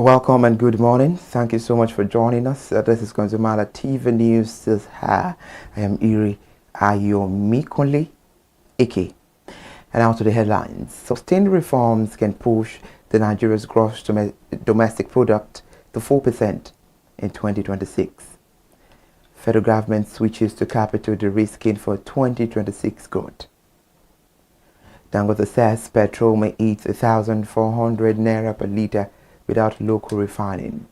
Welcome and good morning. Thank you so much for joining us. This is ConsumerHallaTV News. I am Iri Ayomikunle Ike. And now to the headlines. Sustained reforms can push the Nigeria's gross domestic product to 4% in 2026. Federal government switches to capital de-risking for 2026 growth. Dangote says petrol may eat 1,400 naira per litre without local refining.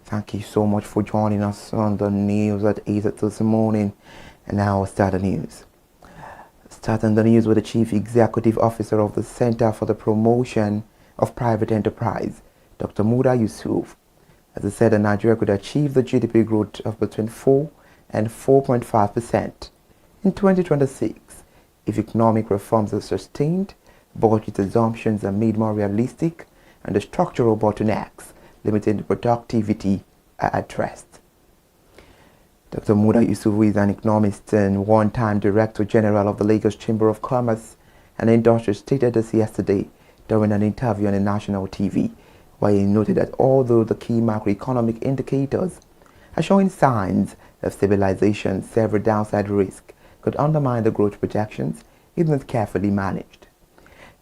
Thank you so much for joining us on the news at 8 this morning. And now we'll start the news. Starting the news with the Chief Executive Officer of the Center for the Promotion of Private Enterprise, Dr. Muda Yusuf, as he said that Nigeria could achieve the GDP growth of between 4 and 4.5% in 2026 if economic reforms are sustained, budget assumptions are made more realistic, and the structural bottlenecks limiting productivity are addressed. Dr. Muda Yusuf is an economist and one-time Director General of the Lagos Chamber of Commerce and Industry, stated this yesterday during an interview on national TV, where he noted that although the key macroeconomic indicators are showing signs of stabilization, several downside risks could undermine the growth projections if not carefully managed.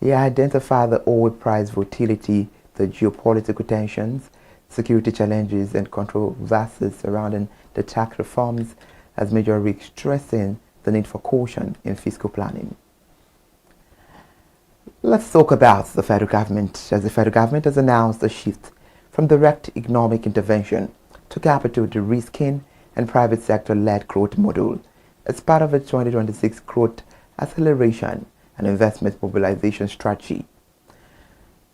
He identified the oil price volatility, the geopolitical tensions, security challenges, and controversies surrounding the tax reforms as major risks, stressing the need for caution in fiscal planning. Let's talk about the federal government, as the federal government has announced a shift from direct economic intervention to capital de-risking and private sector-led growth model as part of its 2026 growth acceleration and investment mobilization strategy.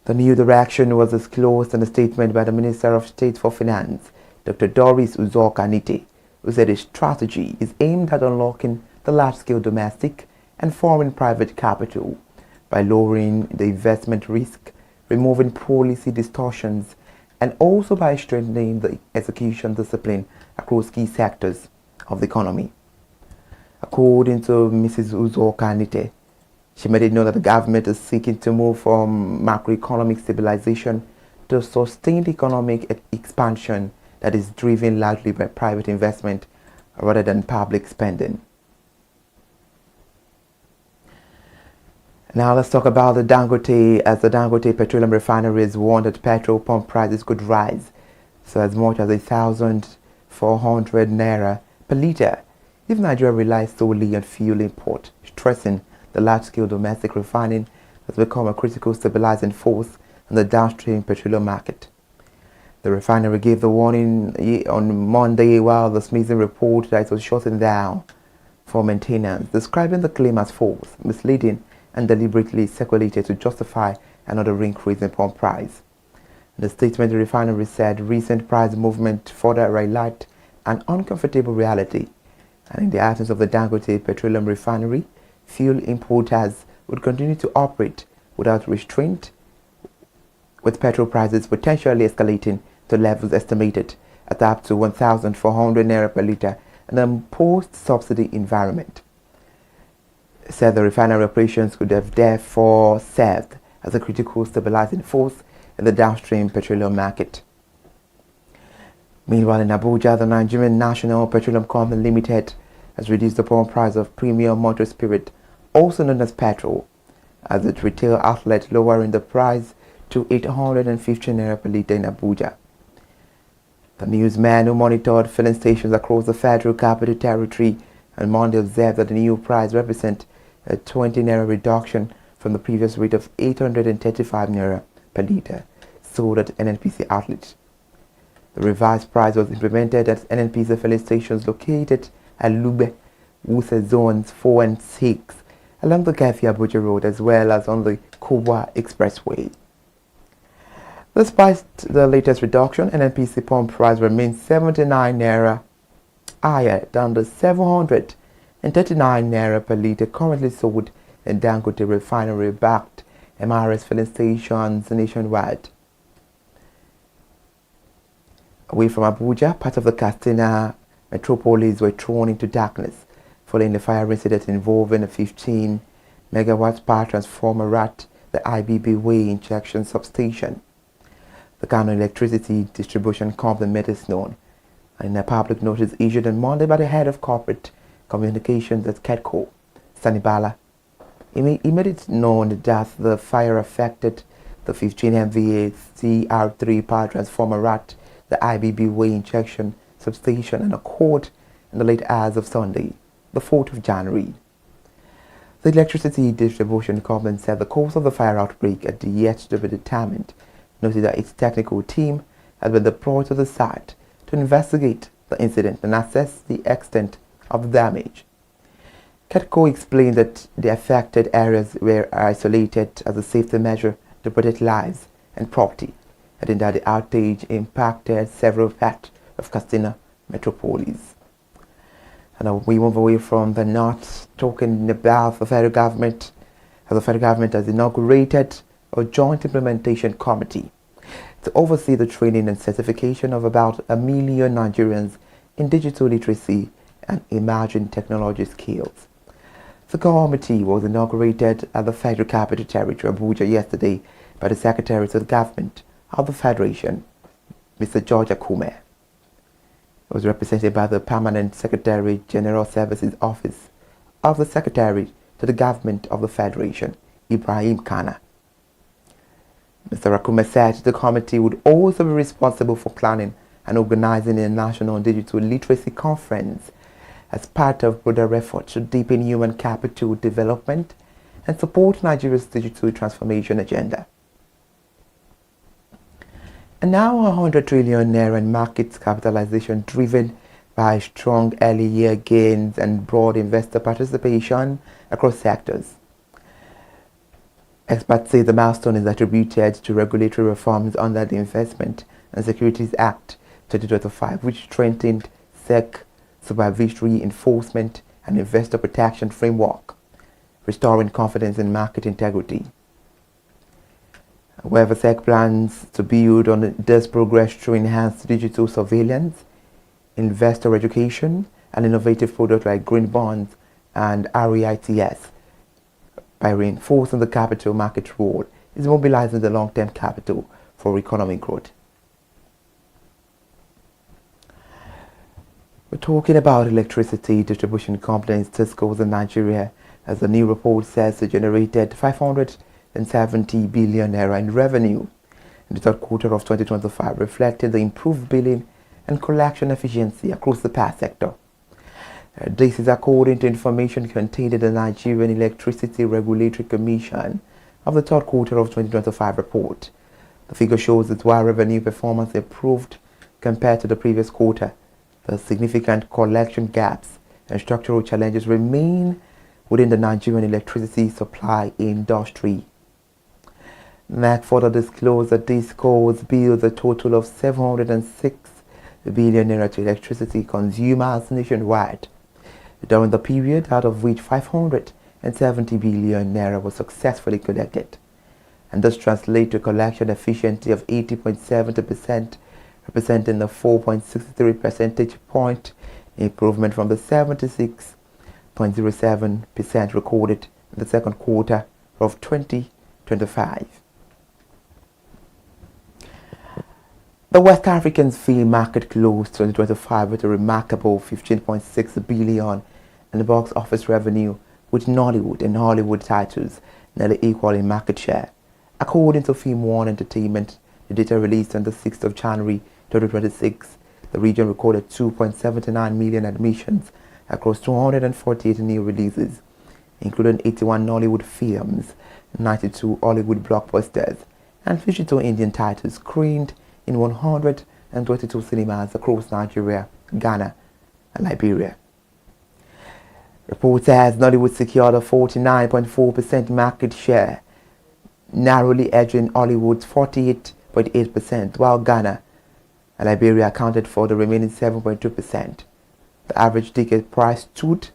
The new direction was disclosed in a statement by the Minister of State for Finance, Dr. Doris Uzokanite, who said the strategy is aimed at unlocking the large-scale domestic and foreign private capital by lowering the investment risk, removing policy distortions, and also by strengthening the execution discipline across key sectors of the economy. According to Mrs. Uzokanite, she made it known that the government is seeking to move from macroeconomic stabilization to sustained economic expansion that is driven largely by private investment rather than public spending. Now let's talk about the Dangote, as the Dangote petroleum refineries warned that petrol pump prices could rise so as much as 1,400 naira per litre if Nigeria relies solely on fuel import, stressing the large-scale domestic refining has become a critical stabilizing force in the downstream petroleum market. The refinery gave the warning on Monday while dismissing reports that it was shutting down for maintenance, describing the claim as false, misleading, and deliberately circulated to justify another increase in pump price. In the statement, the refinery said recent price movement further highlight an uncomfortable reality, and in the absence of the Dangote petroleum refinery, fuel importers would continue to operate without restraint, with petrol prices potentially escalating to levels estimated at up to 1,400 naira per litre in a post-subsidy environment. It said the refinery operations could have therefore served as a critical stabilizing force in the downstream petroleum market. Meanwhile, in Abuja, the Nigerian National Petroleum Company Limited has reduced the pump price of premium motor spirit, also known as petrol, as its retail outlet, lowering the price to 850 naira per litre in Abuja. The newsman who monitored filling stations across the Federal Capital Territory on Monday observed that the new price represents a 20 naira reduction from the previous rate of 835 naira per litre sold at NNPC outlets. The revised price was implemented at NNPC filling stations located at Lube, Wuse Zones 4 and 6 along the Kefi-Abuja Road as well as on the Kubwa Expressway. Despite the latest reduction, NNPC pump price remains 79 naira higher than the 739 naira per litre currently sold in Dangote refinery-backed MRS filling stations nationwide. Away from Abuja, part of the Katsina metropolis were thrown into darkness following the fire incident involving a 15 megawatt power transformer at the IBB Way injection substation. the Ghana Electricity Distribution Company made this known in a public notice issued on Monday by the head of corporate communications at KEDCO, Sanibala. He made it known that the fire affected the 15 MVA CR3 power transformer at the IBB Way injection substation and occurred in the late hours of Sunday, the 4th of January. The Electricity Distribution Company said the cause of the fire outbreak had yet to be determined, noted that its technical team had been deployed to the site to investigate the incident and assess the extent of the damage. KEDCO explained that the affected areas were isolated as a safety measure to protect lives and property, adding that the outage impacted several parts of Katsina metropolis. And now we move away from the north, talking about the federal government, as the federal government has inaugurated a joint implementation committee to oversee the training and certification of about 1 million Nigerians in digital literacy and emerging technology skills. The committee was inaugurated at the Federal Capital Territory, Abuja, yesterday by the Secretary to the Government of the Federation, Mr. George Akume. It was represented by the Permanent Secretary General Services Office of the Secretary to the Government of the Federation, Ibrahim Kana. Mr. Akume said the committee would also be responsible for planning and organizing a national digital literacy conference as part of broader efforts to deepen human capital development and support Nigeria's digital transformation agenda. And now 100 trillion naira in market capitalization driven by strong early year gains and broad investor participation across sectors. Experts say the milestone is attributed to regulatory reforms under the Investment and Securities Act 2025, which strengthened SEC supervisory enforcement and investor protection framework, restoring confidence in market integrity. However, SEC plans to build on this progress through enhanced digital surveillance, investor education, and innovative products like green bonds and REITs. By reinforcing the capital market role, is mobilizing the long-term capital for economic growth. We're talking about electricity distribution companies Tiscos in Nigeria, as the new report says it generated 570 billion naira in revenue in the third quarter of 2025, reflecting the improved billing and collection efficiency across the power sector. This is according to information contained in the Nigerian Electricity Regulatory Commission of the third quarter of 2025 report. The figure shows that while revenue performance improved compared to the previous quarter, the significant collection gaps and structural challenges remain within the Nigerian electricity supply industry. NEC further disclosed that this cause billed a total of 706 billion naira to electricity consumers nationwide during the period, out of which 570 billion naira was successfully collected. And this translates to a collection efficiency of 80.70%, representing a 4.63 percentage point improvement from the 76.07% recorded in the second quarter of 2025. The West African film market closed 2025 with a remarkable 15.6 billion in the box office revenue, with Nollywood and Hollywood titles nearly equal in market share. According to Film One Entertainment, the data released on the 6th of January 2026, the region recorded 2.79 million admissions across 248 new releases, including 81 Nollywood films, 92 Hollywood blockbusters, and 52 Indian titles screened in 122 cinemas across Nigeria, Ghana, and Liberia. Report says Nollywood secured a 49.4% market share, narrowly edging Hollywood's 48.8%, while Ghana and Liberia accounted for the remaining 7.2%. The average ticket price stood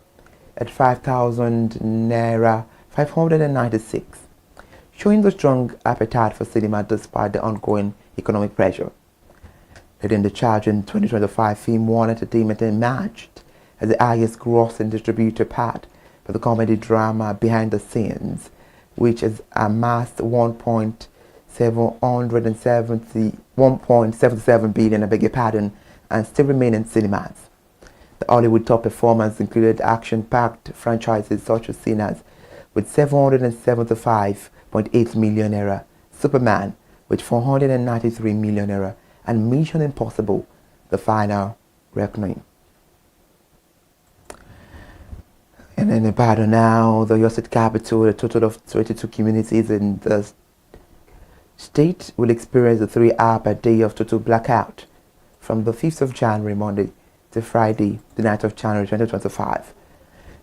at 5,000 naira 596, showing the strong appetite for cinema despite the ongoing economic pressure. Leading the charge in 2025, Film One Entertainment emerged as the highest grossing distributor part for the comedy drama Behind the Scenes, which has amassed 1.6 1.77 billion, I beg your pardon, and still remain in cinemas. The Hollywood top performers included action-packed franchises such as Sinners with 775.8 million naira, Superman with 493 million naira, and Mission Impossible: The Final Reckoning. And in Ibadan now, the Oyo State capital, a total of 22 communities in the state will experience a 3-hour per day of total blackout from the 5th of January, Monday, to Friday, the 9th of January 2025.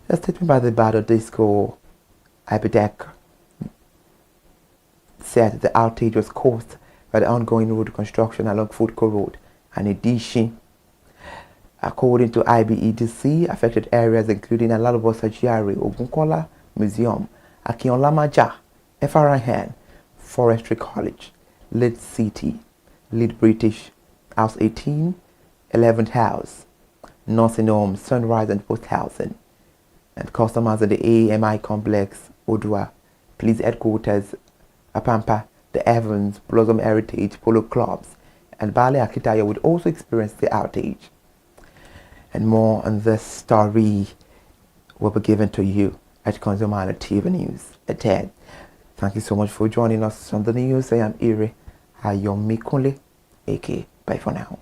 A statement by the Ibadan Disco IBDEC said the outage was caused by the ongoing road construction along Foodco Road and Idishin. According to IBEDC, affected areas including Alalobo Sajiari, Ogunkola Museum, Akinolamaja, FRIN, Forestry College, Lead City, Lead British, House 18, 11th House, Nursing Home, Sunrise and Post Housing, and customers at the AMI Complex, Odua, Police Headquarters, Apampa, the Evans, Blossom Heritage, Polo Clubs, and Bale Akitaya would also experience the outage. And more on this story will be given to you at ConsumerHallaTV News at 10. Thank you so much for joining us on the news. I am Ire Ayomikunle, aka bye for now.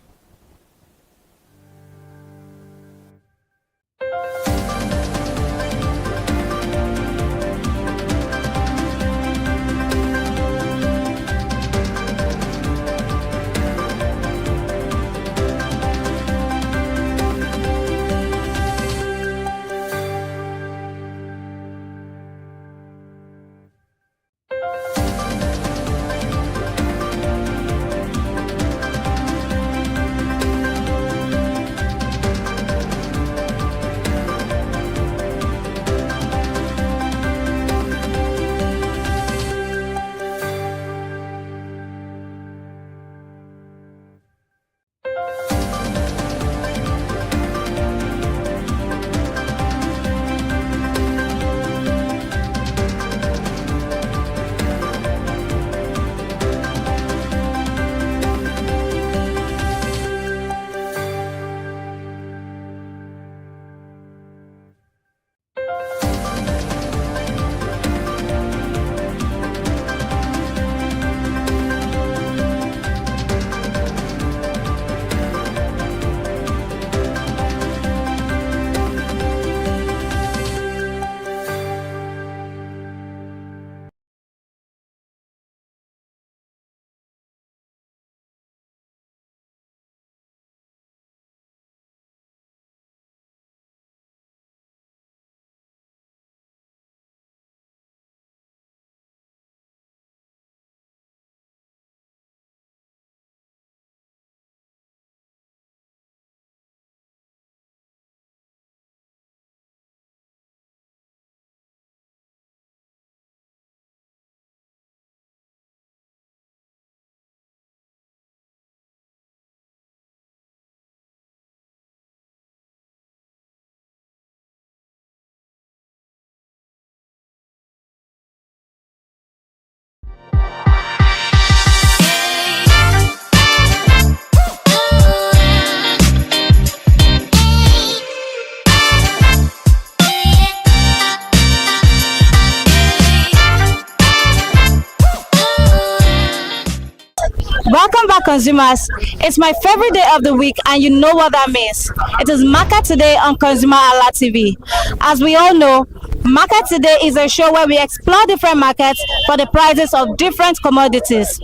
Welcome back, consumers. It's my favorite day of the week, and you know what that means. It is Market Today on ConsumerHallaTV. As we all know, Market Today is a show where we explore different markets for the prices of different commodities.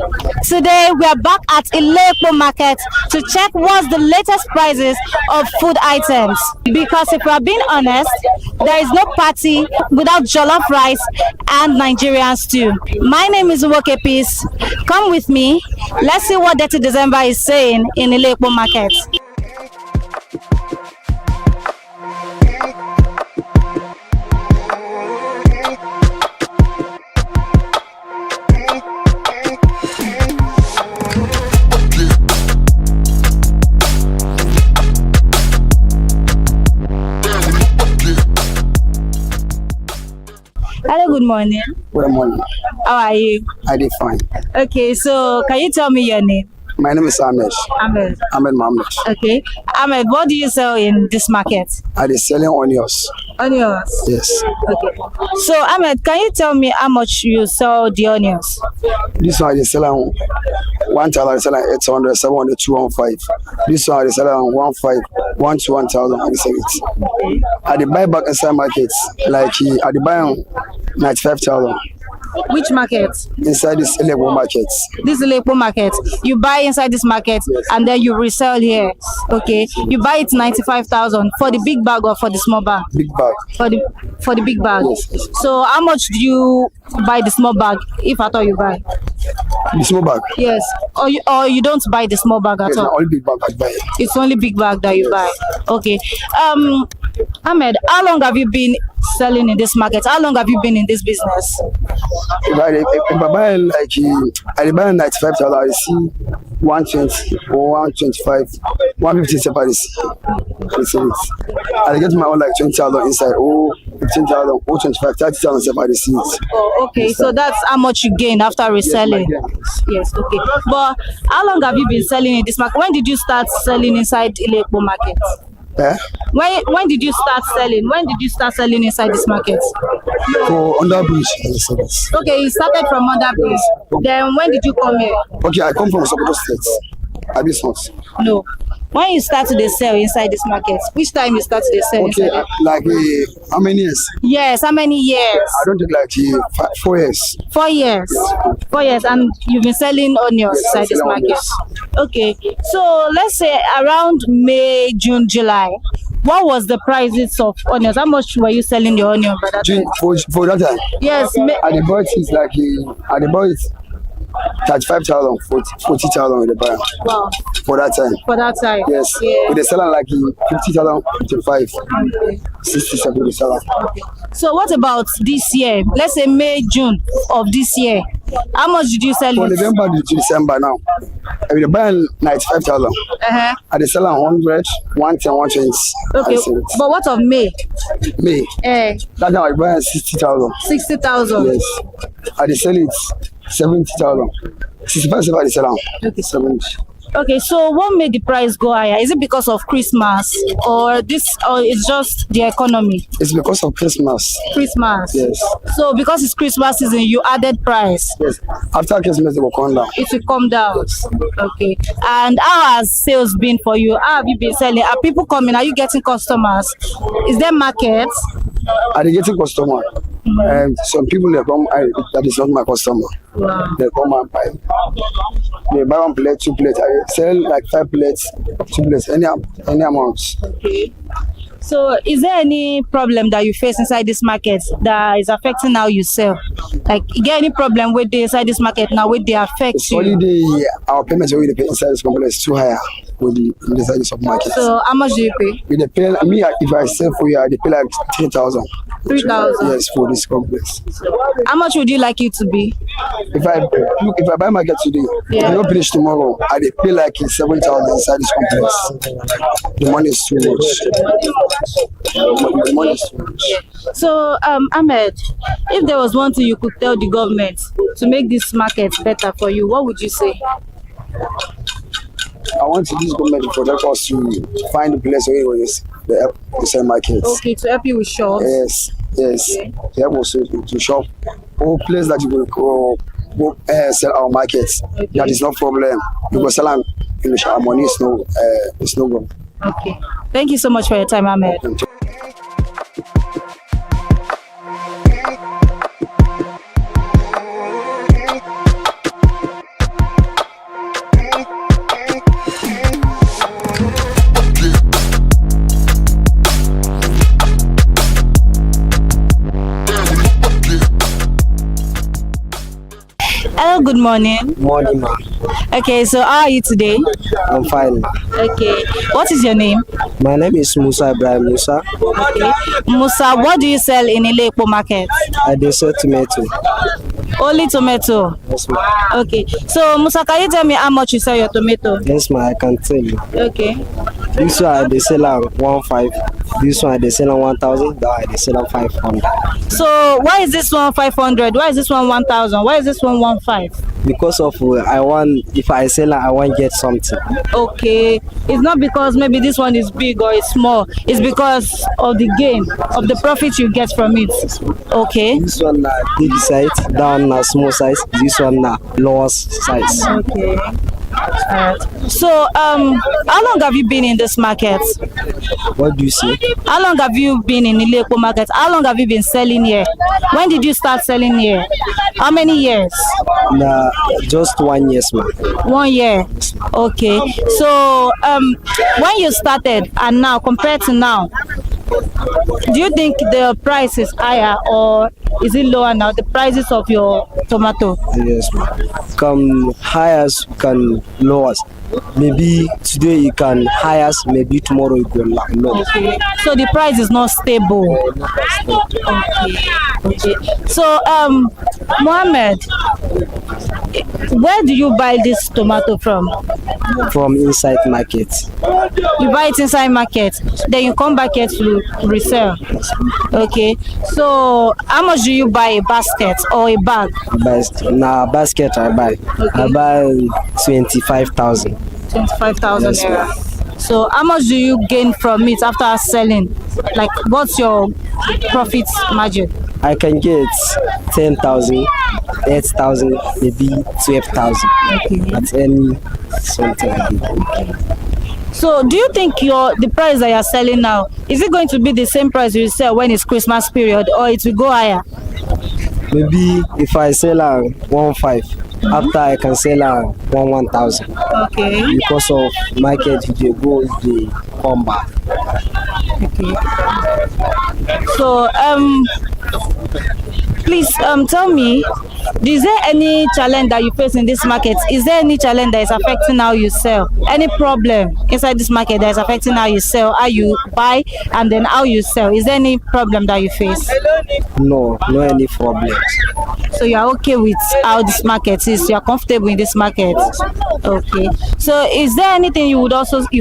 Today, we are back at Ilepo Market to check what's the latest prices of food items. Because if we are being honest, there is no party without jollof rice and Nigerian stew. My name is Uwoke Peace. Come with me. Let's see what Dirty December is saying in Ilepo Market. Hello, good morning. Good morning. How are you? I did fine. Okay, so can you tell me your name? My name is Ahmed. Ahmed Mohammed. Okay. Ahmed, what do you sell in this market? I did selling onions. Onions? Yes. Okay. So, Ahmed, can you tell me how much you sell the onions? This one I did selling 1,000, I did selling 800, 700, 215. This one I did selling 1,500, 1,000, I did sell it. I did buy back inside markets, like I did buy 95,000. Which market? Inside this Ilebo market. This Ilebo market. You buy inside this market, yes, and then you resell here. Okay. You buy it 95,000 for the big bag or for the small bag? Big bag. For the big bag. Yes. So how much do you buy the small bag, if at all you buy? The small bag? Yes. Or you don't buy the small bag at all? Only big bag I buy. It's only big bag that you buy. Okay. Ahmed, how long have you been selling in this market? How long have you been in this business? If I buy like I buy 95,000, I see 120 or 125, 150 separate. I get my own like 20,000 inside, or 15,000, or 25, 30,000 separate seats. Oh, okay. Inside. So that's how much you gain after reselling. Yes, okay. But how long have you been selling in this market? When did you start selling inside Ilekpo market? Eh? When did you start selling? When did you start selling inside this market? For Underbridge. Okay, you started from Underbridge. Yes. Then when did you come here? Okay, I come from Sokoto State. Abyss. No. When you start to sell inside this market, which time you start to sell? Okay, like how many years? Yes, how many years? I don't think like 4 years. 4 years. 4 years, and you've been selling onions inside this market. Okay, so let's say around May, June, July. What was the prices of onions? How much were you selling the onion by that time? For that time? Yes. And the boy is like and the boy 35,000, 40,000 with the buyer. Wow. For that time. For that time. Yes. Yeah. With the seller like 50,000, 55, 60, 70 seller. Okay. So what about this year? Let's say May, June of this year. How much did you sell it? From November to December now. I will buy 95,000. And the seller 100, 110, 120. Okay. But what of May? May. That time I buy 60,000. 60,000. Yes. And they sell it 70,000. 65 seller they sell. Okay. 70. Okay, so what made the price go higher? Is it because of Christmas or it's just the economy? It's because of Christmas. Christmas? Yes. So because it's Christmas season, you added price? Yes. After Christmas, it will come down. It will come down? Yes. Okay. And how has sales been for you? How have you been selling? Are people coming? Are you getting customers? Is there markets? Are they getting customer? And some people they come, that is not my customer. Wow. They come and buy. They buy 1 plate, 2 plates. I sell like 5 plates, 2 plates, any amount. Okay. So is there any problem that you face inside this market that is affecting how you sell? Like, you get any problem with the inside this market now, with the affect it's you? only our payments we pay inside this company is too higher with the inside this market. So how much do you pay? We pay me if I sell for you, I pay like 3,000. 3,000. Yes, for this complex. How much would you like it to be? If I buy market today, I don't finish tomorrow. I pay like 7,000 inside this complex. The money is too much. The money is too much. So Ahmed, if there was one thing you could tell the government to make this market better for you, what would you say? I want this government to protect us to find the place where it is the sell market. Okay, to help you with shops. Yes. Okay. To help us to shop or place that you will go sell our markets. Okay. That is no problem. Because selling in our money is no problem. Okay. Thank you so much for your time, Ahmed. Hello, good morning. Morning, ma. Okay, so how are you today? I'm fine, ma. Okay, what is your name? My name is Musa Ibrahim Musa. Okay, Musa, what do you sell in Ilekpo market? I do sell tomato. Only tomato. Yes, ma. Okay. So Musa, can you tell me how much you sell your tomato? Yes, ma. I can tell you. Okay. This one they sell am 1,500. This one they sell am 1,000. That one they sell am 500. So why is this one 500? Why is this one 1,000? Why is this one 1,500? Because of I want, if I sell am, I want get something. Okay, it's not because maybe this one is big or it's small. It's because of the gain, of the profit you get from it. Okay. This one na big size, that one na small size. This one na lower size. Okay. Alright. So, how long have you been in this market? What do you say? How long have you been in Ileko market? How long have you been selling here? When did you start selling here? How many years? Na just 1 year, ma. 1 year. Okay. So, when you started and now, compared to now, do you think the price is higher or is it lower now? The prices of your tomato? Yes, ma. Come highest, can lowest. Maybe today you can highest, maybe tomorrow you go low. Okay. So the price is not stable. Okay. So, Mohammed, where do you buy this tomato from? From inside market. You buy it inside market, then you come back here to resell. Okay. So, how much do you buy a basket or a bag? Na basket I buy. I buy 25,000. 25,000 Yes, naira. So, how much do you gain from it after selling? Like, what's your profit margin? I can get 10,000, 8,000, maybe 12,000. Okay. At any something like that. So, do you think the price that you're selling now, is it going to be the same price you sell when it's Christmas period, or it will go higher? Maybe if I sell 1,500, after I can sell 1,000. Okay. Because of market, if they go, if they come back. Okay. So, please tell me, is there any challenge that you face in this market? Is there any challenge that is affecting how you sell? Any problem inside this market that is affecting how you sell, how you buy, and then how you sell? Is there any problem that you face? No any problems. So you are okay with how this market is? You are comfortable in this market? Okay. So is there anything you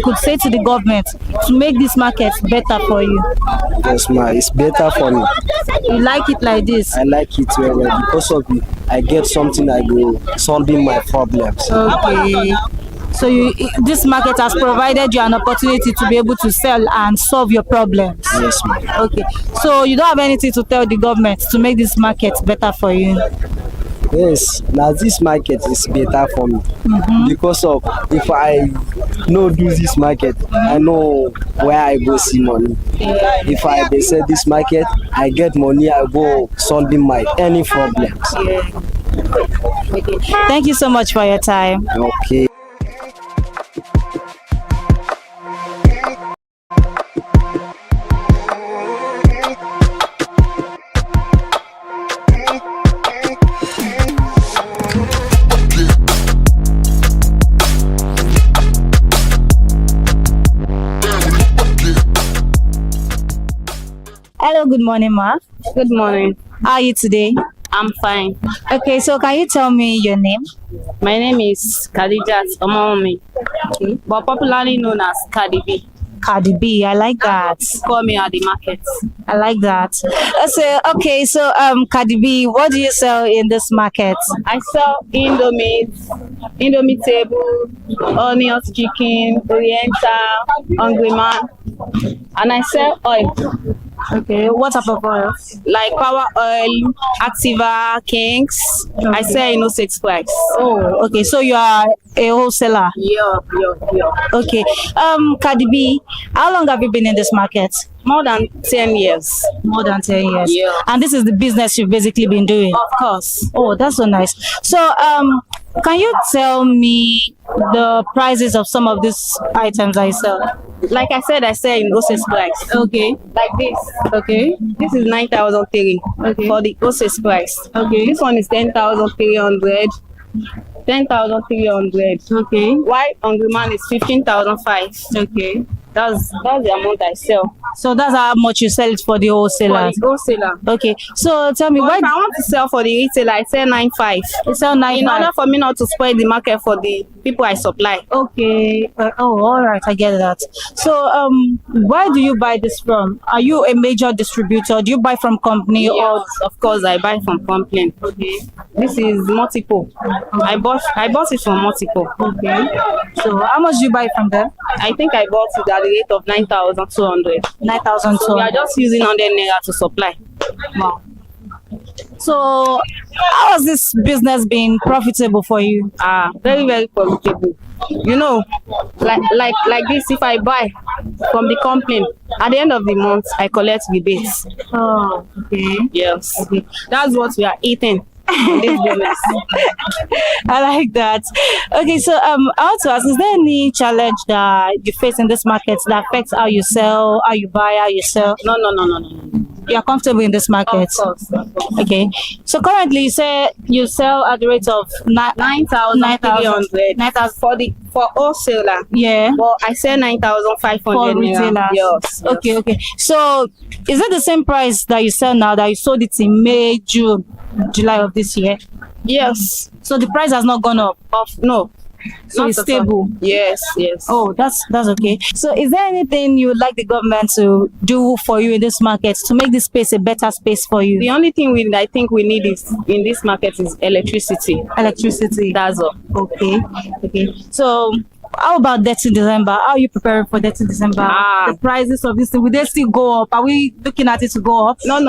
could say to the government to make this market better for you? Yes, ma, it's better for me. You like it like this? I like it very well because of it. I get something, I go solving my problems. Okay. So this market has provided you an opportunity to be able to sell and solve your problems. Yes, ma'am. Okay. So you don't have anything to tell the government to make this market better for you? Yes, now this market is better for me because of if I no do this market, I know where I go see money. If they sell this market, I get money, I go solving my any problems. Okay. Thank you so much for your time. Okay. Hello, good morning, ma. Good morning. How are you today? I'm fine. Okay, so can you tell me your name? My name is Khadijat Omomi, but popularly known as Cardi B. Cardi B, I like that. Call me at the market. I like that. So Cardi B, what do you sell in this market? I sell Indomie table, onions, chicken, oriental, hungry man, and I sell oil. Okay, what type of oil? Like Power Oil, Activa, Kings. Okay. I sell in 6 price. Oh, okay. So you are a wholesaler? Yeah. Okay. Cardi B, how long have you been in this market? More than 10 years. More than 10 years? Yeah. And this is the business you've basically been doing? Of course. Oh, that's so nice. So, can you tell me the prices of some of these items I sell? Like I said, I sell in 6 price. Okay. Like this. Okay. This is 9,003 for the 6 price. Okay. This one is 10,300. 10,300. Okay. Why Hungry Man is 15,005. Okay. That's the amount I sell. So that's how much you sell it for the wholesaler. For the wholesaler. Okay. So tell me, But why if I want to sell for the retailer, I sell 9.5. you sell 9.5? In order for me not to spoil the market for the people I supply. Okay. All right. I get that. So, where do you buy this from? Are you a major distributor? Do you buy from company or? Yes, of course, I buy from company. Okay. This is multiple. I bought it from multiple. Okay. So, how much do you buy from them? I think I bought it at the rate of 9,200. 9,200. So we are just using 100 naira to supply. Wow. So, how has this business been profitable for you? Very, very profitable. You know, like this, if I buy from the company, at the end of the month, I collect rebates. Oh, okay. Yes. Okay. That's what we are eating in this business. I like that. Okay, so I want to ask, is there any challenge that you face in this market that affects how you sell, how you buy, how you sell? No. You're comfortable in this market? Of course. Okay. So currently you say you sell at the rate of 9,300. 9,000 for wholesaler. Yeah. But I sell 9,500 For retailers. Yes. Okay. So is it the same price that you sell now that you sold it in May, June, July of this year? Yes. So the price has not gone up? No. So Not it's at all. stable? Yes. Oh, that's okay. So is there anything you would like the government to do for you in this market to make this space a better space for you? The only thing I think we need is in this market is electricity. Electricity. That's all. Okay. So how about debt in December? How are you preparing for debt in December? The prices of this thing, will they still go up? Are we looking at it to go up? No.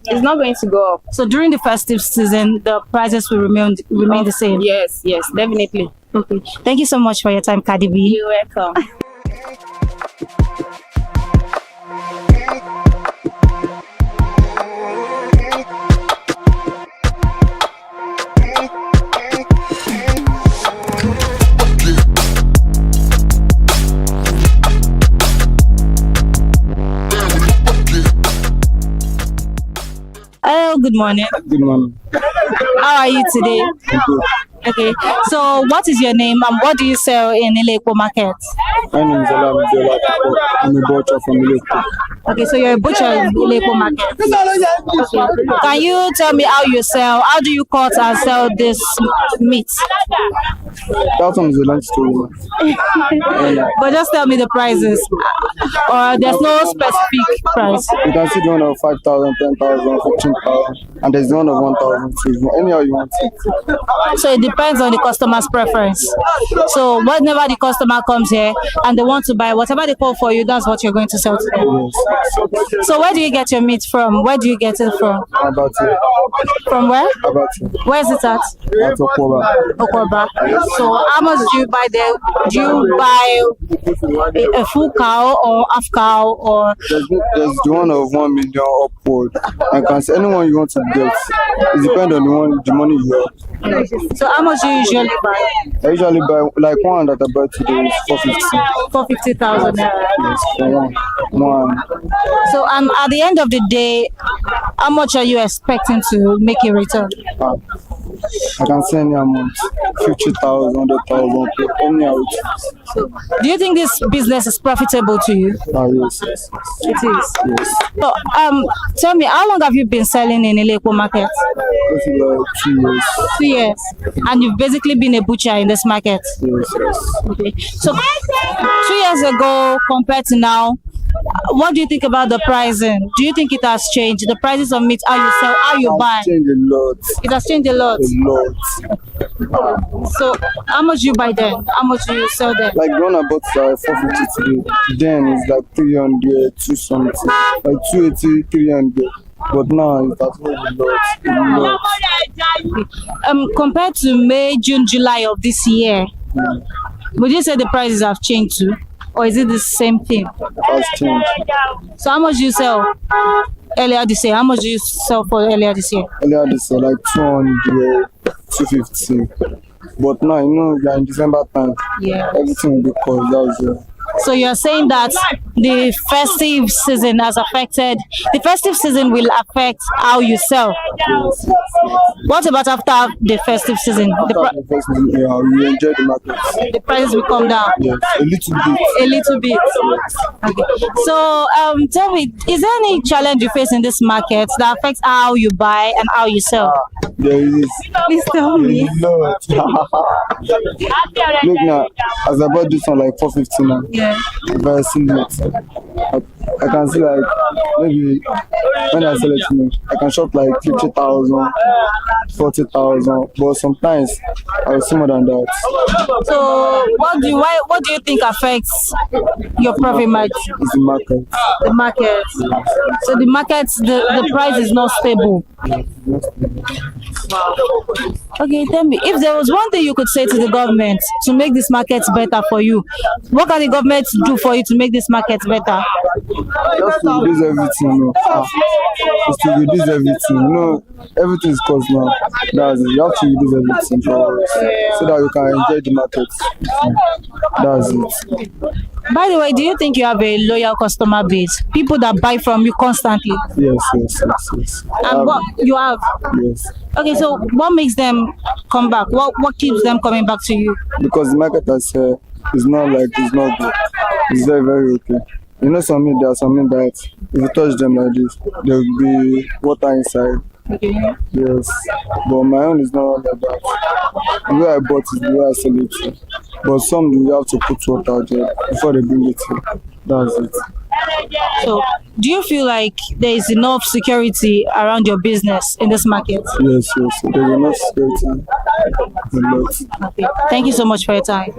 It's not going to go up. So during the festive season, the prices will remain the same? Yes, definitely. Okay. Thank you so much for your time, Cardi B. You're welcome. Hello, good morning. Good morning. How are you today? I'm good. Okay. So what is your name and what do you sell in Ilekpo market? My name is Alam Jola. I'm a butcher from Ileko. Okay, so you're a butcher in Ilekpo market. Okay. Can you tell me how you sell? How do you cut and sell this meat? That one is a long story. But just tell me the prices. Or there's no specific price. You can see the one of 5,000, 10,000, 15,000, and there's the one of 1,000. Anyhow you want it. So it depends on the customer's preference. So whenever the customer comes here and they want to buy whatever they call for you, that's what you're going to sell to them. Yes. So where do you get your meat from? Where do you get it from? About it. From where? About it. Where is it at? That's Okoba. Okoba. So how much do you buy there? Do you buy a full cow or half cow or? There's the one of 1 million upward. And can say anyone you want to get. It depends on the money you have. So how much do you usually buy? I usually buy like one that I buy today is 450. 450,000. Yes, for one. So at the end of the day, how much are you expecting to make a return? I can say any amount, 50,000, 100,000, any amount. So, do you think this business is profitable to you? Yes. It is. Yes. So, tell me, how long have you been selling in Ilekpo market? This is like 2 years. 2 years. And you've basically been a butcher in this market. Yes. Okay. So 2 years ago compared to now, what do you think about the pricing? Do you think it has changed? The prices of meat, how you sell, how you buy? It's changed a lot. It has changed a lot. A lot. So how much do you buy then? How much do you sell then? Like the one I bought is 450 today. Then it's like 300, 2 something. Like 280, 300. But now it has moved a lot. Compared to May, June, July of this year, would you say the prices have changed too? Or is it the same thing? Has changed. So how much do you sell earlier this year? How much do you sell for earlier this year? Earlier this year, like 200, 250. But now, you know, we are in December time. Yeah. Everything will be cost. That's So you're saying that the festive season has affected, the festive season will affect how you sell. What about after the festive season? Yeah, we enjoy the market. The prices will come down. Yes, a little bit. A little bit. Okay. So, tell me, is there any challenge you face in this market that affects how you buy and how you sell? There is. Please tell me. Lord. Look now, as I bought this one like 450 now. Yeah. If I see it, I can see like maybe when I sell it to me, I can shop like 50,000, 40,000, but sometimes I will see more than that. So, what do you think affects your profit margin? It's the market. The market. So the price is not stable. Okay, tell me, if there was one thing you could say to the government to make this market better for you, what can the government do for you to make this market better? Just to reduce everything, you know. Just to reduce everything, you know. Everything is cost now. That's it. You have to reduce everything so that you can enjoy the market. That's it. By the way, do you think you have a loyal customer base? People that buy from you constantly? Yes. And what you have? Yes. Okay, so what makes them come back? What keeps them coming back to you? Because the market is not like it's not good. It's very, very okay. You know, there are some that if you touch them like this, there will be water inside. Okay. Yes, but my own is not like that. The way I bought it, the way I sell it. But some you have to put water there before they bring it in. That's it. So, do you feel like there is enough security around your business in this market? Yes. There is enough security. A lot. Okay. Thank you so much for your time.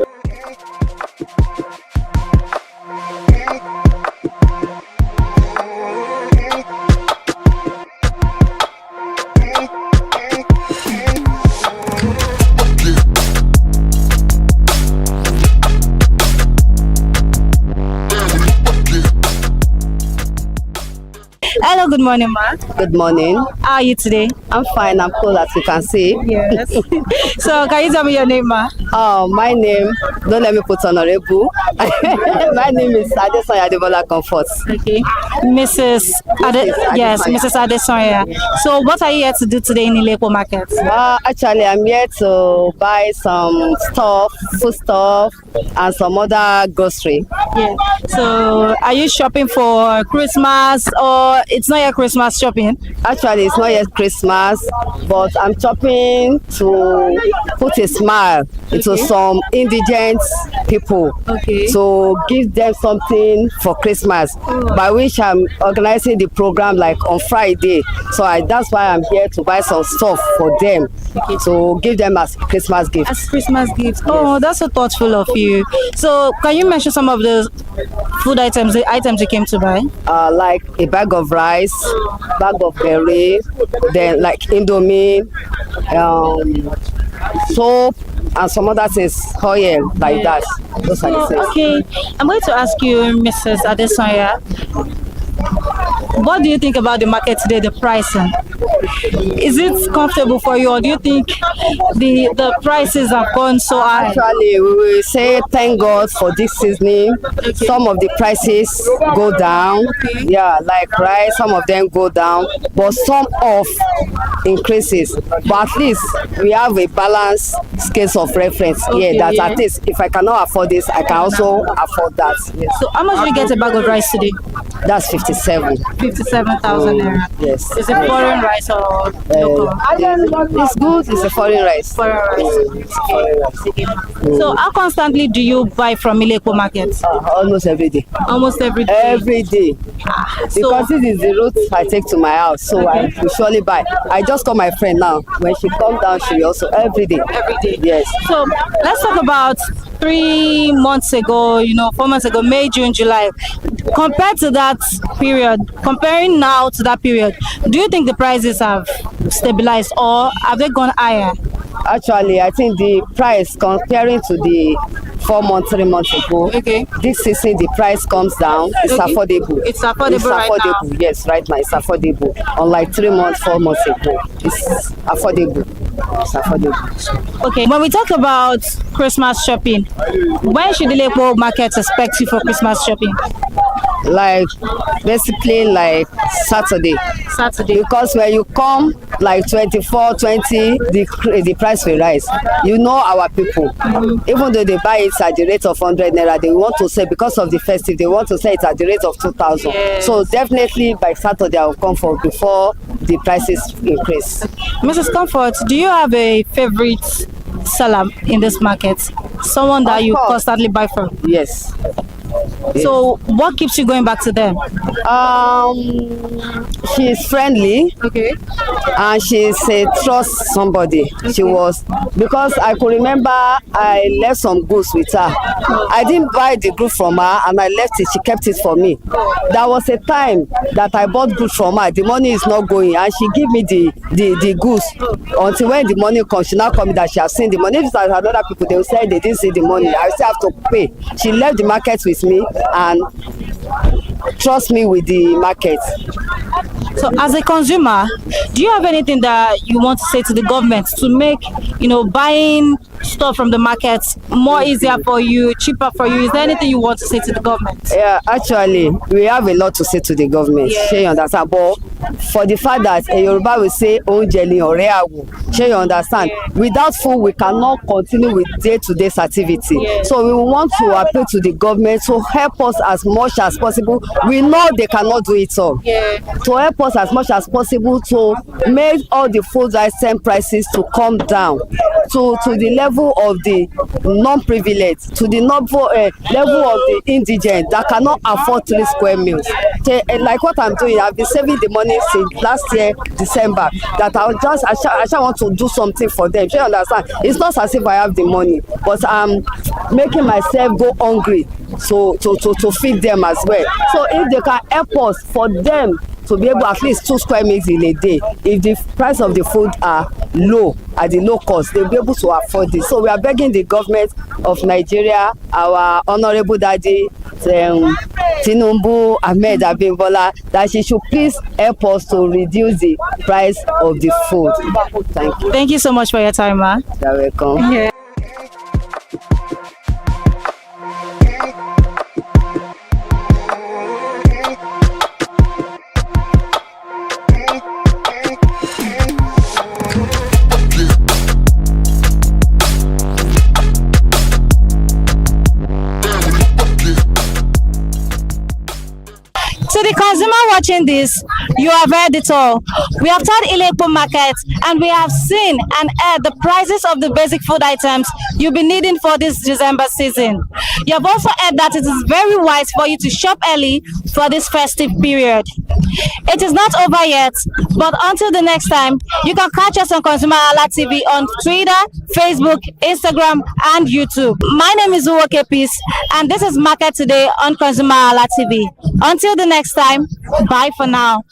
Hello, good morning, ma. Good morning. How are you today? I'm fine. I'm cool, as you can see. Yes. So, can you tell me your name, ma? Oh, my name, don't let me put honorable. My name is Adesanya Adebola Comfort. Okay. Mrs. Yes, Mrs. Adesanya. So, what are you here to do today in Ileko Market? Actually, I'm here to buy some stuff, food stuff, and some other grocery. Yeah. So, are you shopping for Christmas or it's not your Christmas shopping? Actually, it's not yet Christmas, but I'm shopping to put a smile into some indigent people. Okay. To give them something for Christmas, by which I'm organizing the program like on Friday. So that's why I'm here to buy some stuff for them, to give them as Christmas gift. As Christmas gifts. Oh, that's so thoughtful of you. So, can you mention some of the food items you came to buy? Like a bag of rice, bag of berry, then like Indomie, soap, and some other things, oil, like that. Those are the things. Okay, I'm going to ask you, Mrs. Adesanya, what do you think about the market today, the pricing? Is it comfortable for you, or do you think the prices have gone so high? Actually, we will say thank God for this seasoning. Some of the prices go down. Yeah, like rice, some of them go down, but some of increases. But at least we have a balanced scale of reference here that at least if I cannot afford this, I can also afford that. Yes. So how much do you get a bag of rice today? That's 57. 57,000 naira. Yes. Is it foreign rice or local? It's good. It's a foreign rice. Foreign rice. So how constantly do you buy from Ileko Market? Almost every day. Almost every day. Every day. Because this is the route I take to my house, so I usually buy. I just call my friend now. When she comes down, she also every day. Every day. Yes. So let's talk about 3 months ago, 4 months ago, May, June, July. Compared to that period, comparing now to that period, do you think the prices have stabilized or have they gone higher? Actually, I think the price comparing to the 4 months, 3 months ago. Okay. This season the price comes down. It's affordable. It's affordable right now. Yes, right now it's affordable. Unlike 3 months, 4 months ago, it's affordable. It's affordable. Okay, when we talk about Christmas shopping, when should the Lekpo market expect you for Christmas shopping? Like basically like Saturday. Because when you come like 24, 20, the price will rise. You know our people. Even though they buy it at the rate of 100 naira, they want to sell because of the festive. They want to sell it at the rate of 2,000. Yes. So definitely by Saturday I will come for before the prices increase. Mrs. Comfort, do you have a favorite seller in this market? Someone that you constantly buy from? Yes. So what keeps you going back to them? She's friendly. Okay. And she's a trust somebody. Okay. She was, because I could remember I left some goods with her. I didn't buy the goods from her and I left it. She kept it for me. There was a time that I bought goods from her. The money is not going and she gave me the goods until when the money comes. She now called me that she has seen the money. If it's other people, they will say they didn't see the money. I still have to pay. She left the market with me and trust me with the market. So as a consumer, do you have anything that you want to say to the government to make, buying stuff from the market more easier for you, cheaper for you? Is there anything you want to say to the government? Yeah, actually, we have a lot to say to the government. Sure, you understand? But for the fact that a Yoruba will say, "Onjeli oreawu," sure, you understand? Without food, we cannot continue with day-to-day activity. So we want to appeal to the government to help us as much as possible. We know they cannot do it all. To help us as much as possible to make all the food item prices to come down to the level of the non-privileged, to the level of the indigent that cannot afford 3 square meals. Like what I'm doing, I've been saving the money since last year December, that I just want to do something for them. You understand? It's not as if I have the money, but I'm making myself go hungry so to feed them as well. So if they can help us for them to be able at least 2 square meals in a day, if the price of the food are low, at the low cost, they'll be able to afford this. So we are begging the government of Nigeria, our honorable daddy Tinubu Ahmed Abimbola, that she should please help us to reduce the price of the food. Thank you. Thank you so much for your time, ma. You're welcome. Yeah. To the consumer watching this, you have heard it all. We have toured Ilekpo Market and we have seen and heard the prices of the basic food items you'll be needing for this December season. You have also heard that it is very wise for you to shop early for this festive period. It is not over yet, but until the next time, you can catch us on ConsumerHallaTV on Twitter, Facebook, Instagram, and YouTube. My name is Uwoke Peace, and this is Market Today on ConsumerHallaTV. Until the next time, bye for now.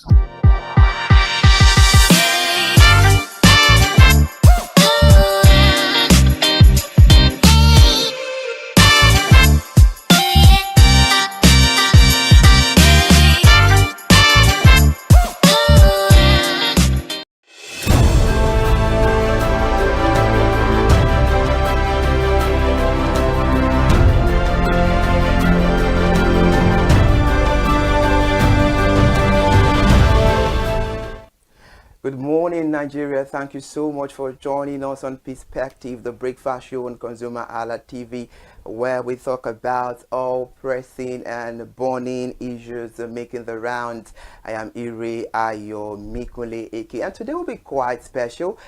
Good morning, Nigeria. Thank you so much for joining us on Perspective, the breakfast show on ConsumerHallaTV, where we talk about all pressing and burning issues making the rounds. I am Ire Ayo Mikule Eke, and today will be quite special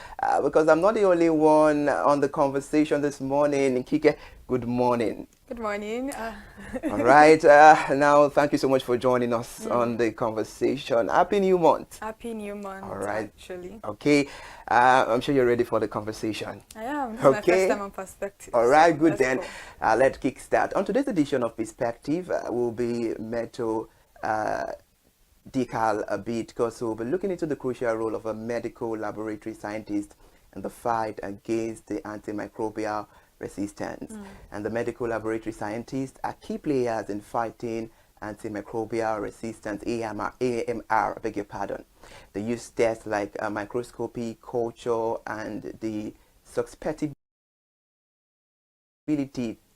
because I'm not the only one on the conversation this morning. Kike, good morning. Good morning. All right. Now, thank you so much for joining us on the conversation. Happy New Month. Happy New Month. All right. Actually. Okay. I'm sure you're ready for the conversation. I am. This is my first time on Perspective. All right. Good Let's then. go. Let's kick start. On today's edition of Perspective, we'll be decal a bit because we'll be looking into the crucial role of a medical laboratory scientist in the fight against the antimicrobial resistance. And the medical laboratory scientists are key players in fighting antimicrobial resistance, AMR, I beg your pardon. They use tests like microscopy, culture, and the susceptibility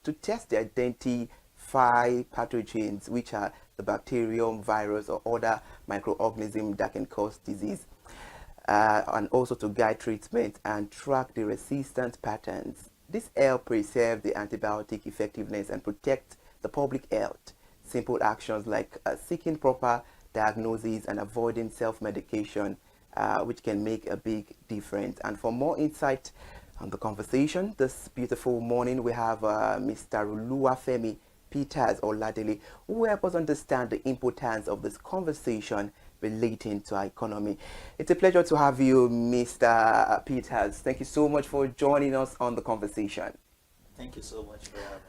to test the identify pathogens, which are the bacterium, virus, or other microorganism that can cause disease, and also to guide treatment and track the resistance patterns. This help preserve the antibiotic effectiveness and protect the public health. Simple actions like seeking proper diagnosis and avoiding self-medication, which can make a big difference. And for more insight on the conversation this beautiful morning, we have Mr. Oluwafemi Peters Oladele, who will help us understand the importance of this conversation relating to our economy. It's a pleasure to have you, Mr. Peters. Thank you so much for joining us on the conversation. Thank you so much for having me.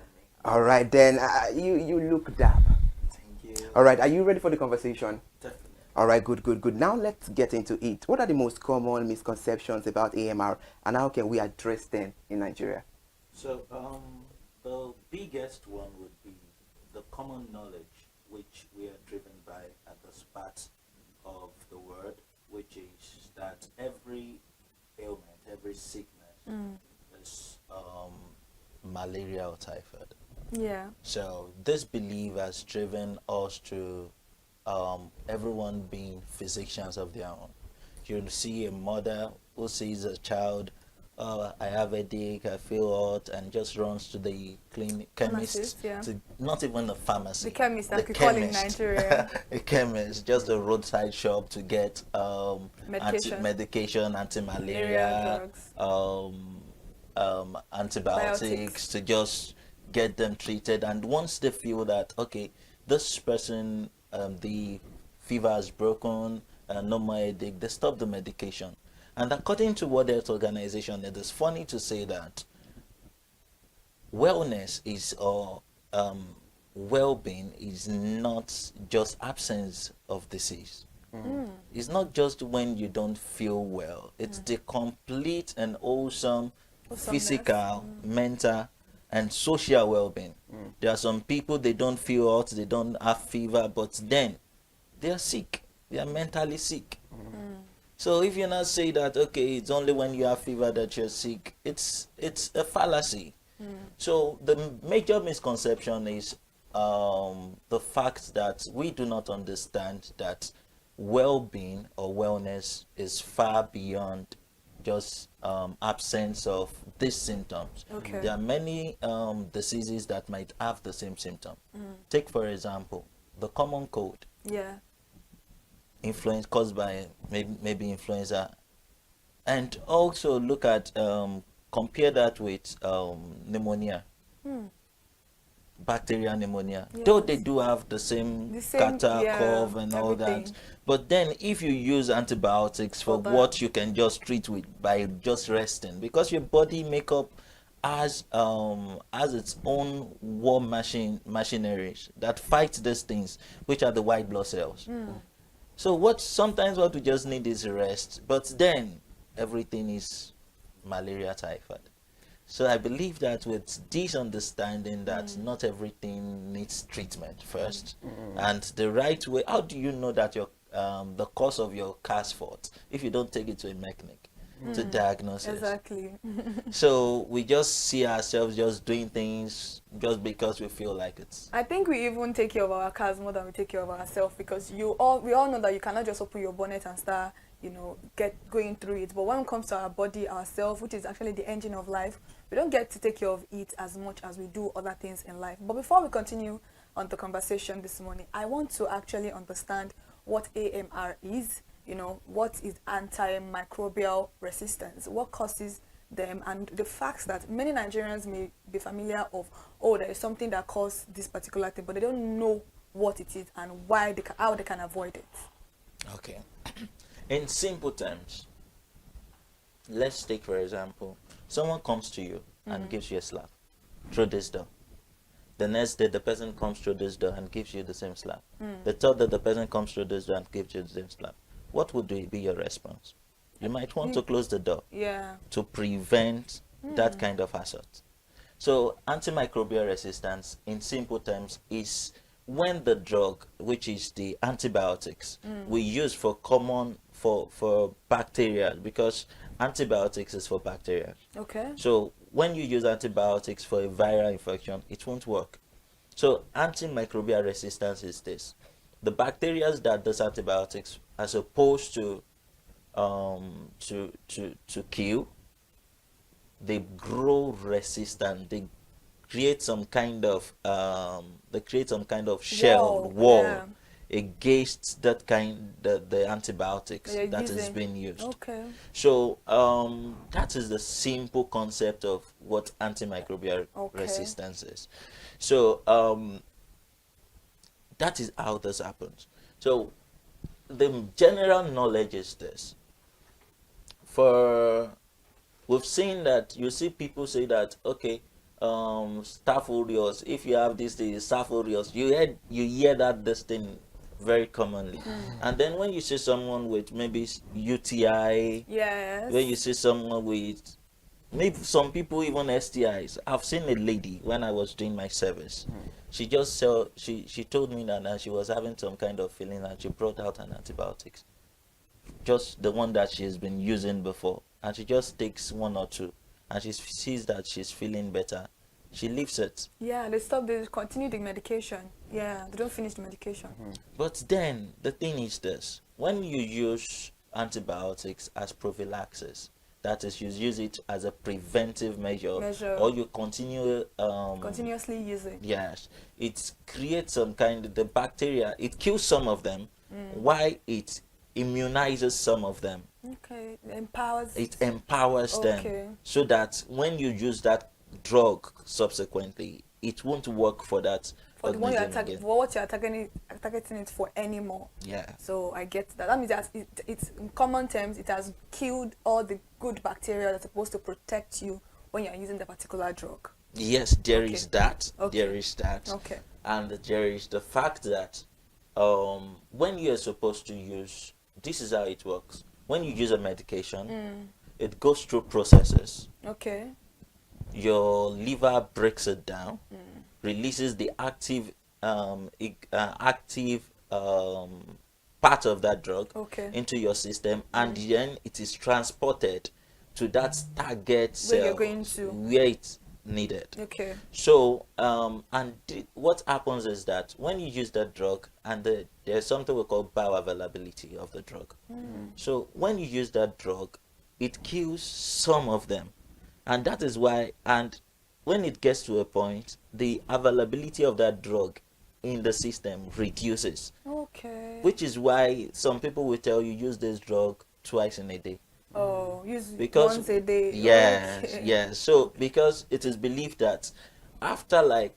All right, then you look dap. Thank you. All right, are you ready for the conversation? Definitely. All right, good. Now let's get into it. What are the most common misconceptions about AMR, and how can we address them in Nigeria? So the biggest one would be the common knowledge, which we are driven by at the start of the word, which is that every ailment, every sickness is malaria or typhoid. Yeah. So this belief has driven us to everyone being physicians of their own. You'll see a mother who sees a child, I have a headache, I feel hot, and just runs to the chemist, yeah. to not even the pharmacy. The chemist, that we call in Nigeria. A chemist, just a roadside shop to get medication, anti-malaria, antibiotics, to just get them treated. And once they feel that, okay, this person, the fever has broken, no more headache, they stop the medication. And according to World Health Organization, it is funny to say that wellness is, or well-being is not just absence of disease. It's not just when you don't feel well. It's the complete and wholesome physical, mental, and social well-being. There are some people, they don't feel hot, they don't have fever, but then they are sick. They are mentally sick. So if you not say that, okay, it's only when you have fever that you're sick, it's a fallacy. So the major misconception is the fact that we do not understand that well-being or wellness is far beyond just absence of these symptoms. Okay. There are many diseases that might have the same symptom. Take, for example, the common cold. Yeah. Influence caused by maybe influenza, and also look at compare that with pneumonia, bacterial pneumonia. Yes. Though they do have the same catarrh, cough, and all that, but then if you use antibiotics for what you can just treat with by just resting, because your body makeup has its own war machineries that fight these things, which are the white blood cells. So sometimes what we just need is rest, but then everything is malaria, typhoid. So I believe that with this understanding that not everything needs treatment first, and the right way, how do you know that your the cause of your car's fault if you don't take it to a mechanic to diagnose it? Exactly. So we just see ourselves just doing things just because we feel like it. I think we even take care of our cars more than we take care of ourselves, because we all know that you cannot just open your bonnet and start, going through it. But when it comes to our body, ourselves, which is actually the engine of life, we don't get to take care of it as much as we do other things in life. But before we continue on the conversation this morning, I want to actually understand what AMR is. What is antimicrobial resistance? What causes them? And the facts that many Nigerians may be familiar of, there is something that causes this particular thing, but they don't know what it is and how they can avoid it. Okay. In simple terms, let's take, for example, someone comes to you and gives you a slap through this door. The next day, the person comes through this door and gives you the same slap. The third day, the person comes through this door and gives you the same slap. What would be your response? You might want to close the door to prevent that kind of assault. So antimicrobial resistance, in simple terms, is when the drug, which is the antibiotics, we use for for bacteria, because antibiotics is for bacteria. Okay. So when you use antibiotics for a viral infection, it won't work. So antimicrobial resistance is this: the bacteria that does antibiotics are supposed to kill, they grow resistant. They create some kind of shell wall Yeah. against the antibiotics They're that is using. being used. Okay. So that is the simple concept of what antimicrobial Okay. resistance is. So that is how this happens. So the general knowledge is this: for we've seen that, you see people say that, okay, staph aureus, if you have this thing, staph aureus, you hear that this thing very commonly. And then when you see someone with maybe UTI, Yes. when you see someone with maybe some people even STIs. I've seen a lady when I was doing my service. She just she told me that she was having some kind of feeling, and she brought out an antibiotics, just the one that she's been using before, and she just takes one or two, and she sees that she's feeling better. She leaves it. Yeah, they continue the medication. Yeah, they don't finish the medication. But then the thing is this: when you use antibiotics as prophylaxis, that is, you use it as a preventive measure, or you continue Continuously using. yes, it creates some kind of the bacteria. It kills some of them, while it immunizes some of them. Okay, empowers. It empowers Okay. them, so that when you use that drug subsequently, it won't work for that For the one you're organism again. for what you're targeting it for anymore. Yeah. So I get that. That means that it's in common terms, it has killed all the good bacteria that's supposed to protect you when you're using the particular drug. Yes, there Okay. is that. Okay. There is that. Okay. And there is the fact that when you're supposed to use, this is how it works. When you use a medication, it goes through processes. Okay. Your liver breaks it down, releases the active part of that drug Okay. into your system, and then it is transported to that target cell Where you're going to. where it's needed. Okay. So what happens is that when you use that drug, and there's something we call bioavailability of the drug. So when you use that drug, it kills some of them, and that is why, and when it gets to a point, the availability of that drug in the system reduces, Okay. which is why some people will tell you use this drug twice in a day. Oh, use Because once a day. yes, Okay. yes. So because it is believed that after like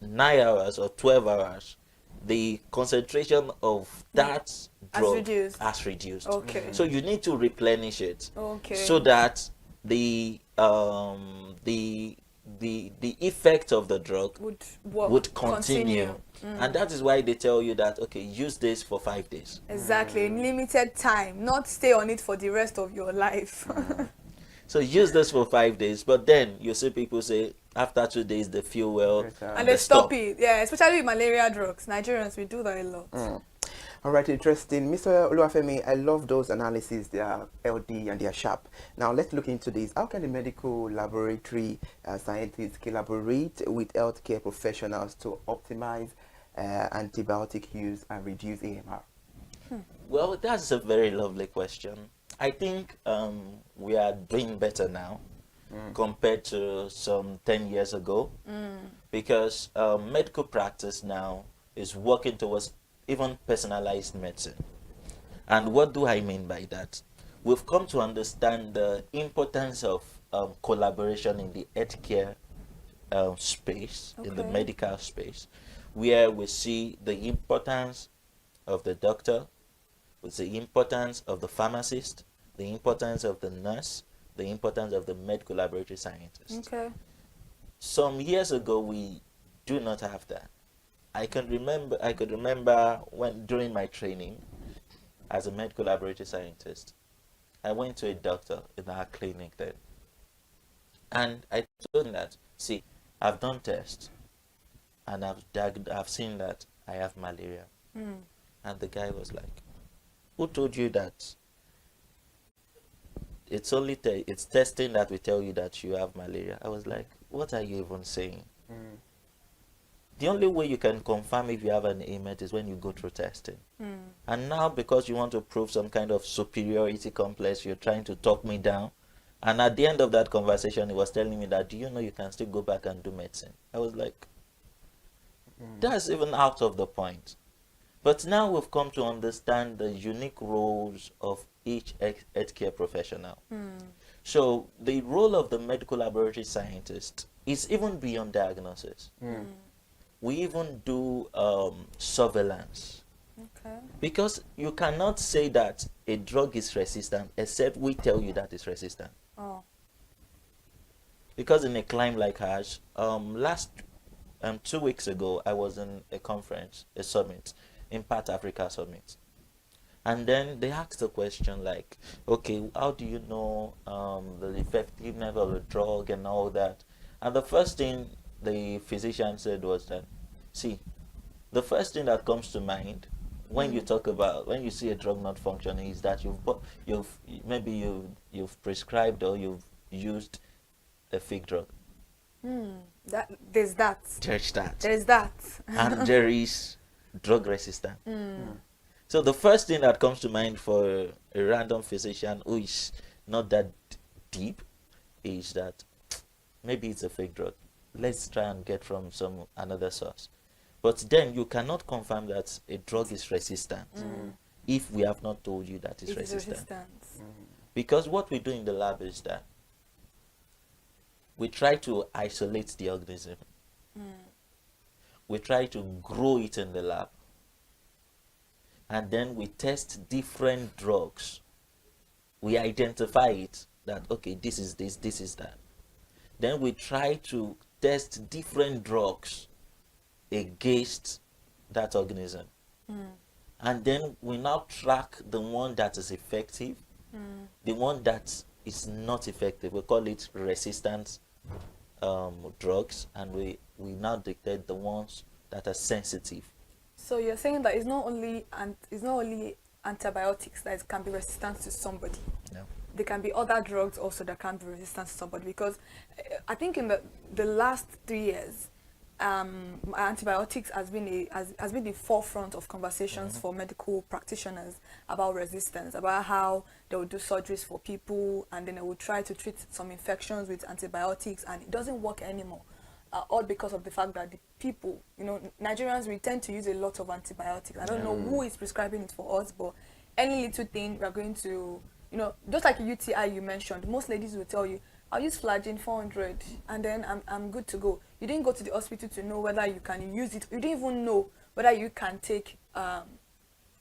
9 hours or 12 hours, the concentration of that drug reduced. has reduced. Okay. So you need to replenish it, Okay. so that the effect of the drug Would work. would continue. And that is why they tell you that, okay, use this for 5 days. Exactly, in limited time, not stay on it for the rest of your life. So use this for 5 days, but then you see people say after 2 days they feel well And they stop it. Yeah, especially with malaria drugs. Nigerians, we do that a lot. All right, interesting. Mr. Oluwafemi, I love those analyses. They are LD and they are sharp. Now, let's look into this. How can the medical laboratory scientists collaborate with healthcare professionals to optimize antibiotic use and reduce AMR? Well, that's a very lovely question. I think we are doing better now compared to some 10 years ago, because medical practice now is working towards even personalized medicine. And what do I mean by that? We've come to understand the importance of collaboration in the healthcare space, in the Okay. medical space, where we see the importance of the doctor, with the importance of the pharmacist, the importance of the nurse, the importance of the medical laboratory scientist. Okay. Some years ago, we do not have that. I could remember when during my training as a medical laboratory scientist, I went to a doctor in our clinic then, And I told him that, see, I've done tests and I've seen that I have malaria. And the guy was like, who told you that? It's only it's testing that will tell you that you have malaria. I was like, what are you even saying? The only way you can confirm if you have an ailment is when you go through testing. And now, because you want to prove some kind of superiority complex, you're trying to talk me down. And at the end of that conversation, he was telling me that, do you know you can still go back and do medicine? I was like, that's even out of the point. But now we've come to understand the unique roles of each healthcare professional. So the role of the medical laboratory scientist is even beyond diagnosis. We even do surveillance. Okay. Because you cannot say that a drug is resistant except we tell you that it's resistant. Oh. Because in a climb like ours, 2 weeks ago, I was in a conference, a summit, Impact Africa Summit. And then they asked a question like, okay, how do you know the effectiveness of the drug and all that? And the first thing the physician said was that, see, the first thing that comes to mind when you talk about, when you see a drug not functioning, is that you've prescribed or you've used a fake drug. There's that. There's that. And there is drug resistance. So the first thing that comes to mind for a random physician who is not that deep is that maybe it's a fake drug. Let's try and get from another source. But then you cannot confirm that a drug is resistant if we have not told you that it's resistant. Because what we do in the lab is that we try to isolate the organism. We try to grow it in the lab. And then we test different drugs. We identify it that, okay, this is this, this is that. Then we try to test different drugs against that organism. And then we now track the one that is effective, the one that is not effective. We call it resistant drugs, and we now detect the ones that are sensitive. So you're saying that it's not only antibiotics that can be resistant to somebody. No. There can be other drugs also that can be resistant to somebody, because I think in the last 3 years, antibiotics has been the forefront of conversations for medical practitioners about resistance, about how they will do surgeries for people and then they will try to treat some infections with antibiotics, and it doesn't work anymore. All because of the fact that the people, Nigerians, we tend to use a lot of antibiotics. I don't know who is prescribing it for us, but any little thing we're going to, just like a UTI you mentioned, most ladies will tell you, I'll use Flagyl 400 and then I'm good to go. You didn't go to the hospital to know whether you can use it. You didn't even know whether you can take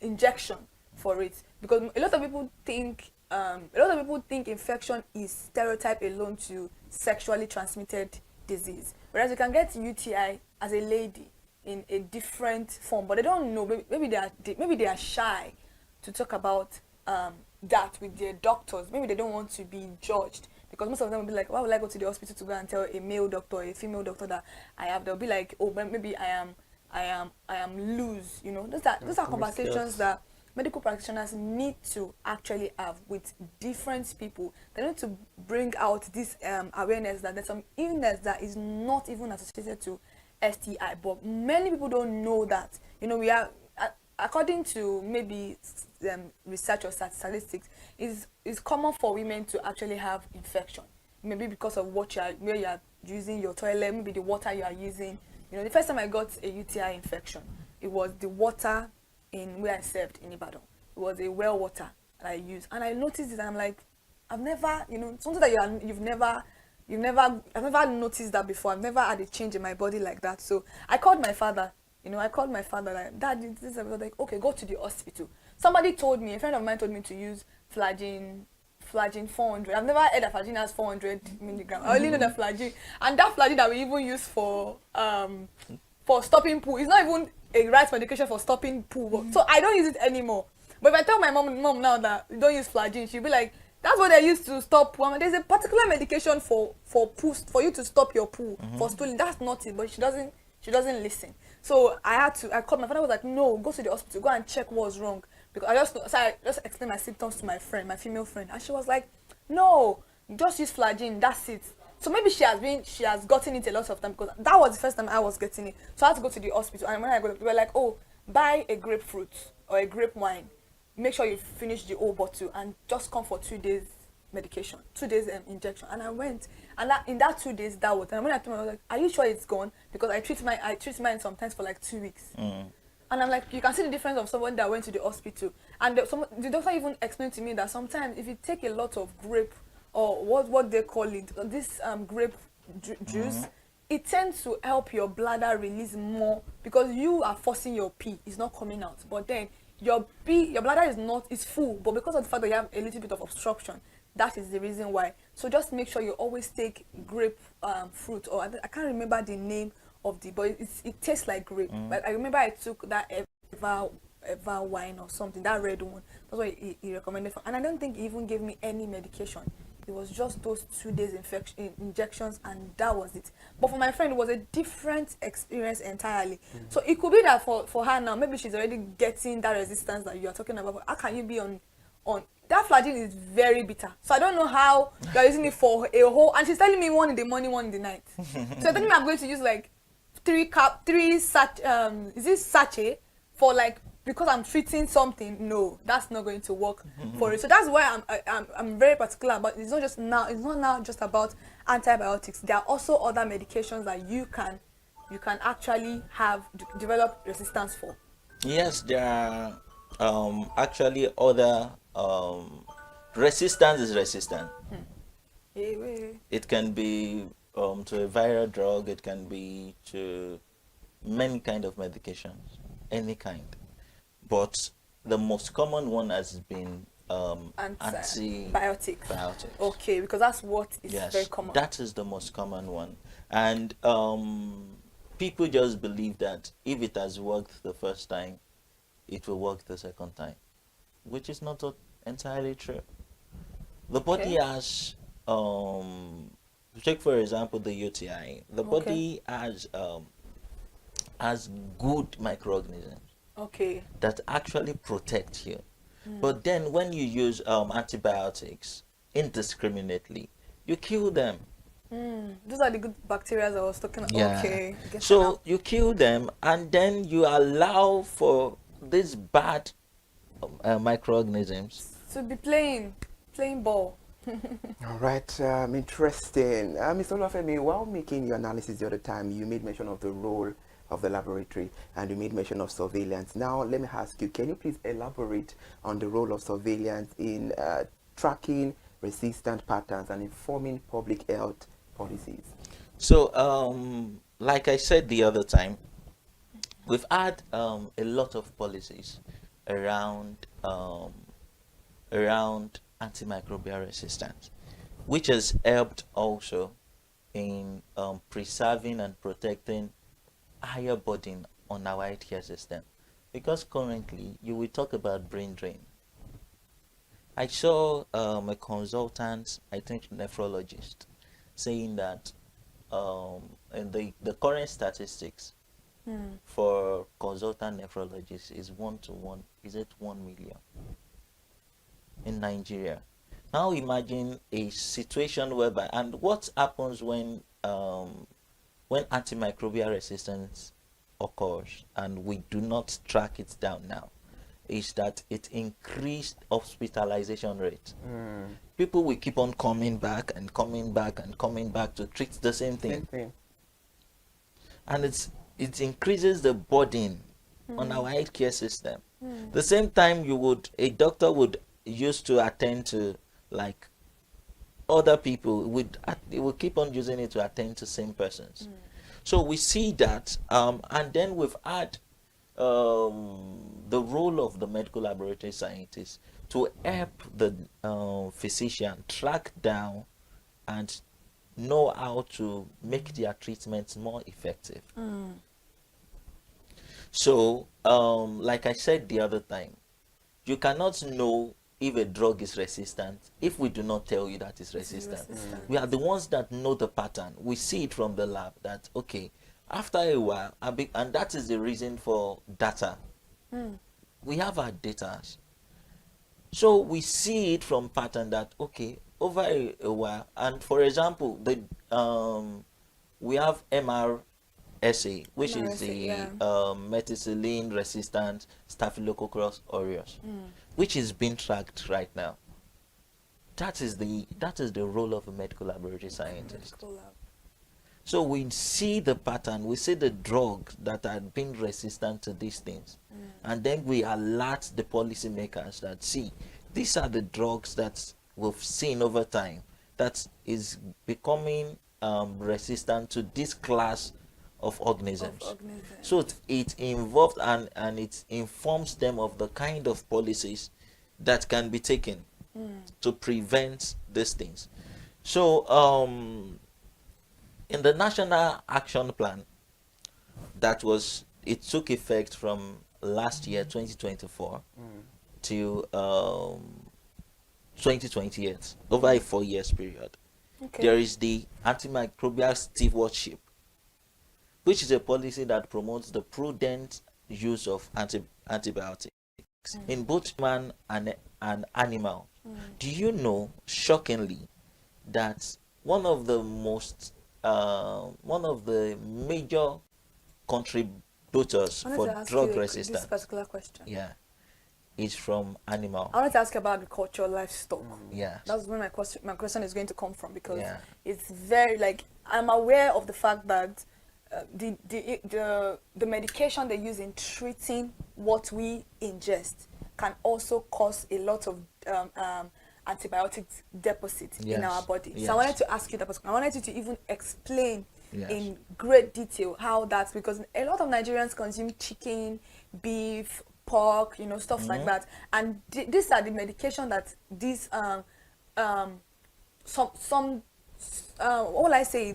injection for it, because a lot of people think infection is stereotype alone to sexually transmitted disease, whereas you can get UTI as a lady in a different form, but they don't know. Maybe they are shy to talk about that with their doctors. Maybe they don't want to be judged, because most of them will be like, why would I go to the hospital to go and tell a male doctor or a female doctor that I have? They'll be like, oh, maybe I am loose. Those are conversations that medical practitioners need to actually have with different people. They need to bring out this awareness that there's some illness that is not even associated to STI, but many people don't know that. We are, according to maybe research or statistics, is common for women to actually have infection. Maybe because of where you are using your toilet, maybe the water you are using. The first time I got a UTI infection, it was the water in where I served in Ibadan. It was a well water that I used, and I noticed it, and I'm like, I've never, something that I've never noticed that before. I've never had a change in my body like that. So I called my father. Like, Dad, this is like, okay, go to the hospital. Somebody told me, a friend of mine told me to use Flagyl 400. I've never heard that Flagyl has 400 milligrams. I only know the Flagyl, and that Flagyl that we even use for stopping poo is not even a right medication for stopping poo. So I don't use it anymore. But if I tell my mom now that you don't use Flagyl, she'll be like, That's what they used to stop. There's a particular medication for poo, for you to stop your poo for stooling. That's not it, but she doesn't listen. So I called my father. Was like, no, go to the hospital, go and check what's wrong, because I just explained my symptoms to my friend, my female friend, and she was like, no, just use flagyl, that's it. So maybe she has gotten it a lot of time, because that was the first time I was getting it. So I had to go to the hospital, and when I got, they were like, oh, buy a grapefruit or a grape wine. Make sure you finish the whole bottle and just come for 2 days medication, 2 days injection. And I went, and in that 2 days, that was. And when I told her, I was like, "Are you sure it's gone?" Because I treat mine sometimes for like 2 weeks. And I'm like, you can see the difference of someone that went to the hospital. And the doctor even explained to me that sometimes if you take a lot of grape, or what they call it, this grape juice, it tends to help your bladder release more, because you are forcing your pee, it's not coming out. But then your bladder is full, but because of the fact that you have a little bit of obstruction, that is the reason why. So just make sure you always take grape fruit, or I can't remember the name of but it tastes like grape. But I remember I took that Eva wine or something, that red one. That's what he recommended for, and I don't think he even gave me any medication. It was just those 2 days injections, and that was it. But for my friend, it was a different experience entirely. So it could be that for her now, maybe she's already getting that resistance that you are talking about. But how can you be on that flagyl is very bitter. So I don't know how you're using it for a whole, and she's telling me 1 in the morning, 1 in the night. So you're telling me I'm going to use like 3 sachet for like, because I'm treating something. No, that's not going to work for it. So that's why I'm very particular about. It's not now just about antibiotics. There are also other medications that you can actually develop resistance for. Yes, there are actually other resistance is resistant. It can be to a viral drug, it can be to many kind of medications, any kind. But the most common one has been antibiotics. Biotics. Okay, because that's what is very common. That is the most common one. And people just believe that if it has worked the first time, it will work the second time, which is not entirely true. The body has, take for example the UTI. The body has good microorganisms that actually protect you. But then when you use antibiotics indiscriminately, you kill them. Those are the good bacteria I was talking about. Yeah. So you kill them, and then you allow for these bad microorganisms to be playing ball. All right, interesting. Mr. Olafemi, while making your analysis the other time, you made mention of the role of the laboratory, and you made mention of surveillance. Now, let me ask you, can you please elaborate on the role of surveillance in tracking resistant patterns and informing public health policies? So, like I said the other time, we've had a lot of policies around antimicrobial resistance, which has helped also in preserving and protecting higher burden on our healthcare system. Because currently, you will talk about brain drain. I saw a consultant, I think nephrologist, saying that in the current statistics for consultant nephrologists is 1 to 1, is it 1 million in Nigeria. Now imagine a situation whereby, and what happens when antimicrobial resistance occurs and we do not track it down now, is that it increased hospitalization rate. People will keep on coming back and coming back and coming back to treat the same thing. And it increases the burden on our healthcare system. The same time a doctor would used to attend to like other people, they will keep on using it to attend to same persons. So we see that, and then we've had the role of the medical laboratory scientists to help the physician track down and know how to make their treatments more effective. So, like I said the other time, you cannot know if a drug is resistant if we do not tell you that it's resistant. We are the ones that know the pattern. We see it from the lab that, okay, after a while, and that is the reason for data. We have our data. So we see it from pattern that, okay, over a while, and for example, we have MRSA, which is the methicillin resistant Staphylococcus aureus, which is being tracked right now. That is the role of a medical laboratory scientist. So we see the pattern, we see the drugs that are being resistant to these things, and then we alert the policymakers that, see, these are the drugs that we've seen over time that is becoming resistant to this class of organisms. So it involves and it informs them of the kind of policies that can be taken to prevent these things. So in the National Action Plan it took effect from last year 2024 to 2028, over a 4 years period. There is the antimicrobial stewardship, which is a policy that promotes the prudent use of antibiotics in both human and animal. Do you know, shockingly, that one of the major contributors for drug resistance, this particular question, is from animal? I wanted to ask you about agricultural livestock. That's where my question is going to come from, because it's very, like, I'm aware of the fact that the medication they use in treating what we ingest can also cause a lot of antibiotic deposits in our body. So I wanted to ask you that. I wanted you to even explain in great detail how that's, because a lot of Nigerians consume chicken, beef, pork, stuff like that, and these are the medication that these what will I say?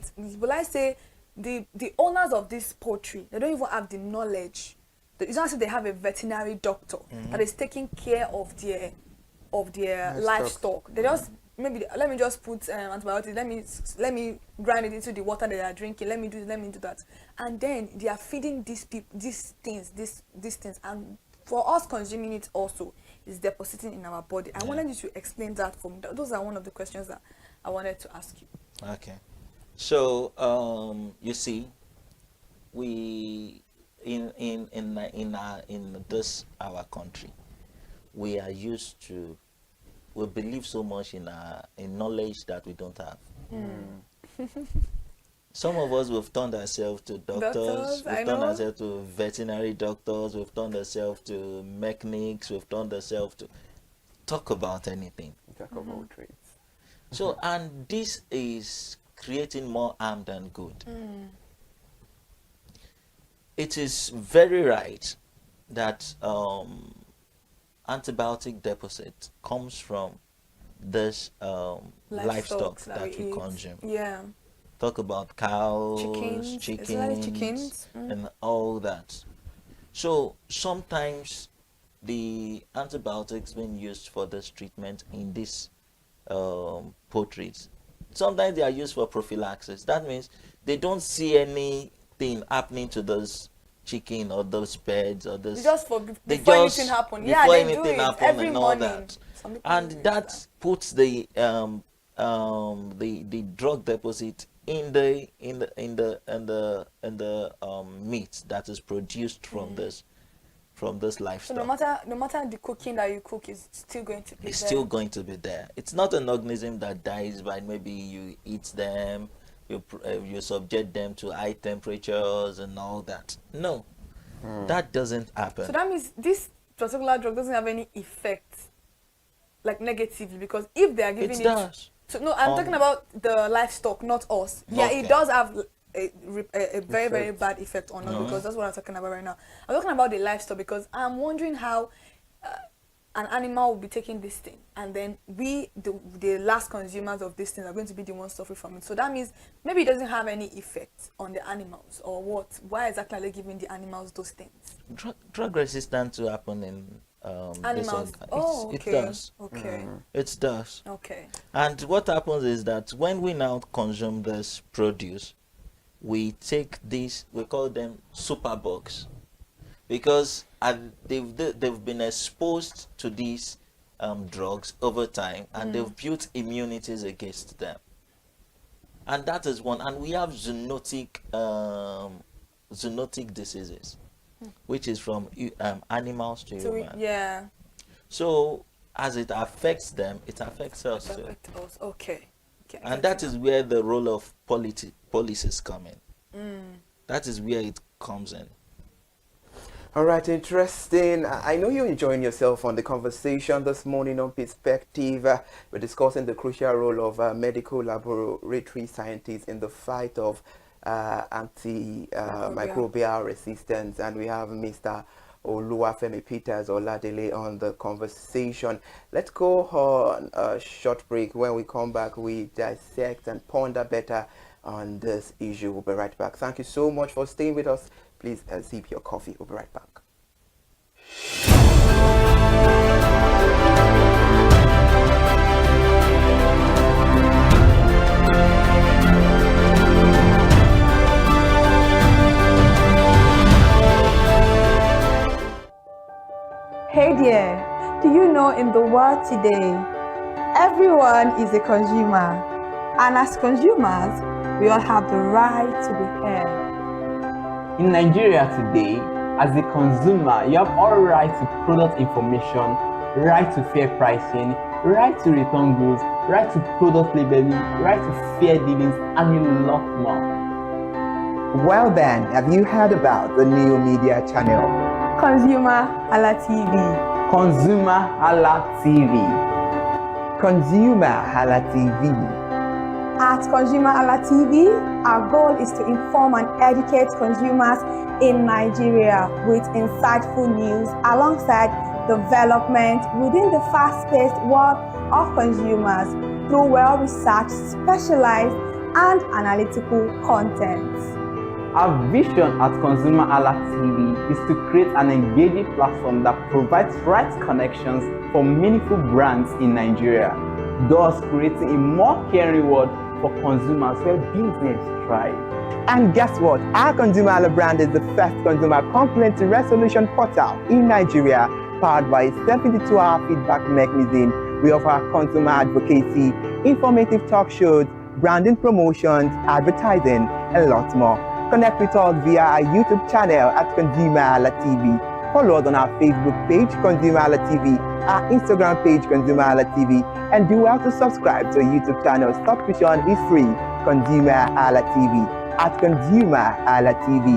The owners of this poultry, they don't even have the knowledge. It's not as if they have a veterinary doctor that is taking care of their livestock. They just, maybe, let me just put antibiotics, let me grind it into the water they are drinking, let me do that, and then they are feeding these things, and for us consuming it also is depositing in our body. I wanted you to explain that for me. Those are one of the questions that I wanted to ask you. Okay, so you see, we in this our country, we are used to, we believe so much in knowledge that we don't have. Some of us, we've turned ourselves to doctors, we've turned ourselves to veterinary doctors, we've turned ourselves to mechanics, we've turned ourselves to talk about anything. Talk about trades. So, and this is creating more harm than good. It is very right that antibiotic deposit comes from this livestock that we consume. Talk about cows, chickens, and all that. So sometimes the antibiotics being used for this treatment in these poultries, sometimes they are used for prophylaxis. That means they don't see anything happening to those chicken or those birds or those, before anything happens. They do it every morning. All that. And that puts the drug deposit in the meat that is produced from this livestock. So no matter the cooking that you cook, is still going to be there. Still going to be there. It's not an organism that dies by maybe you eat them, you subject them to high temperatures and all that. No, that doesn't happen. So that means this particular drug doesn't have any effect, like negatively, because if they are giving it does. So no, I'm talking about the livestock, not us. Yeah, it does have a very, very bad effect on us, because that's what I'm talking about right now. I'm talking about the livestock because I'm wondering how an animal will be taking this thing, and then the last consumers of this thing, are going to be the ones suffering from it. So that means maybe it doesn't have any effect on the animals, or what? Why exactly are they giving the animals those things? Drug resistance to happen Animals. Oh, It okay. does. Okay. It does. Okay. And what happens is that when we now consume this produce, we take these, we call them superbugs, because they've been exposed to these drugs over time, and they've built immunities against them. And that is one. And we have zoonotic diseases, which is from animals to So humans. yeah. So as it affects them, it affects us too. Affect us. Okay. Okay. And that is where the role of policies come in. That is where it comes in. All right, interesting. I know you're enjoying yourself on the conversation this morning on Perspective. We're discussing the crucial role of medical laboratory scientists in the fight of antimicrobial resistance. And we have Mr. Oluwafemi Peters Oladele on the conversation. Let's go on a short break. When we come back, we dissect and ponder better on this issue. We'll be right back. Thank you so much for staying with us. Please sip your coffee. We'll be right back. Hey there, do you know in the world today, everyone is a consumer, and as consumers, we all have the right to be heard. In Nigeria today, as a consumer, you have all right to product information, right to fair pricing, right to return goods, right to product labeling, right to fair dealings, and a lot more. Well then, have you heard about the new media channel? ConsumerHalla TV. ConsumerHalla TV. ConsumerHalla TV. At ConsumerHalla TV, our goal is to inform and educate consumers in Nigeria with insightful news alongside development within the fast-paced world of consumers through well-researched, specialized, and analytical content. Our vision at ConsumerHalla TV is to create an engaging platform that provides right connections for meaningful brands in Nigeria, thus creating a more caring world for consumers where business thrive. And guess what? Our ConsumerHalla brand is the first consumer complaint resolution portal in Nigeria, powered by a 72-hour feedback mechanism. We offer consumer advocacy, informative talk shows, branding promotions, advertising, and lots more. Connect with us via our YouTube channel at ConsumerHalla TV. Follow us on our Facebook page, ConsumerHalla TV, our Instagram page, ConsumerHalla TV, and do well to subscribe to our YouTube channel. Subscription is free. ConsumerHalla TV. At ConsumerHalla TV,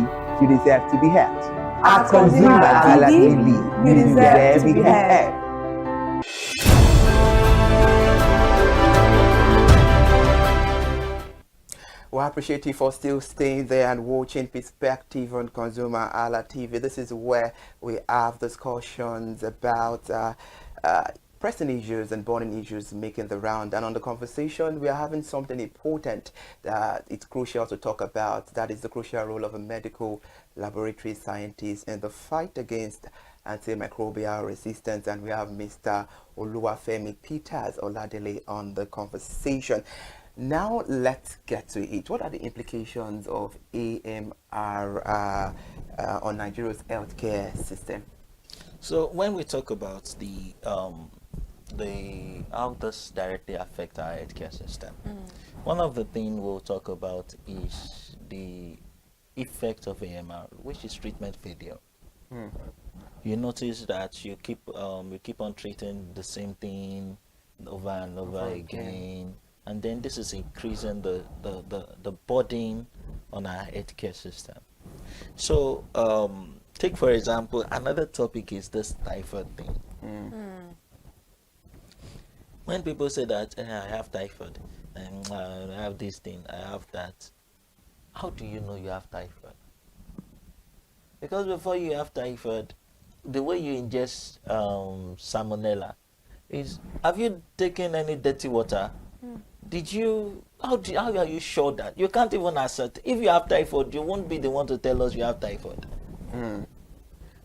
you deserve to be heard. At ConsumerHalla TV, you deserve to be heard. Well, I appreciate you for still staying there and watching Perspective on ConsumerHalla TV. This is where we have discussions about pressing issues and burning issues making the round. And on the conversation, we are having something important that it's crucial to talk about. That is the crucial role of a medical laboratory scientist in the fight against antimicrobial resistance. And we have Mr. Oluwafemi Peters Oladele on the conversation. Now let's get to it. What are the implications of AMR on Nigeria's healthcare system? So when we talk about how this directly affect our healthcare system, one of the things we'll talk about is the effect of AMR, which is treatment failure. You notice that you keep on treating the same thing over and over again. And then this is increasing the burden on our healthcare system. So take for example, another topic is this typhoid thing. When people say that I have typhoid, and I have this thing, I have that, how do you know you have typhoid? Because before you have typhoid, the way you ingest salmonella is, have you taken any dirty water? Did you, how are you sure that? You can't even assert. If you have typhoid, you won't be the one to tell us you have typhoid.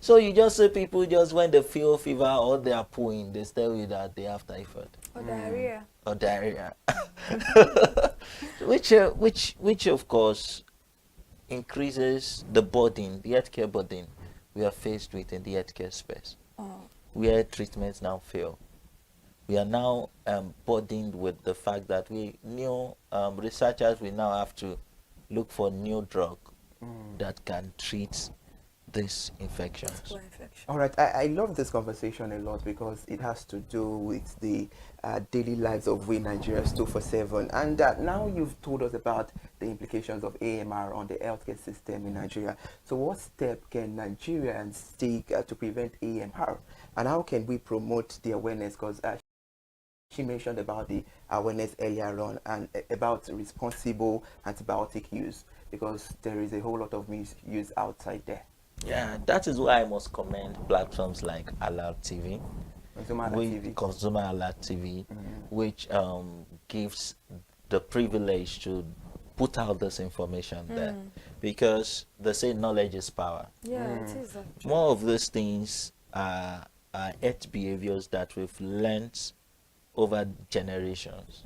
So you just see people just when they feel fever or they are pooing, they tell you that they have typhoid Or diarrhea. or diarrhea, which of course increases the burden, the healthcare burden we are faced with in the healthcare space, where treatments now fail. We are now burdened with the fact that new researchers will now have to look for new drug that can treat these infections. All right, I love this conversation a lot because it has to do with the daily lives of we Nigerians 247. And now you've told us about the implications of AMR on the healthcare system in Nigeria. So what step can Nigerians take to prevent AMR? And how can we promote the awareness? Because she mentioned about the awareness earlier on and about responsible antibiotic use, because there is a whole lot of misuse outside there. Yeah, that is why I must commend platforms like ConsumerHalla TV, which gives the privilege to put out this information there, because they say knowledge is power. Yeah, it is. More of these things are health behaviors that we've learned over generations.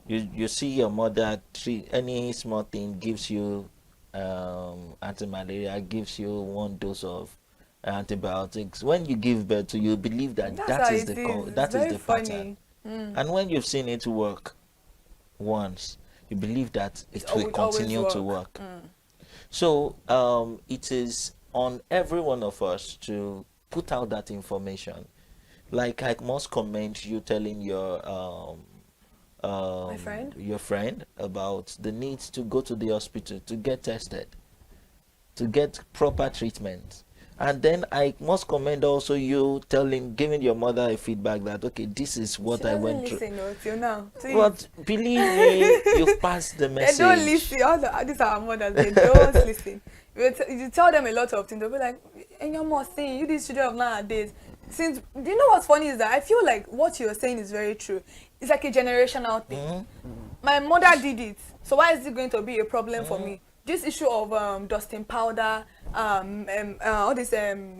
You see your mother treat any small thing, gives you anti-malaria, gives you 1 dose of antibiotics. When you give birth to, you believe that that is the pattern. And when you've seen it work once, you believe that it will continue to work. So it is on every one of us to put out that information. Like, I must commend you telling your your friend about the need to go to the hospital to get tested, to get proper treatment. And then I must commend also you giving your mother a feedback that, okay, this is what I went through. Till now. But believe me, you've passed the message. They don't listen. These are our mothers. They don't listen. You tell them a lot of things, they'll be like, and you're more saying, you these children of nowadays. Since, do you know what's funny is that I feel like what you're saying is very true. It's like a generational thing. My mother did it, so why is it going to be a problem for me? This issue of dusting powder, all this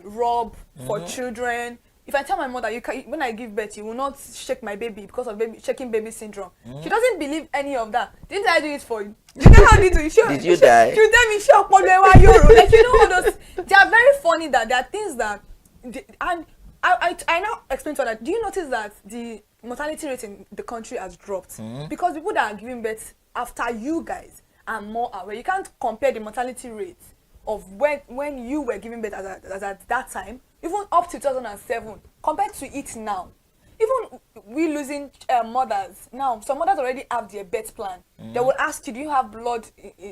rub for children. If I tell my mother, when I give birth, you will not shake my baby because of shaking baby syndrome. She doesn't believe any of that. Didn't I do it for you? You know how did you? Did you die? She tell me, like, you know, all those. They are very funny. That there are things that, and I now explain to her that, do you notice that the mortality rate in the country has dropped? Because people that are giving birth after you guys are more aware. You can't compare the mortality rate of when you were giving birth as at that time, even up to 2007, compared to it now. Even we losing mothers now, some mothers already have their birth plan. They will ask you, do you have blood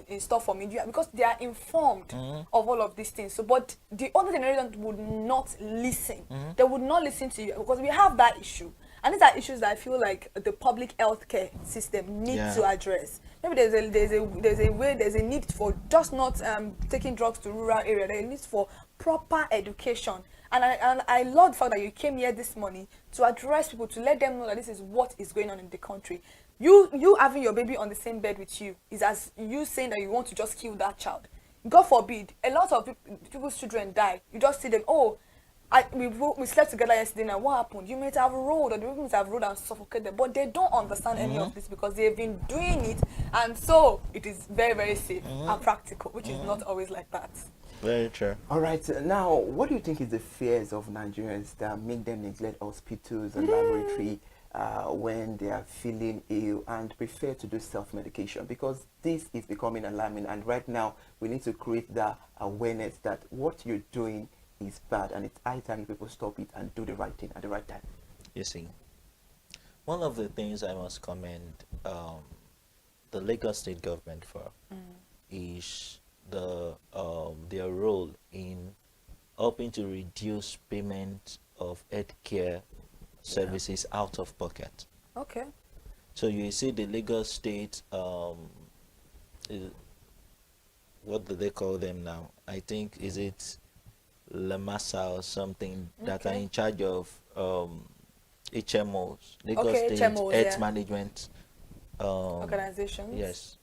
in store for me? Because they are informed of all of these things. So, but the older generation would not listen. They would not listen to you because we have that issue. And these are issues that I feel like the public healthcare system needs to address. Maybe there's a need for just not taking drugs to rural area. There is a need for proper education. And I love the fact that you came here this morning to address people, to let them know that this is what is going on in the country. You having your baby on the same bed with you is as you saying that you want to just kill that child. God forbid, a lot of people's children die. You just see them, we slept together yesterday, now what happened? You might have rolled, or the people might have rolled and suffocated, but they don't understand any of this because they've been doing it, and so it is very, very safe and practical, which is not always like that. Very true. All right, now, what do you think is the fears of Nigerians that make them neglect hospitals and laboratory when they are feeling ill and prefer to do self-medication? Because this is becoming alarming, and right now we need to create that awareness that what you're doing is bad, and it's high time people stop it and do the right thing at the right time. You see, one of the things I must commend the Lagos state government for is their role in helping to reduce payment of healthcare services out of pocket. Okay. So you see the Lagos state, what do they call them now? I think, is it Lamasa or something, that are in charge of HMOs, Lagos State HMOs, Health Management organizations. Yes.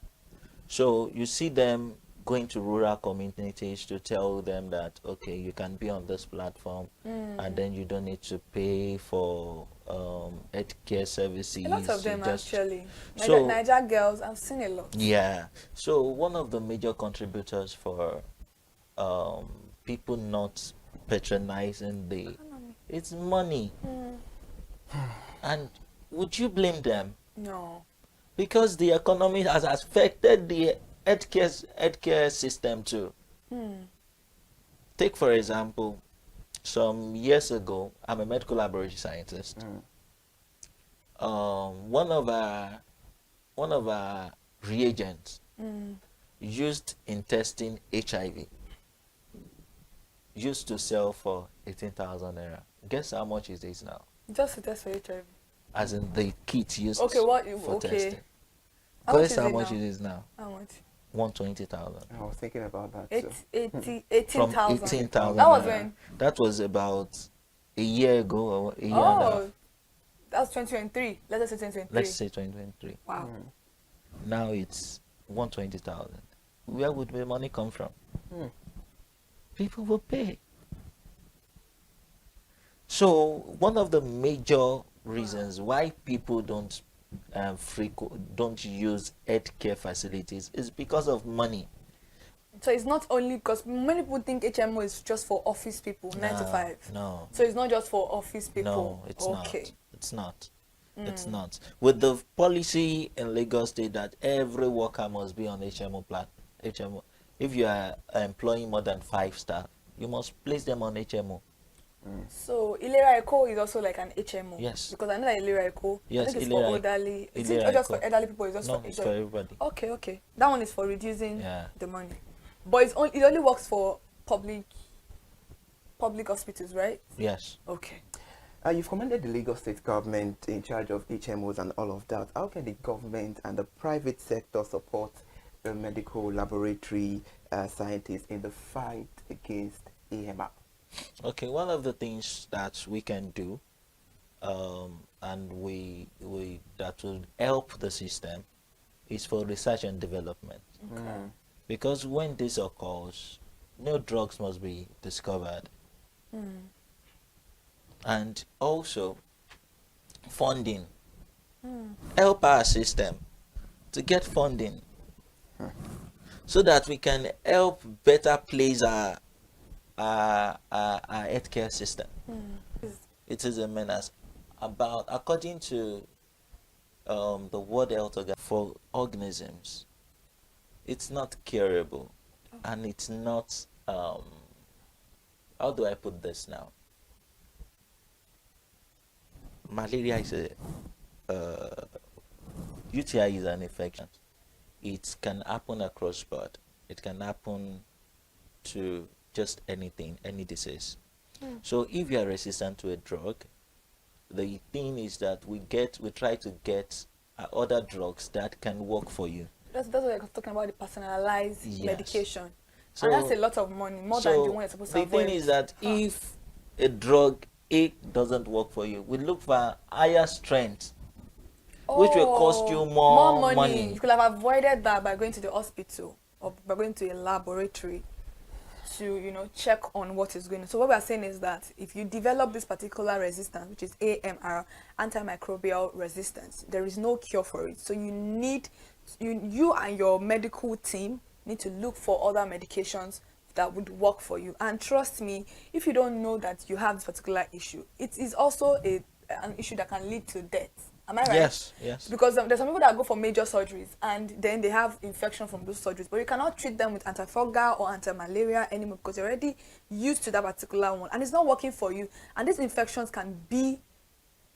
So you see them going to rural communities to tell them that, okay, you can be on this platform and then you don't need to pay for healthcare services. A lot of them just, actually. so Niger girls, I've seen a lot. yeah, so one of the major contributors for people not patronizing it's money. And would you blame them? No. Because the economy has affected the healthcare system too. Take for example, some years ago, I'm a medical laboratory scientist. One of our reagents used in testing HIV used to sell for 18,000 naira. Guess how much it is now? Just to test for HIV. As in the kit used for testing. How Guess much how much it is now? How much? 120,000. I was thinking about that. 18,000. From 18,000. That was when? That was about a year ago or a year and a half. That's 2023. Let's say 2023. Let's say 2023. Wow. Now it's 120,000. Where would the money come from? People will pay. So one of the major reasons why people don't use healthcare facilities is because of money. So it's not only because many people think HMO is just for office people, 9 to 5. No. So it's not just for office people. No, it's not. It's not. It's Mm. not. With the policy in Lagos State that every worker must be on HMO plan, HMO. If you are employing more than 5 staff, you must place them on HMO. So Ilera Eco is also like an HMO. Yes. Because I know that Ilera Eco, Yes, I think it's Ilera- for elderly. Is it Ilera just Eco. for elderly people? It's just No, for it's for everybody. Okay, okay. That one is for reducing Yeah. the money. But it only works for public hospitals, right? Yes. Okay. You've commended the Lagos State government in charge of HMOs and all of that. How can the government and the private sector support the medical laboratory scientists in the fight against AMR? Okay, one of the things that we can do, and we that will help the system, is for research and development. Okay. Because when this occurs, new drugs must be discovered, and also funding. Help our system to get funding, so that we can help better place our healthcare system. It is a menace. According to the World Health Organization, for organisms, it's not curable, and it's not how do I put this now? Malaria is UTI is an infection. It can happen across board. It can happen to just anything, any disease. So if you are resistant to a drug, the thing is that we try to get other drugs that can work for you. That's what I was talking about, the personalized medication. So, and that's a lot of money, more than the one you're supposed to avoid. The thing is that if a drug A doesn't work for you, we look for higher strength, which will cost you more money. You could have avoided that by going to the hospital or by going to a laboratory to, check on what is going on. So what we are saying is that if you develop this particular resistance, which is AMR, antimicrobial resistance, there is no cure for it. So you need, you and your medical team need to look for other medications that would work for you. And trust me, if you don't know that you have this particular issue, it is also an issue that can lead to death. Am I right? Yes, yes. Because there's some people that go for major surgeries and then they have infection from those surgeries, but you cannot treat them with antifungal or anti-malaria anymore because you're already used to that particular one and it's not working for you. And these infections can be,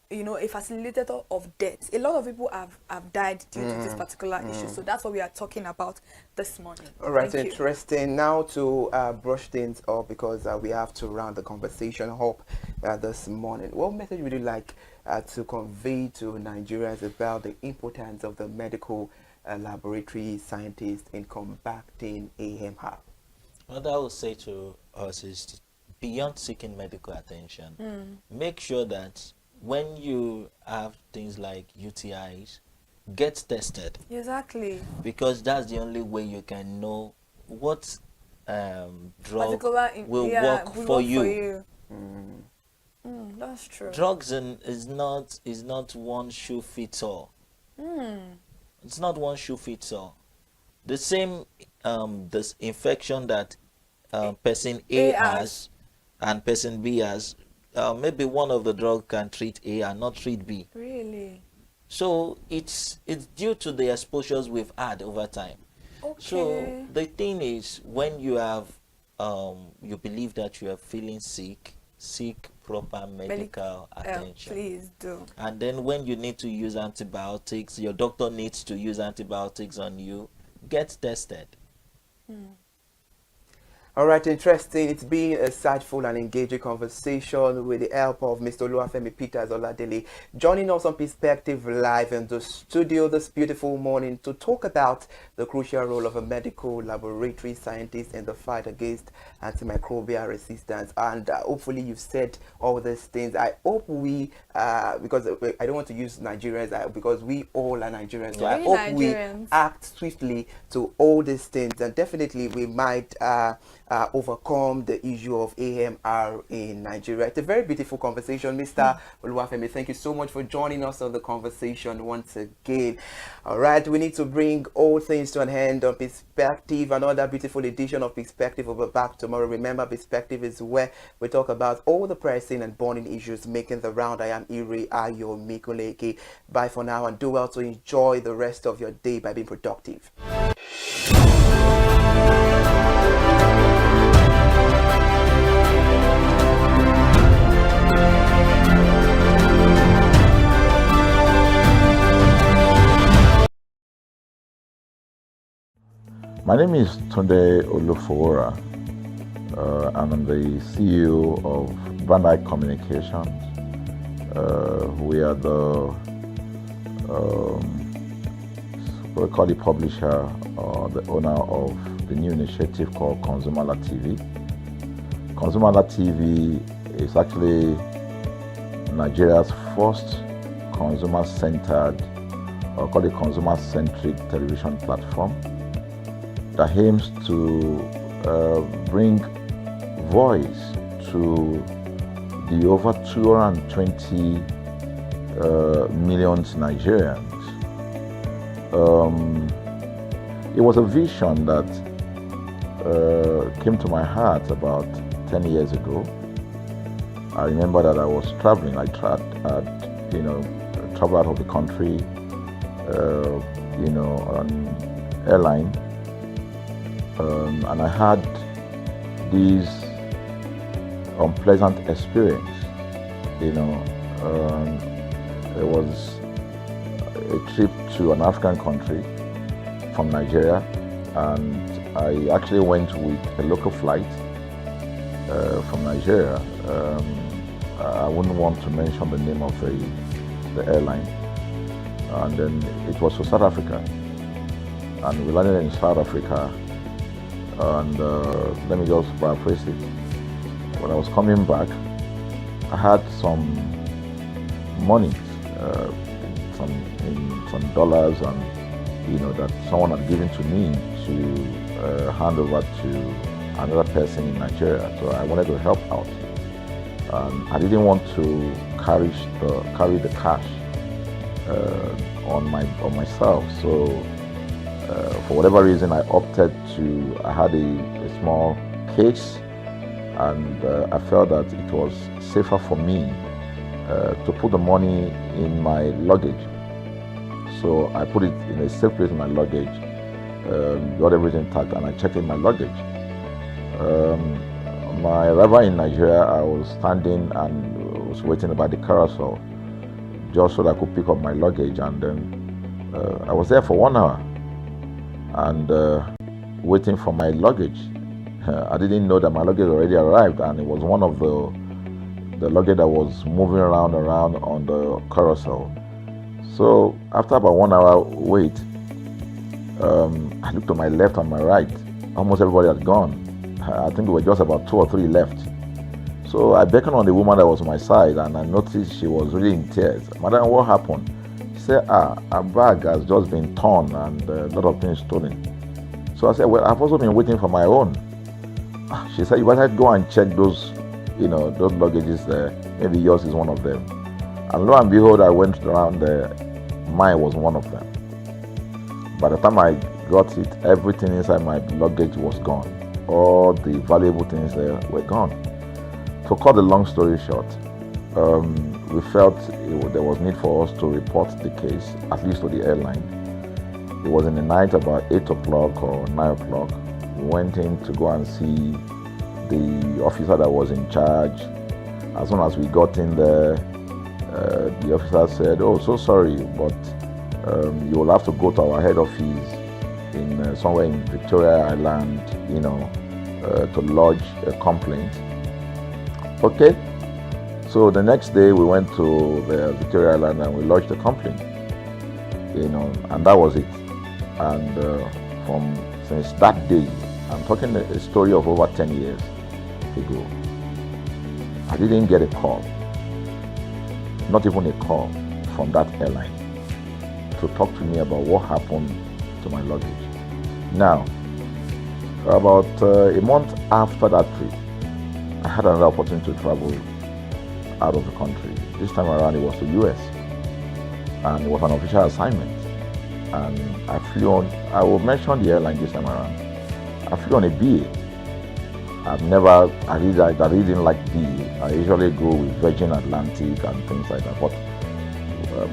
a facilitator of death. A lot of people have died due to this particular issue. So that's what we are talking about this morning. All right, Thank you. interesting. Now to brush things up because we have to round the conversation up this morning. What message would you like to convey to Nigerians about the importance of the medical laboratory scientists in combating AMR? What I would say to us is, beyond seeking medical attention, make sure that when you have things like UTIs, get tested. Exactly. Because that's the only way you can know drug will yeah, work will for work you. That's true. Drugs is not one shoe fits all. It's not one shoe fits all. The same this infection that person A has and person B has, maybe one of the drug can treat A and not treat B. Really? So it's due to the exposures we've had over time. Okay. So the thing is, when you have you believe that you are feeling sick, seek proper medical attention. Please do. And then when you need to use antibiotics, your doctor needs to use antibiotics on you, get tested. All right, interesting. It's been a insightful and engaging conversation with the help of Mr. Oluwafemi Peters Oladele, joining us on Perspective Live in the studio this beautiful morning to talk about the crucial role of a medical laboratory scientist in the fight against antimicrobial resistance. And hopefully you've said all these things. I hope we, because I don't want to use Nigerians, because we all are Nigerians. So I hope we act swiftly to all these things, and definitely we might overcome the issue of AMR in Nigeria. It's a very beautiful conversation. Mr. Oluwafemi, thank you so much for joining us on the conversation once again. All right, we need to bring all things to an end on Perspective. Another beautiful edition of Perspective will be back tomorrow. Remember, Perspective is where we talk about all the pressing and burning issues making the round. I am Iri Ayo Mikuleke. Bye for now, and do well to enjoy the rest of your day by being productive. My name is Tunde Olufowora. I'm the CEO of Brand Communications. We are the what we call the publisher or the owner of the new initiative called ConsumerHallaTV. ConsumerHallaTV is actually Nigeria's first consumer-centered, or called a consumer-centric television platform that aims to bring voice to the over 220 million Nigerians. It was a vision that came to my heart about 10 years ago. I remember that I was traveling. I traveled out of the country, on airline. And I had this unpleasant experience. It was a trip to an African country from Nigeria, and I actually went with a local flight from Nigeria. I wouldn't want to mention the name of the airline. And then it was to South Africa, and we landed in South Africa. And let me just paraphrase it. When I was coming back, I had some money, some dollars, and that someone had given to me to hand over to another person in Nigeria. So I wanted to help out. I didn't want to carry the cash on myself. So for whatever reason, I had a small case, and I felt that it was safer for me to put the money in my luggage. So I put it in a safe place in my luggage, got everything intact, and I checked in my luggage. My arrival in Nigeria, I was standing and was waiting by the carousel just so that I could pick up my luggage, and then I was there for 1 hour and waiting for my luggage. I didn't know that my luggage already arrived, and it was one of the luggage that was moving around on the carousel. So after about 1 hour wait, I looked to my left and my right. Almost everybody had gone. I think there were just about 2 or 3 left. So I beckoned on the woman that was on my side, and I noticed she was really in tears. Madam, what happened? She said, her bag has just been torn and a lot of things stolen. So I said, well, I've also been waiting for my own. She said, you better go and check those, those luggages there. Maybe yours is one of them. And lo and behold, I went around there. Mine was one of them. By the time I got it, everything inside my luggage was gone. All the valuable things there were gone. To cut the long story short, we felt there was need for us to report the case, at least to the airline. It was in the night, about 8 o'clock or 9 o'clock. We went in to go and see the officer that was in charge. As soon as we got in there, the officer said, oh, so sorry, but you will have to go to our head office in somewhere in Victoria Island, to lodge a complaint. Okay. So the next day we went to the Victoria Island and we lodged a complaint, and that was it. And since that day, I'm talking a story of over 10 years ago, I didn't get a call, not even a call from that airline to talk to me about what happened to my luggage. Now, about a month after that trip, I had another opportunity to travel out of the country. This time around it was to US, and it was an official assignment. And I flew on, I will mention the airline this time around. I flew on a BA. I didn't like BA. I usually go with Virgin Atlantic and things like that. But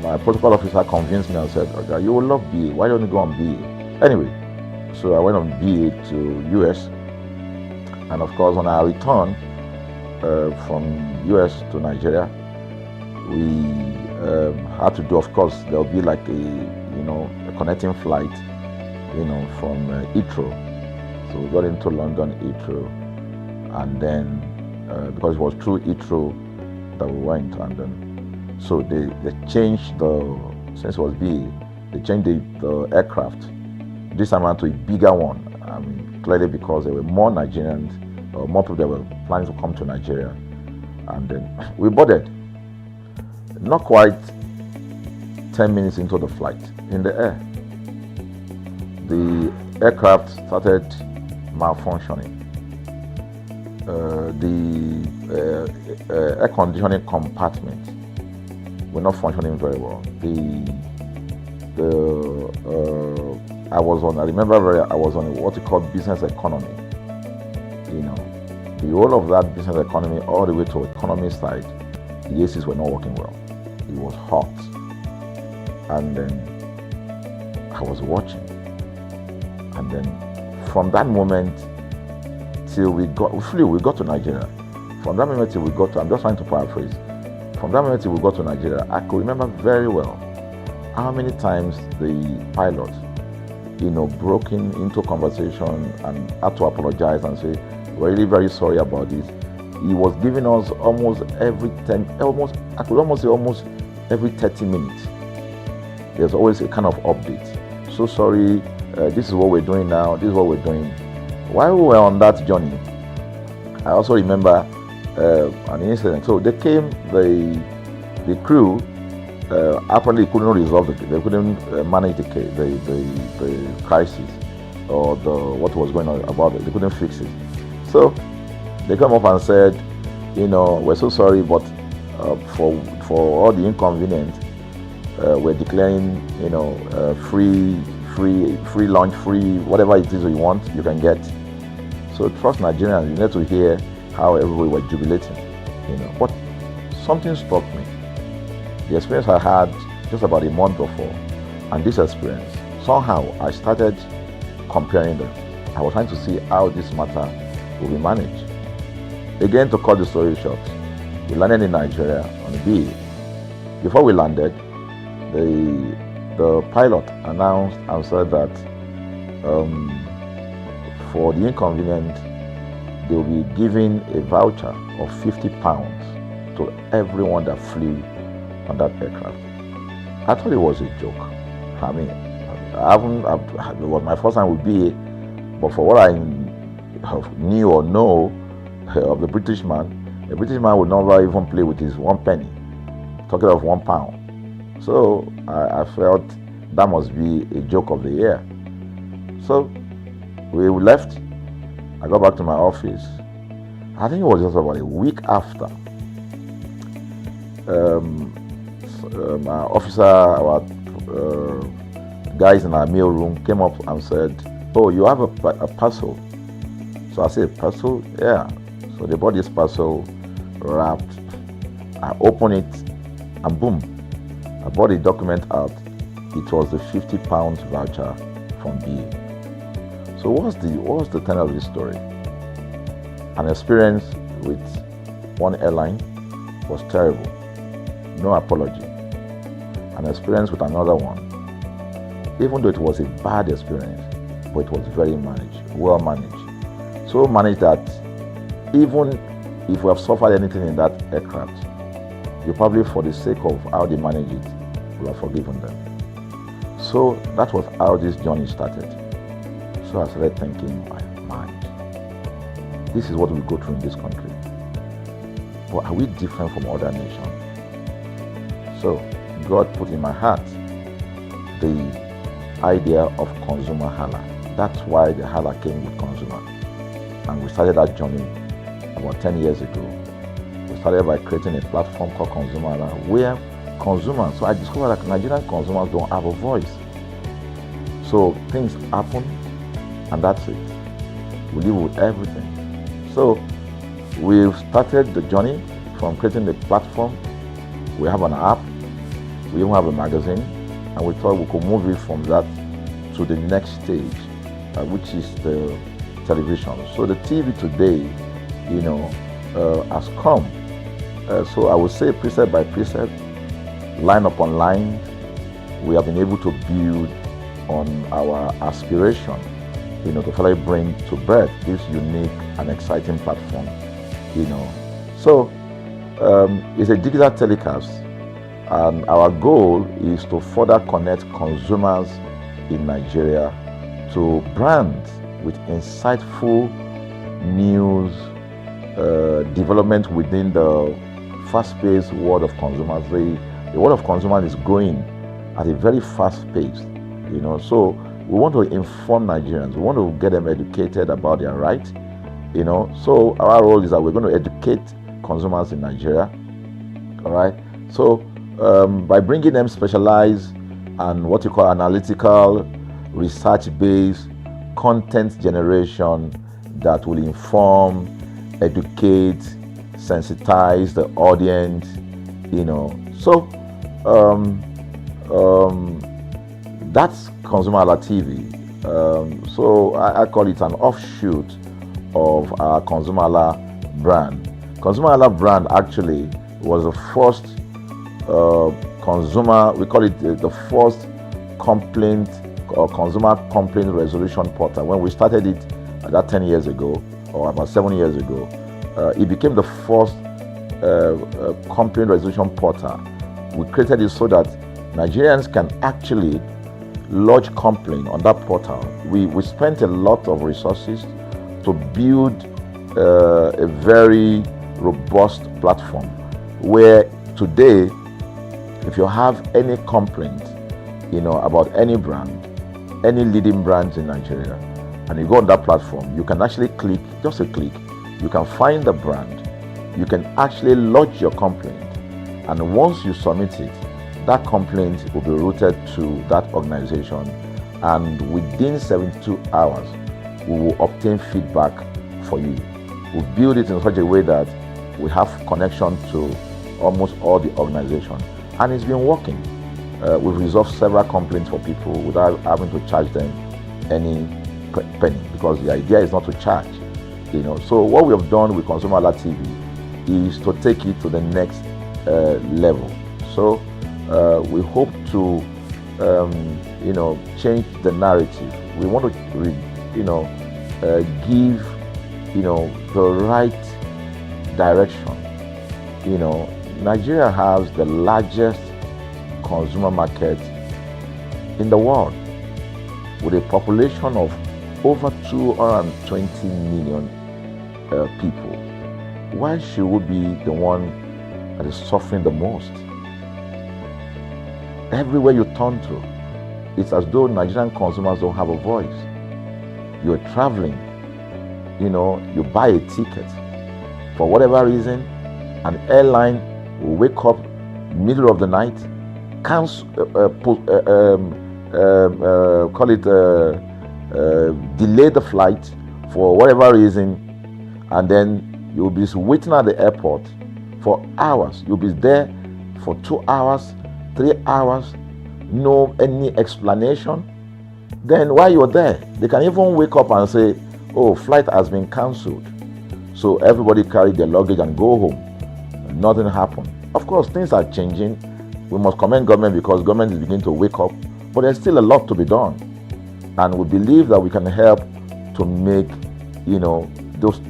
my protocol officer convinced me and said, okay, you will love BA. Why don't you go on BA? Anyway, so I went on BA to US. And of course, on our return from US to Nigeria, we had to do, of course, there'll be like a connecting flight, from Heathrow. So we got into London Heathrow, and then because it was through Heathrow that we went, and then so they changed since it was BA, they changed the aircraft this time around to a bigger one. I mean, clearly because there were more Nigerians, or more people that were planning to come to Nigeria, and then we boarded. Not quite 10 minutes into the flight, in the air, the aircraft started malfunctioning. The air conditioning compartment were not functioning very well. I was on what you call business economy. The whole of that business economy all the way to economy side, the ACs were not working well. It was hot. And then I was watching. And then from that moment till we got to Nigeria. From that moment till we got to, I'm just trying to paraphrase. From that moment till we got to Nigeria, I could remember very well how many times the pilot, broke into conversation and had to apologize and say, we're really very sorry about this. He was giving us almost every 30 minutes. There's always a kind of update. So sorry, this is what we're doing now, this is what we're doing. While we were on that journey, I also remember an incident. So they came, the crew apparently couldn't resolve they couldn't manage the crisis or what was going on about it. They couldn't fix it. So they come up and said, we're so sorry, but for all the inconvenience, we're declaring, free lunch, free whatever it is you want, you can get. So trust Nigerians, you need to hear how everybody was jubilating, But something struck me. The experience I had just about a month before, and this experience, somehow I started comparing them. I was trying to see how this matter will be managed. Again, to cut the story short, we landed in Nigeria on a BA. Before we landed, the pilot announced and said that for the inconvenience, they will be giving a voucher of £50 to everyone that flew on that aircraft. I thought it was a joke. I mean, it was my first time with BA, but for what I knew or know of the British man would never even play with his 1 penny, talking of £1. So I felt that must be a joke of the year. So we left. I got back to my office. I think it was just about a week after. My officer, our guys in our mail room came up and said, "Oh, you have a parcel." So I said, "Parcel? Yeah." So they bought this parcel, wrapped. I opened it, and boom, I bought the document out. It was the £50 voucher from BA. So what's the tenor of this story? An experience with one airline was terrible, no apology. An experience with another one, even though it was a bad experience, but it was very well managed. So managed that even if we have suffered anything in that aircraft, you probably, for the sake of how they manage it, will have forgiven them. So that was how this journey started. So I started thinking in my mind, this is what we go through in this country. But are we different from other nations? So God put in my heart the idea of ConsumerHalla. That's why the Halla came with consumer. And we started that journey about 10 years ago. We started by creating a platform called ConsumerHalla, where consumers, so I discovered that Nigerian consumers don't have a voice. So things happen, and that's it. We live with everything. So we've started the journey from creating the platform. We have an app, we even have a magazine, and we thought we could move it from that to the next stage, which is the television. So the TV today, has come. So I would say precept by precept, line upon line, we have been able to build on our aspiration, to finally bring to birth this unique and exciting platform, So it's a digital telecast, and our goal is to further connect consumers in Nigeria to brands with insightful news, development within the fast-paced world of consumers. The world of consumers is growing at a very fast pace, So we want to inform Nigerians. We want to get them educated about their rights, So our role is that we're going to educate consumers in Nigeria, all right? So by bringing them specialized and what you call analytical, research-based content generation that will inform, educate, sensitize the audience, So that's ConsumerHallaTV. So I call it an offshoot of our ConsumerHalla brand. ConsumerHalla brand actually was the first we call it the first complaint or consumer complaint resolution portal. When we started it about 10 years ago, or about 7 years ago, it became the first complaint resolution portal. We created it so that Nigerians can actually lodge complaint on that portal. We spent a lot of resources to build a very robust platform where today, if you have any complaint, about any brand, any leading brands in Nigeria, and you go on that platform, you can actually click, just a click, you can find the brand, you can actually lodge your complaint, and once you submit it, that complaint will be routed to that organization, and within 72 hours, we will obtain feedback for you. We build it in such a way that we have connection to almost all the organizations, and it's been working. We've resolved several complaints for people without having to charge them any penny, because the idea is not to charge. So what we have done with ConsumerHallaTV is to take it to the next level. So we hope to change the narrative. We want to give the right direction. Nigeria has the largest consumer market in the world, with a population of over 220 million people. Why should we be the one that is suffering the most? Everywhere you turn to, it's as though Nigerian consumers don't have a voice. you're traveling, you buy a ticket. For whatever reason, an airline will wake up middle of the night, delay the flight for whatever reason, and then you'll be waiting at the airport for hours. You'll be there for 2 hours, 3 hours, no any explanation. Then while you're there, they can even wake up and say, oh, flight has been cancelled. So everybody carry their luggage and go home. Nothing happened. Of course, things are changing. We must commend government because government is beginning to wake up, but there's still a lot to be done. And we believe that we can help to make,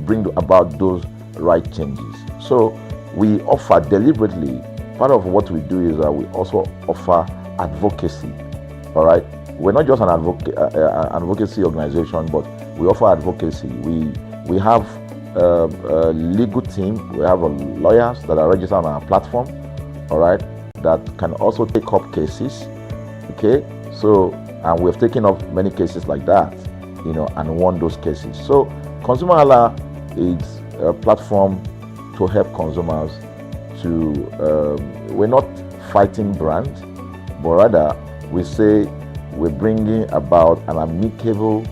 bring about those right changes. So we offer deliberately, part of what we do is that we also offer advocacy, all right? We're not just an advocacy organization, but we offer advocacy. We have a legal team, we have lawyers that are registered on our platform, all right, that can also take up cases, okay? So, and we've taken up many cases like that, and won those cases. So, ConsumerHalla is a platform to help consumers we're not fighting brands, but rather we say we're bringing about an amicable,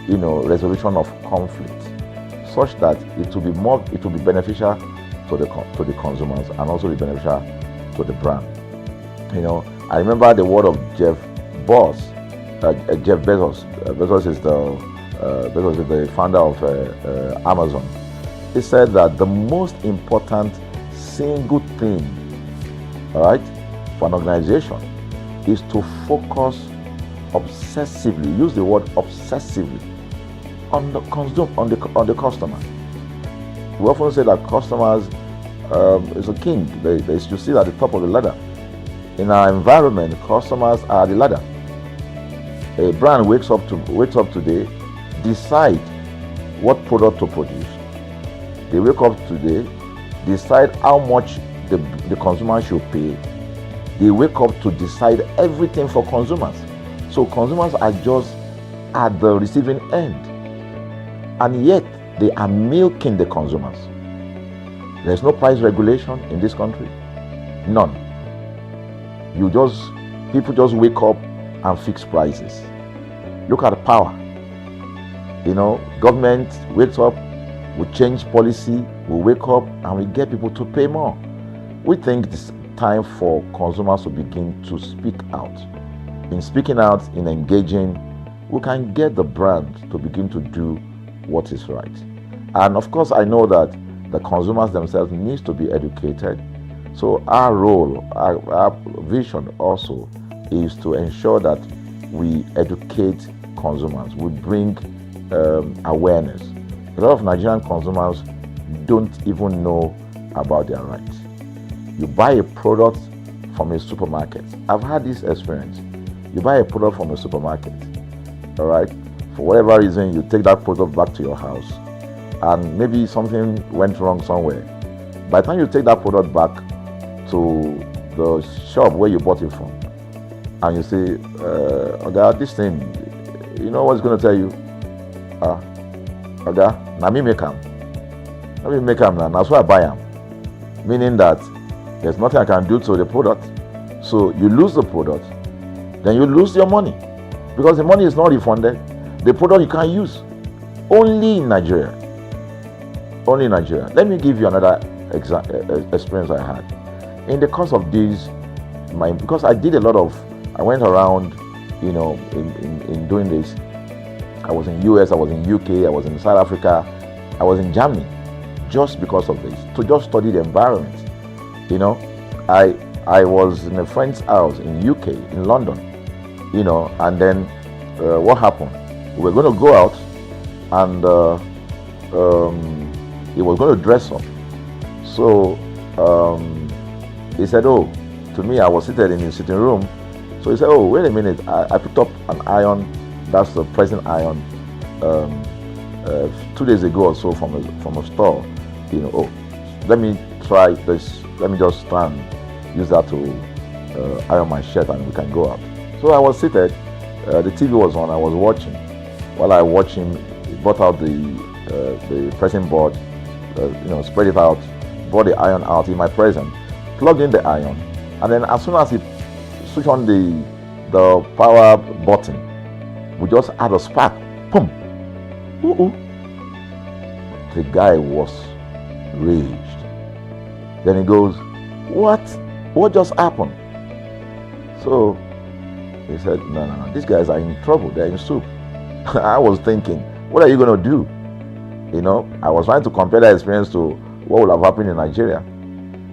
resolution of conflict, such that it will be beneficial to the consumers and also be beneficial to the brand. I remember the word of Jeff Bezos. Bezos is the founder of Amazon. He said that the most important single thing, all right, for an organization is to focus obsessively, use the word obsessively, on the customer. We often say that customers is a king. They should sit at the top of the ladder. In our environment, customers are the ladder. A brand wakes up today, decide what product to produce. They wake up today, decide how much the consumer should pay. They wake up to decide everything for consumers. So consumers are just at the receiving end, and yet they are milking the consumers. There's no price regulation in this country, none. People just wake up and fix prices. Look at the power. Government wakes up, we change policy, we wake up and we get people to pay more. We think it's time for consumers to begin to speak out. In speaking out, in engaging, we can get the brand to begin to do what is right. And of course, I know that the consumers themselves need to be educated. So our role, our vision also is to ensure that we educate consumers, we bring awareness. A lot of Nigerian consumers don't even know about their rights. You buy a product from a supermarket. I've had this experience. You buy a product from a supermarket, all right? For whatever reason, you take that product back to your house, and maybe something went wrong somewhere. By the time you take that product back to the shop where you bought it from, and you say, Oga, this thing, you know what's going to tell you? Oga, na me make am. Let me make am now. That's why I buy am. Meaning that there's nothing I can do to the product. So you lose the product, then you lose your money, because the money is not refunded. The product you can't use. Only in Nigeria. Only in Nigeria. Let me give you another experience I had. In the course of this, because I went around, in doing this. I was in US, I was in UK, I was in South Africa, I was in Germany, just because of this, to just study the environment. I was in a friend's house in UK, in London, and then what happened? We were going to go out, and he was going to dress up. So he said, oh, to me, I was seated in his sitting room. So he said, oh, wait a minute, I picked up an iron, that's the present iron, 2 days ago or so from a store. Oh, let me try this, let me just try and use that to iron my shirt and we can go out. So I was seated, the TV was on, I was watching. While I watch him, he brought out the pressing board, spread it out, brought the iron out in my presence, plugged in the iron, and then as soon as he switched on the power button, we just had a spark. Boom! Ooh. The guy was raged. Then he goes, What just happened? So he said, No, these guys are in trouble. They're in soup. I was thinking, what are you going to do? I was trying to compare that experience to what would have happened in Nigeria.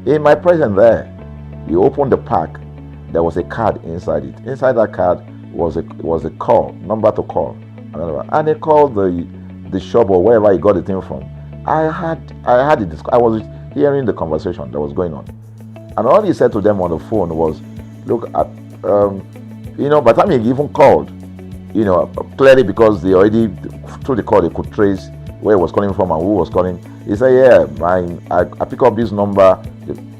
In my presence there, he opened the pack. There was a card inside it. Inside that card was a call, number to call. And he called the shop or wherever he got the thing from. I was hearing the conversation that was going on. And all he said to them on the phone was, look, by the time he even called, clearly because they already, through the call, they could trace where he was calling from and who was calling. He said, I picked up this number,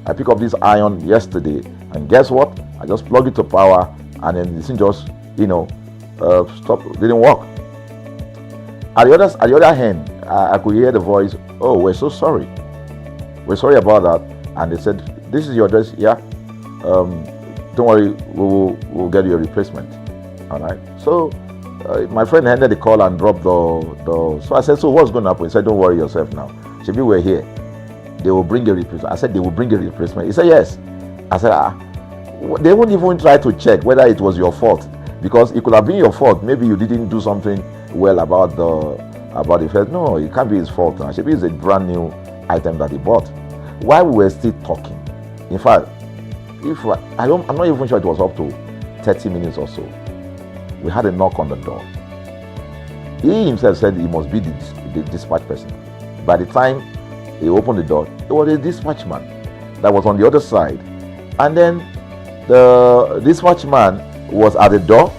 I picked up this iron yesterday, and guess what? I just plugged it to power, and then this thing just, stopped, didn't work. At the other hand, I could hear the voice, oh, we're so sorry. We're sorry about that. And they said, this is your address, yeah? Don't worry, we'll get you a replacement. All right. So my friend handed the call and dropped the. So I said, so what's going to happen? He said, don't worry yourself now. Shebi, we're here. They will bring a replacement. I said, they will bring a replacement. He said, yes. I said, they won't even try to check whether it was your fault, because it could have been your fault. Maybe you didn't do something well about the first. No, it can't be his fault now. Shebi is a brand new item that he bought. While we were still talking, in fact, I'm not even sure it was up to 30 minutes or so. We had a knock on the door. He himself said he must be the dispatch person. By the time he opened the door, it was a dispatch man that was on the other side. And then the dispatch man was at the door.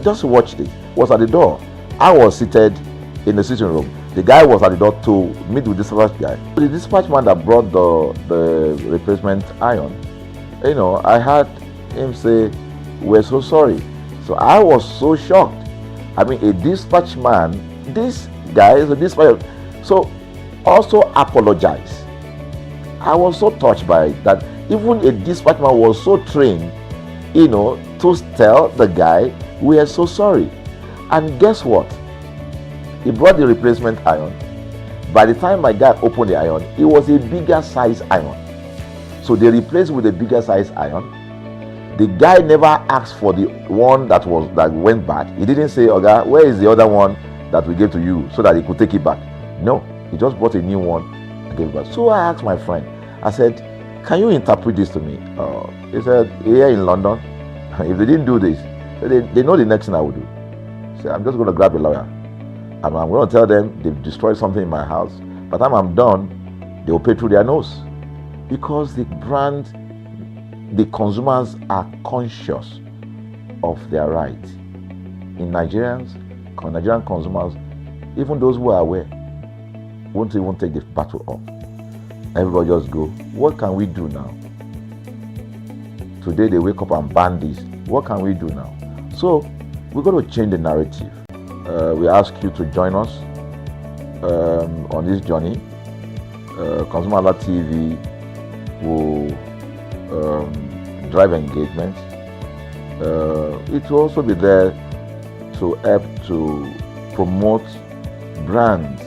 Just watch this. Was at the door. I was seated in the sitting room. The guy was at the door to meet with the dispatch guy. The dispatch man that brought the replacement iron, I heard him say, we're so sorry. So I was so shocked. I mean, a dispatch man, this guy is a dispatch. So also apologize. I was so touched by it that even a dispatch man was so trained, to tell the guy, we are so sorry. And guess what? He brought the replacement iron. By the time my guy opened the iron, it was a bigger size iron. So they replaced with a bigger size iron. The guy never asked for the one that went bad. He didn't say, okay, where is the other one that we gave to you, so that he could take it back? No, he just bought a new one and gave it back. So I asked my friend, I said, can you interpret this to me? He said, here in London, if they didn't do this, they know the next thing I would do. So I'm just going to grab a lawyer. And I'm going to tell them they've destroyed something in my house. By the time I'm done, they will pay through their nose. Because the consumers are conscious of their rights. In Nigerian consumers, even those who are aware, won't even take the battle up. Everybody just go, what can we do now? Today they wake up and ban this. What can we do now? So we're going to change the narrative. We ask you to join us on this journey. ConsumerHallaTV will drive engagement. It will also be there to help to promote brands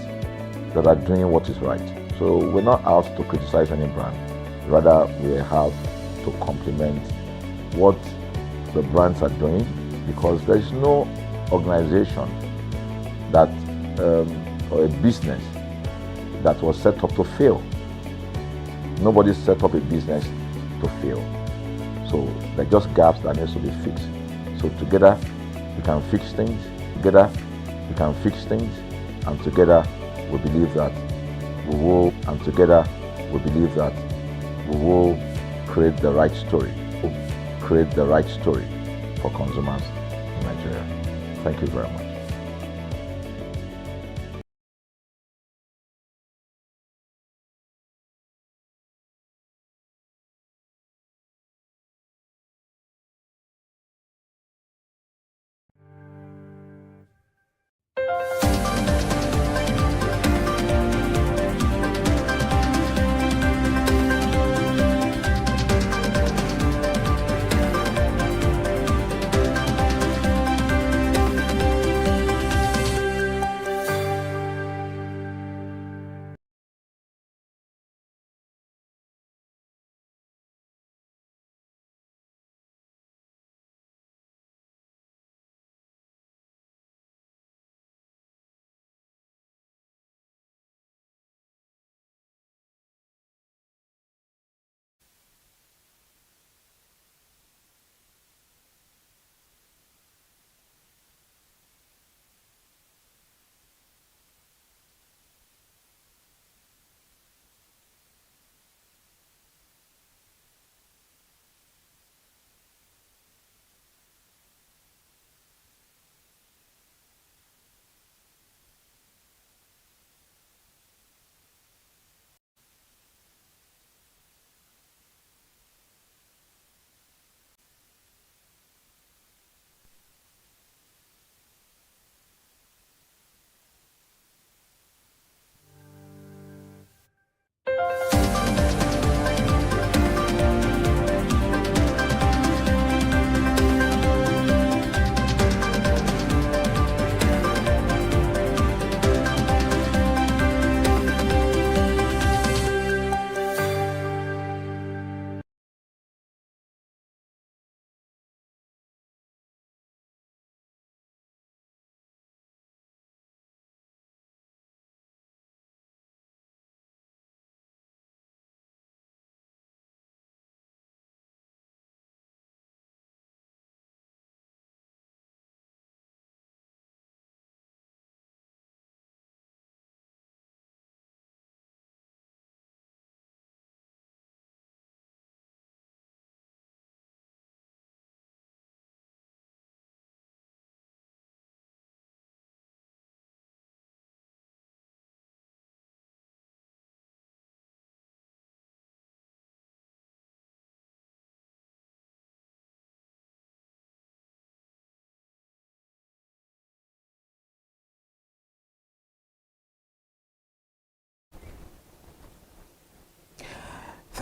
that are doing what is right. So we're not out to criticize any brand. Rather, we have to complement what the brands are doing, because there is no organization that or a business that was set up to fail. Nobody set up a business to fail. So there are just gaps that needs to be fixed. So together we can fix things. Together we can fix things, and together we believe that we will. And together we believe that we will create the right story. Create the right story for consumers in Nigeria. Thank you very much.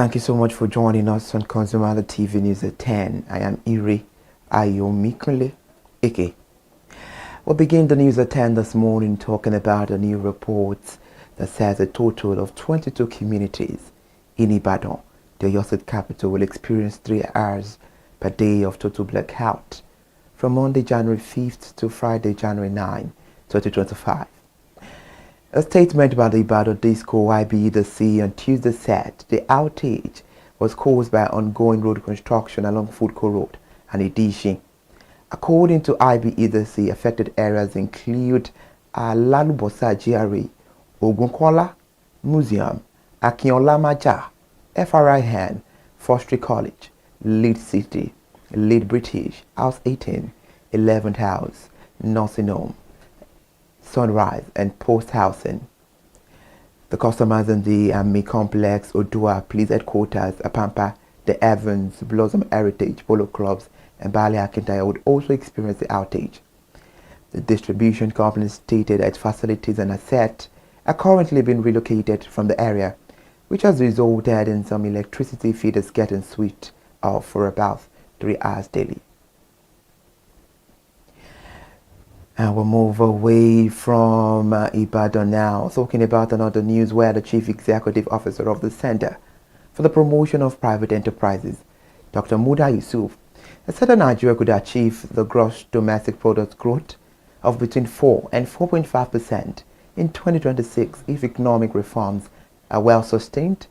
Thank you so much for joining us on ConsumerHallaTV News at 10. I am Iri Ayomikule Ike. We'll begin the news at 10 this morning talking about a new report that says a total of 22 communities in Ibadan, the Oyo State capital, will experience 3 hours per day of total blackout from Monday, January 5th to Friday, January 9, 2025. A statement by the Ibadan Disco Advocacy on Tuesday said the outage was caused by ongoing road construction along Foodco Road and Idishin. According to Advocacy, affected areas include Lalubosa GRA, Ogunkola Museum, Akinola Maja, FRIN, Forestry College, Lead City, Lead British, House 18, 11th House, Nursing Home, Sunrise and Post Housing. The customers in the Army Complex, Odua Police Headquarters, Apampa, the Evans, Blossom Heritage, Polo Clubs, and Bali Akintaya would also experience the outage. The distribution company stated that its facilities and assets are currently being relocated from the area, which has resulted in some electricity feeders getting switched off for about 3 hours daily. And we'll move away from Ibadan now, talking about another news where the Chief Executive Officer of the Center for the Promotion of Private Enterprises, Dr. Muda Yusuf, has said that Nigeria could achieve the gross domestic product growth of between 4 and 4.5% in 2026 if economic reforms are well sustained,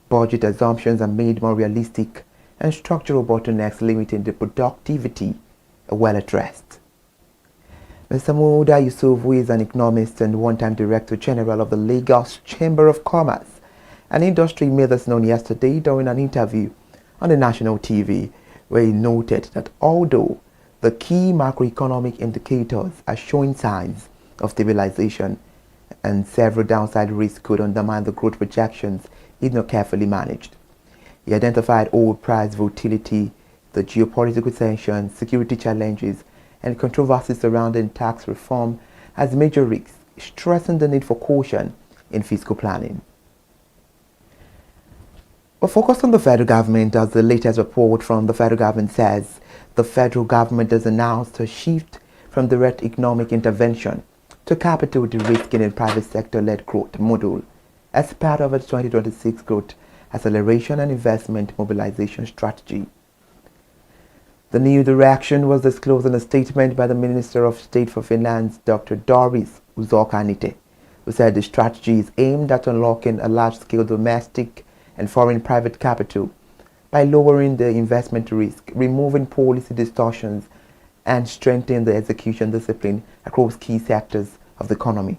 budget assumptions are made more realistic, and structural bottlenecks limiting the productivity are well addressed. Mr. Muda Yusuf, who is an economist and one-time Director General of the Lagos Chamber of Commerce and Industry, made this known yesterday during an interview on the national TV, where he noted that although the key macroeconomic indicators are showing signs of stabilization and several downside risks could undermine the growth projections if not carefully managed. He identified oil price volatility, the geopolitical tensions, security challenges, and controversies surrounding tax reform as major risks, stressing the need for caution in fiscal planning. We're focused on the federal government as the latest report from the federal government says the federal government has announced a shift from direct economic intervention to capital de-risking in private sector-led growth model as part of its 2026 growth acceleration and investment mobilization strategy. The new direction was disclosed in a statement by the Minister of State for Finance, Dr. Doris Uzokanite, who said the strategy is aimed at unlocking a large-scale domestic and foreign private capital by lowering the investment risk, removing policy distortions, and strengthening the execution discipline across key sectors of the economy.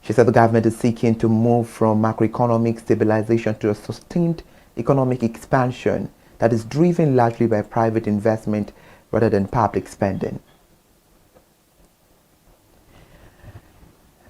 She said the government is seeking to move from macroeconomic stabilization to a sustained economic expansion that is driven largely by private investment rather than public spending.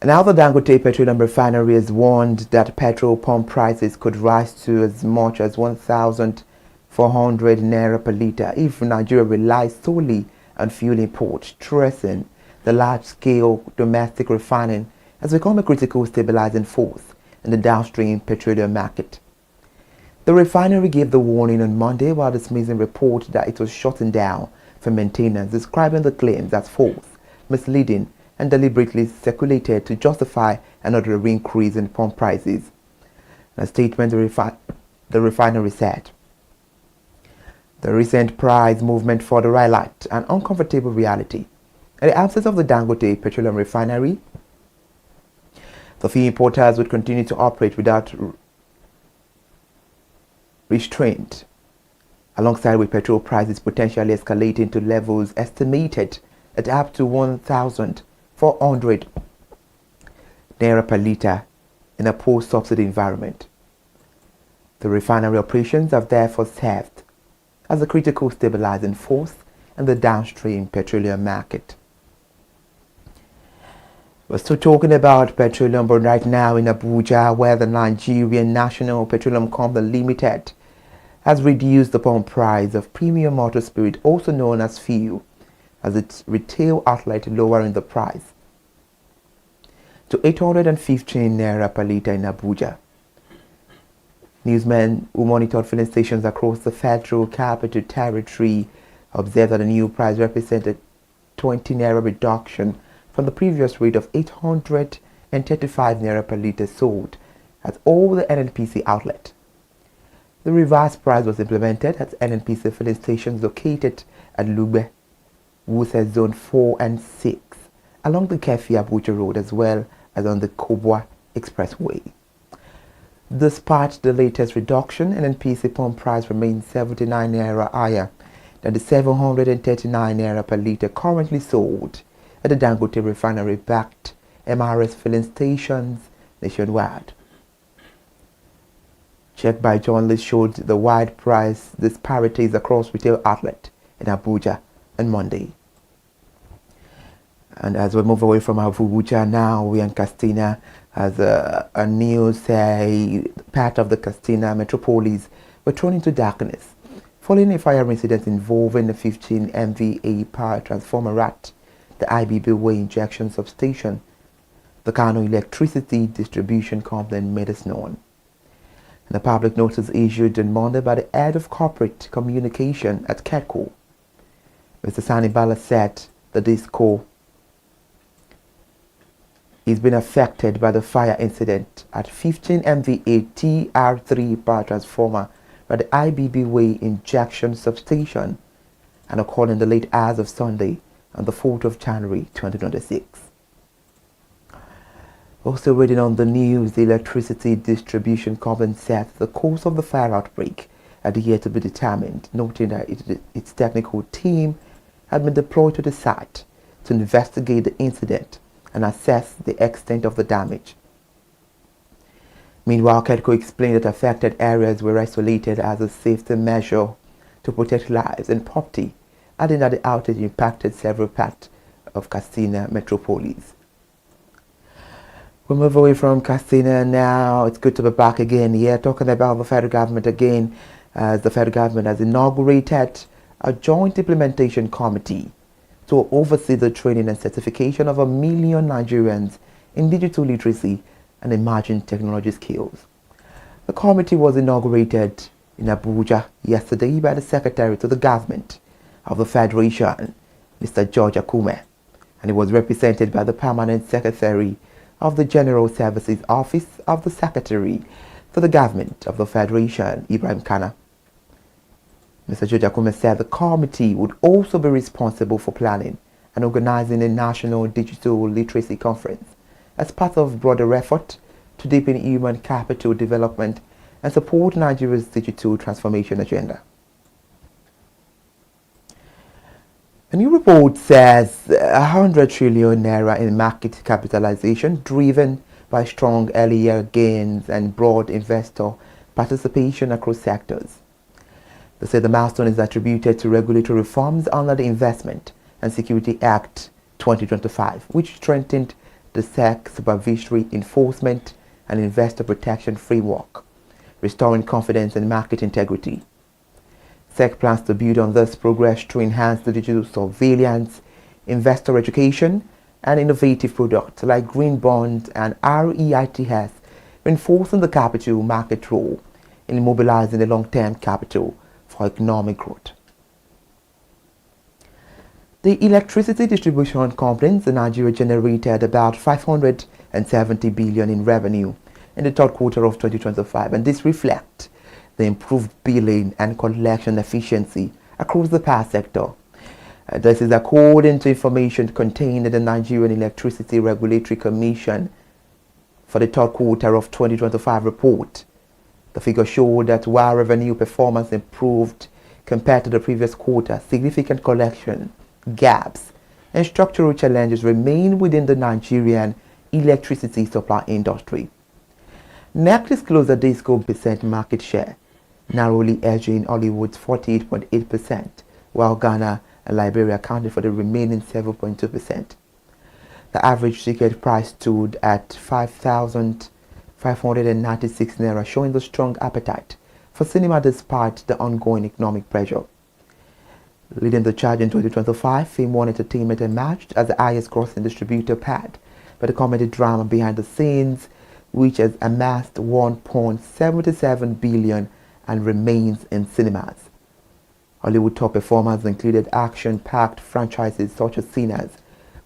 Now the Dangote Petroleum Refinery has warned that petrol pump prices could rise to as much as 1,400 naira per litre if Nigeria relies solely on fuel imports, stressing the large-scale domestic refining has become a critical stabilizing force in the downstream petroleum market. The refinery gave the warning on Monday while dismissing reports that it was shutting down for maintenance, describing the claims as false, misleading, and deliberately circulated to justify another increase in pump prices. In a statement, the refinery said, "The recent price movement further highlight an uncomfortable reality. In the absence of the Dangote Petroleum Refinery, the few importers would continue to operate without restraint, alongside with petrol prices potentially escalating to levels estimated at up to 1,400 naira per litre in a post-subsidy environment. The refinery operations have therefore served as a critical stabilizing force in the downstream petroleum market." We're still talking about petroleum, but right now in Abuja, where the Nigerian National Petroleum Company Limited has reduced the pump price of premium motor spirit, also known as fuel, as its retail outlet, lowering the price to 815 naira per litre in Abuja. Newsmen who monitored filling stations across the Federal Capital Territory observed that the new price represented 20 naira reduction from the previous rate of 835 naira per litre sold at all the NNPC outlets. The revised price was implemented at NNPC filling stations located at Lugbe, Wuse Zone 4 and 6, along the Kefi Abuja Road as well as on the Kobwa Expressway. Despite the latest reduction, NNPC pump price remains 79 naira higher than the 739 naira per litre currently sold at the Dangote refinery-backed MRS filling stations nationwide. Check by journalists showed the wide price disparities across retail outlets in Abuja on Monday. And as we move away from Abuja now, we are in Castina as a news say part of the Castina metropolis were thrown into darkness following a fire incident involving the 15 MVA power transformer at the IBB Way injection substation. The Kano Electricity Distribution Company made us known. And the public notice issued on Monday by the head of corporate communication at KEDCO, Mr. Sani Bala, said that this co is been affected by the fire incident at 15 MVA TR3 power transformer at the IBB Way injection substation and occurred in the late hours of Sunday on the 4th of January 2026. Also reading on the news, the Electricity Distribution Company said the cause of the fire outbreak had yet to be determined, noting that its technical team had been deployed to the site to investigate the incident and assess the extent of the damage. Meanwhile, KEDCO explained that affected areas were isolated as a safety measure to protect lives and property, adding that the outage impacted several parts of Castina metropolis. We move away from Castina now. It's good to be back again here, talking about the federal government again, as the federal government has inaugurated a joint implementation committee to oversee the training and certification of 1 million Nigerians in digital literacy and emerging technology skills. The committee was inaugurated in Abuja yesterday by the Secretary to the Government of the Federation, Mr. George Akume, and it was represented by the Permanent Secretary of the General Services Office of the Secretary to the Government of the Federation, Ibrahim Kana. Mr. George Akume said the committee would also be responsible for planning and organizing a national digital literacy conference as part of a broader effort to deepen human capital development and support Nigeria's digital transformation agenda. A new report says 100 trillion naira in market capitalization driven by strong early year gains and broad investor participation across sectors. They say the milestone is attributed to regulatory reforms under the Investment and Security Act 2025, which strengthened the SEC supervisory enforcement and investor protection framework, restoring confidence and market integrity. SEC plans to build on this progress to enhance the digital surveillance, investor education, and innovative products like green bonds and REITs, reinforcing the capital market role in mobilizing the long-term capital for economic growth. The electricity distribution companies in Nigeria generated about 570 billion in revenue in the third quarter of 2025, and this reflects the improved billing and collection efficiency across the power sector. This is according to information contained in the Nigerian Electricity Regulatory Commission for the third quarter of 2025 report. The figure showed that while revenue performance improved compared to the previous quarter, significant collection gaps and structural challenges remain within the Nigerian electricity supply industry. NEC disclosed a Disco percent market share, narrowly edging Hollywood's 48.8%, while Ghana and Liberia accounted for the remaining 7.2%. The average ticket price stood at 5,596 naira, showing the strong appetite for cinema despite the ongoing economic pressure. Leading the charge in 2025, Fame One Entertainment emerged as the highest grossing distributor pad by the comedy drama Behind the Scenes, which has amassed 1.77 billion and remains in cinemas. Hollywood top performers included action-packed franchises such as Sinners,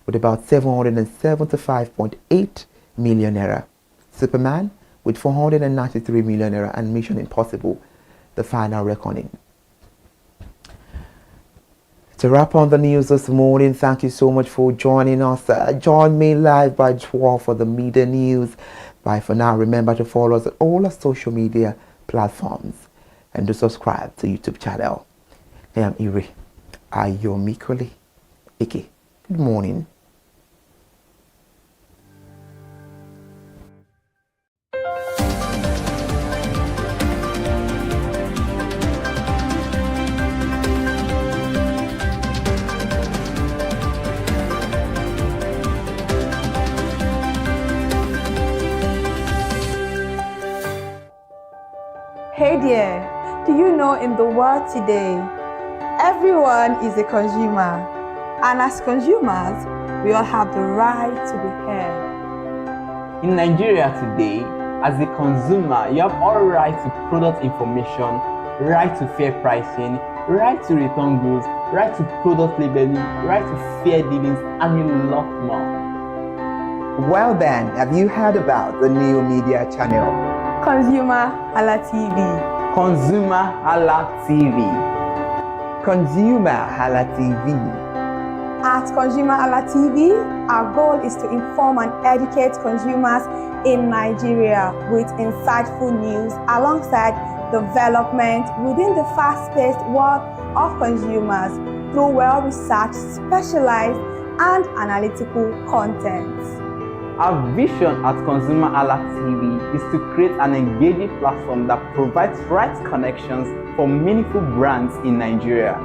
with about 775.8 million naira, Superman with 493 million naira, and Mission Impossible: The Final Reckoning. To wrap on the news this morning, thank you so much for joining us. Join me live by 12 for the media news. Bye for now. Remember to follow us at all our social media platforms and to subscribe to YouTube channel. I am Iri Ayomikoli Ike. Good morning. Hey there, do you know in the world today, everyone is a consumer, and as consumers, we all have the right to be heard. In Nigeria today, as a consumer, you have all right to product information, right to fair pricing, right to return goods, right to product labeling, right to fair dealings, and a lot more. Well then, have you heard about the new media channel? ConsumerHallaTV. ConsumerHallaTV. ConsumerHallaTV. At ConsumerHallaTV, our goal is to inform and educate consumers in Nigeria with insightful news alongside development within the fast-paced world of consumers through well-researched, specialized, and analytical content. Our vision at ConsumerHallaTV is to create an engaging platform that provides right connections for meaningful brands in Nigeria,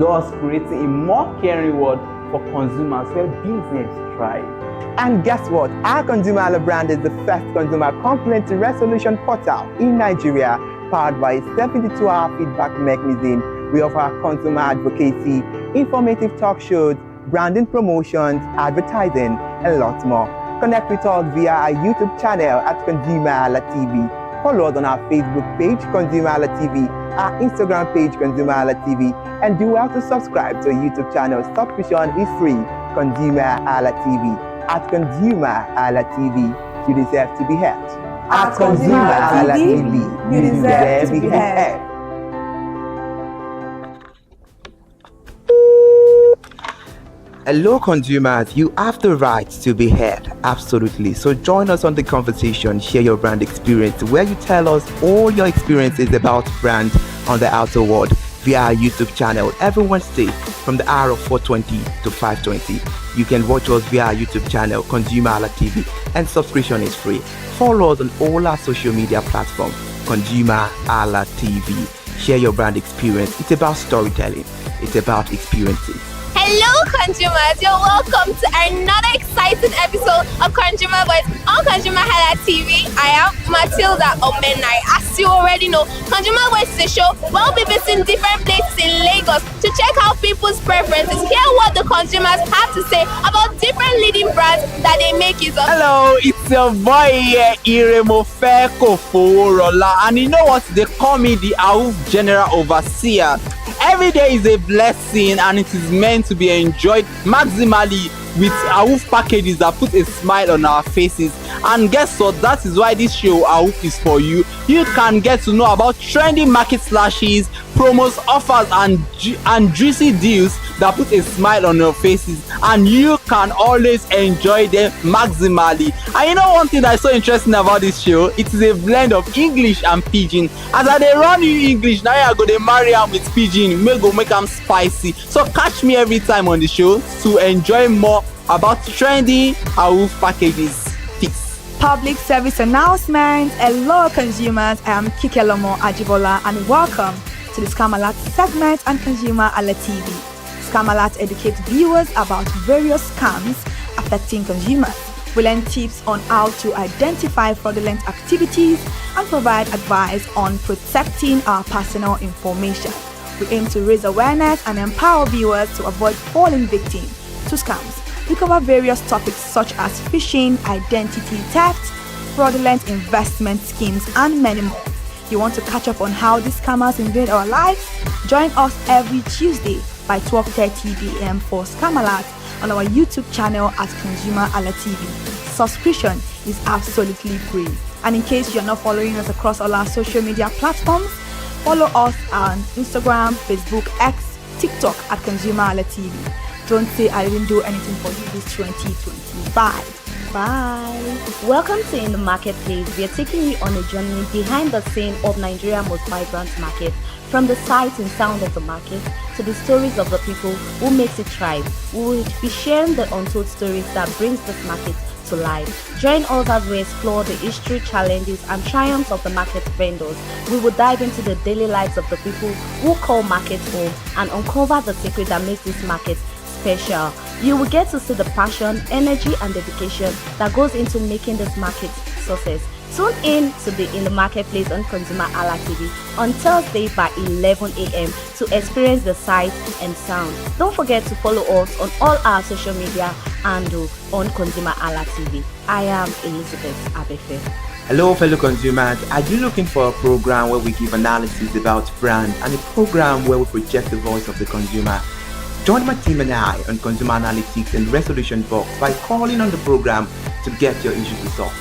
thus creating a more caring world for consumers where business thrive. And guess what? Our ConsumerHalla brand is the first consumer complaint resolution portal in Nigeria, powered by a 72-hour feedback mechanism. We offer consumer advocacy, informative talk shows, branding promotions, advertising, and lots more. Connect with us via our YouTube channel at ConsumerHallaTV. Follow us on our Facebook page, ConsumerHallaTV, our Instagram page, ConsumerHallaTV, and do well to subscribe to our YouTube channel. Subscription is free. ConsumerHallaTV. At ConsumerHallaTV, you deserve to be heard. At ConsumerHallaTV, you deserve to be heard. Hello consumers, you have the right to be heard, absolutely. So join us on the conversation, share your brand experience, where you tell us all your experiences about brands on the outer world via our YouTube channel every Wednesday from the hour of 4:20 to 5:20. You can watch us via our YouTube channel, ConsumerHallaTV, and subscription is free. Follow us on all our social media platforms, ConsumerHallaTV. Share your brand experience. It's about storytelling. It's about experiences. Hello consumers, you're welcome to another exciting episode of Consumer Voice on ConsumerHallaTV. I am Matilda Omenai. As you already know, Consumer Voice is a show where we'll be visiting different places in Lagos to check out people's preferences, hear what the consumers have to say about different leading brands that they make use of. Hello, it's your boy here, Iremofeko Foworola, and you know what? They call me the AUF General Overseer. Every day is a blessing and it is meant to be enjoyed maximally with AUF packages that put a smile on our faces. And guess what? That is why this show AUF is for you. You can get to know about trendy market slashes, promos, offers, and juicy deals that put a smile on your faces, and you can always enjoy them maximally. And you know one thing that is so interesting about this show? It is a blend of English and Pidgin. As I dey run you English, now I go dey marry am with Pidgin, may go make am spicy. So catch me every time on the show to enjoy more about trendy AUF packages. Peace. Public service announcement. Hello consumers, I am Kikelomo Ajibola and welcome to the Scam Alert segment on ConsumerHallaTV. Scam Alert educates viewers about various scams affecting consumers. We learn tips on how to identify fraudulent activities and provide advice on protecting our personal information. We aim to raise awareness and empower viewers to avoid falling victim to scams. We cover various topics such as phishing, identity theft, fraudulent investment schemes, and many more. You want to catch up on how these scammers invade our lives? Join us every Tuesday by 12:30 p.m. for Scam Alert on our YouTube channel at ConsumerHallaTV. Subscription is absolutely free. And in case you're not following us across all our social media platforms, follow us on Instagram, Facebook, X, TikTok at ConsumerHallaTV. Don't say I didn't do anything for you this 2025. Bye. Welcome to In the Marketplace. We are taking you on a journey behind the scene of Nigeria's most vibrant market. From the sights and sound of the market to the stories of the people who makes it thrive. We will be sharing the untold stories that brings this market to life. Join us as we explore the history, challenges, and triumphs of the market vendors. We will dive into the daily lives of the people who call market home and uncover the secret that makes this market special. You will get to see the passion, energy, and dedication that goes into making this market success. Tune in to be In the Marketplace on ConsumerHalla TV on Thursday by 11 a.m. to experience the sight and sound. Don't forget to follow us on all our social media and on ConsumerHalla TV. I am Elizabeth Abefe. Hello fellow consumers, are you looking for a program where we give analysis about brand and a program where we project the voice of the consumer? Join my team and I on Consumer Analytics and Resolution Box by calling on the program to get your issues resolved.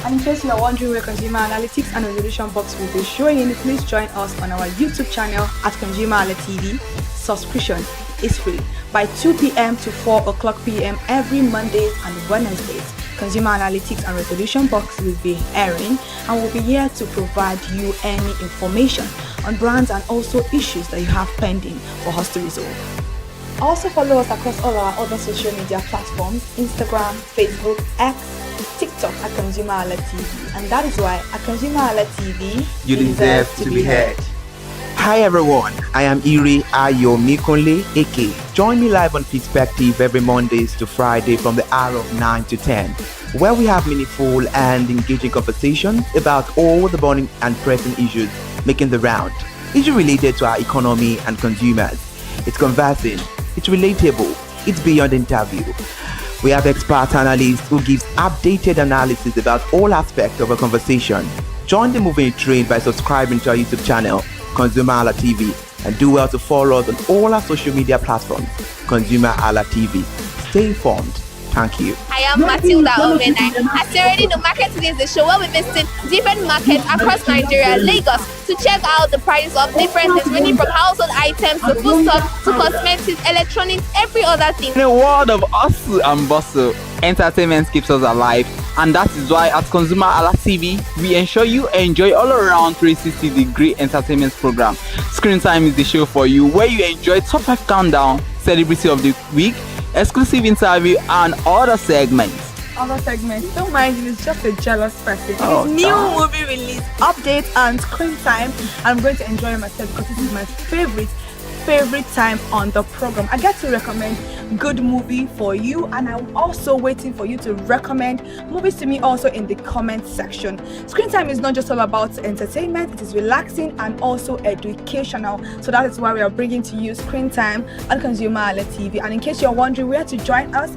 And in case you are wondering where Consumer Analytics and Resolution Box will be showing, please join us on our YouTube channel at ConsumerHallaTV. Subscription is free by 2 p.m. to 4 o'clock p.m. every Mondays and Wednesdays. Consumer Analytics and Resolution Box will be airing and will be here to provide you any information on brands and also issues that you have pending for us to resolve. Also follow us across all our other social media platforms, Instagram, Facebook, X, TikTok at ConsumerHallaTV. And that is why at ConsumerHallaTV, you deserve to be heard. Hi everyone, I am Iri Ayomikunle Eke. Join me live on Perspective every Mondays to Friday from the hour of 9 to 10, where we have meaningful and engaging conversations about all the burning and pressing issues making the round. Issues related to our economy and consumers. It's conversing, it's relatable, it's beyond interview. We have expert analysts who gives updated analysis about all aspects of a conversation. Join the moving train by subscribing to our YouTube channel, ConsumerHalla TV, and do well to follow us on all our social media platforms, ConsumerHalla TV. Stay informed. Thank you. I am Matilda Omenai. As you already know, Market Today is the show where we visit different markets across Nigeria, Lagos, to check out the prices of different things, ranging from household items to foodstuffs to cosmetics, electronics, every other thing. In a world of hustle and bustle, entertainment keeps us alive, and that is why at ConsumerHalla TV, we ensure you enjoy all around 360-degree entertainment program. Screen Time is the show for you, where you enjoy top 5 countdown, celebrity of the week, exclusive interview, and other segments. Don't mind him, he's just a jealous person. Oh, His new movie release, update, and Screen Time. I'm going to enjoy myself because this is my favorite time on the program. I get to recommend good movie for you, and I'm also waiting for you to recommend movies to me also in the comment section. Screen Time is not just all about entertainment, it is relaxing and also educational. So that is why we are bringing to you Screen Time on ConsumerHalla TV. And in case you're wondering where to join us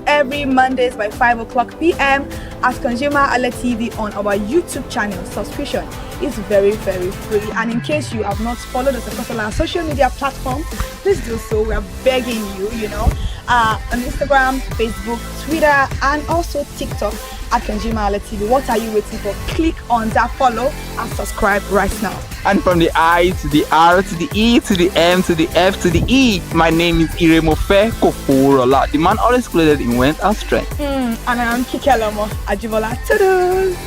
every Mondays by 5 o'clock p.m. at ConsumerHalla TV on our YouTube channel. Subscription is very, very free. And in case you have not followed us across all our social media platforms, please do so. We are begging you, on Instagram, Facebook, Twitter, and also TikTok at ConsumerHalla TV. What are you waiting for? Click on that follow and subscribe right now. And from the I to the R to the E to the M to the F to the E, my name is Iremofe Koforola, the man always clothed in wealth and strength. And I am Kikelomo Ajibola. Toodles!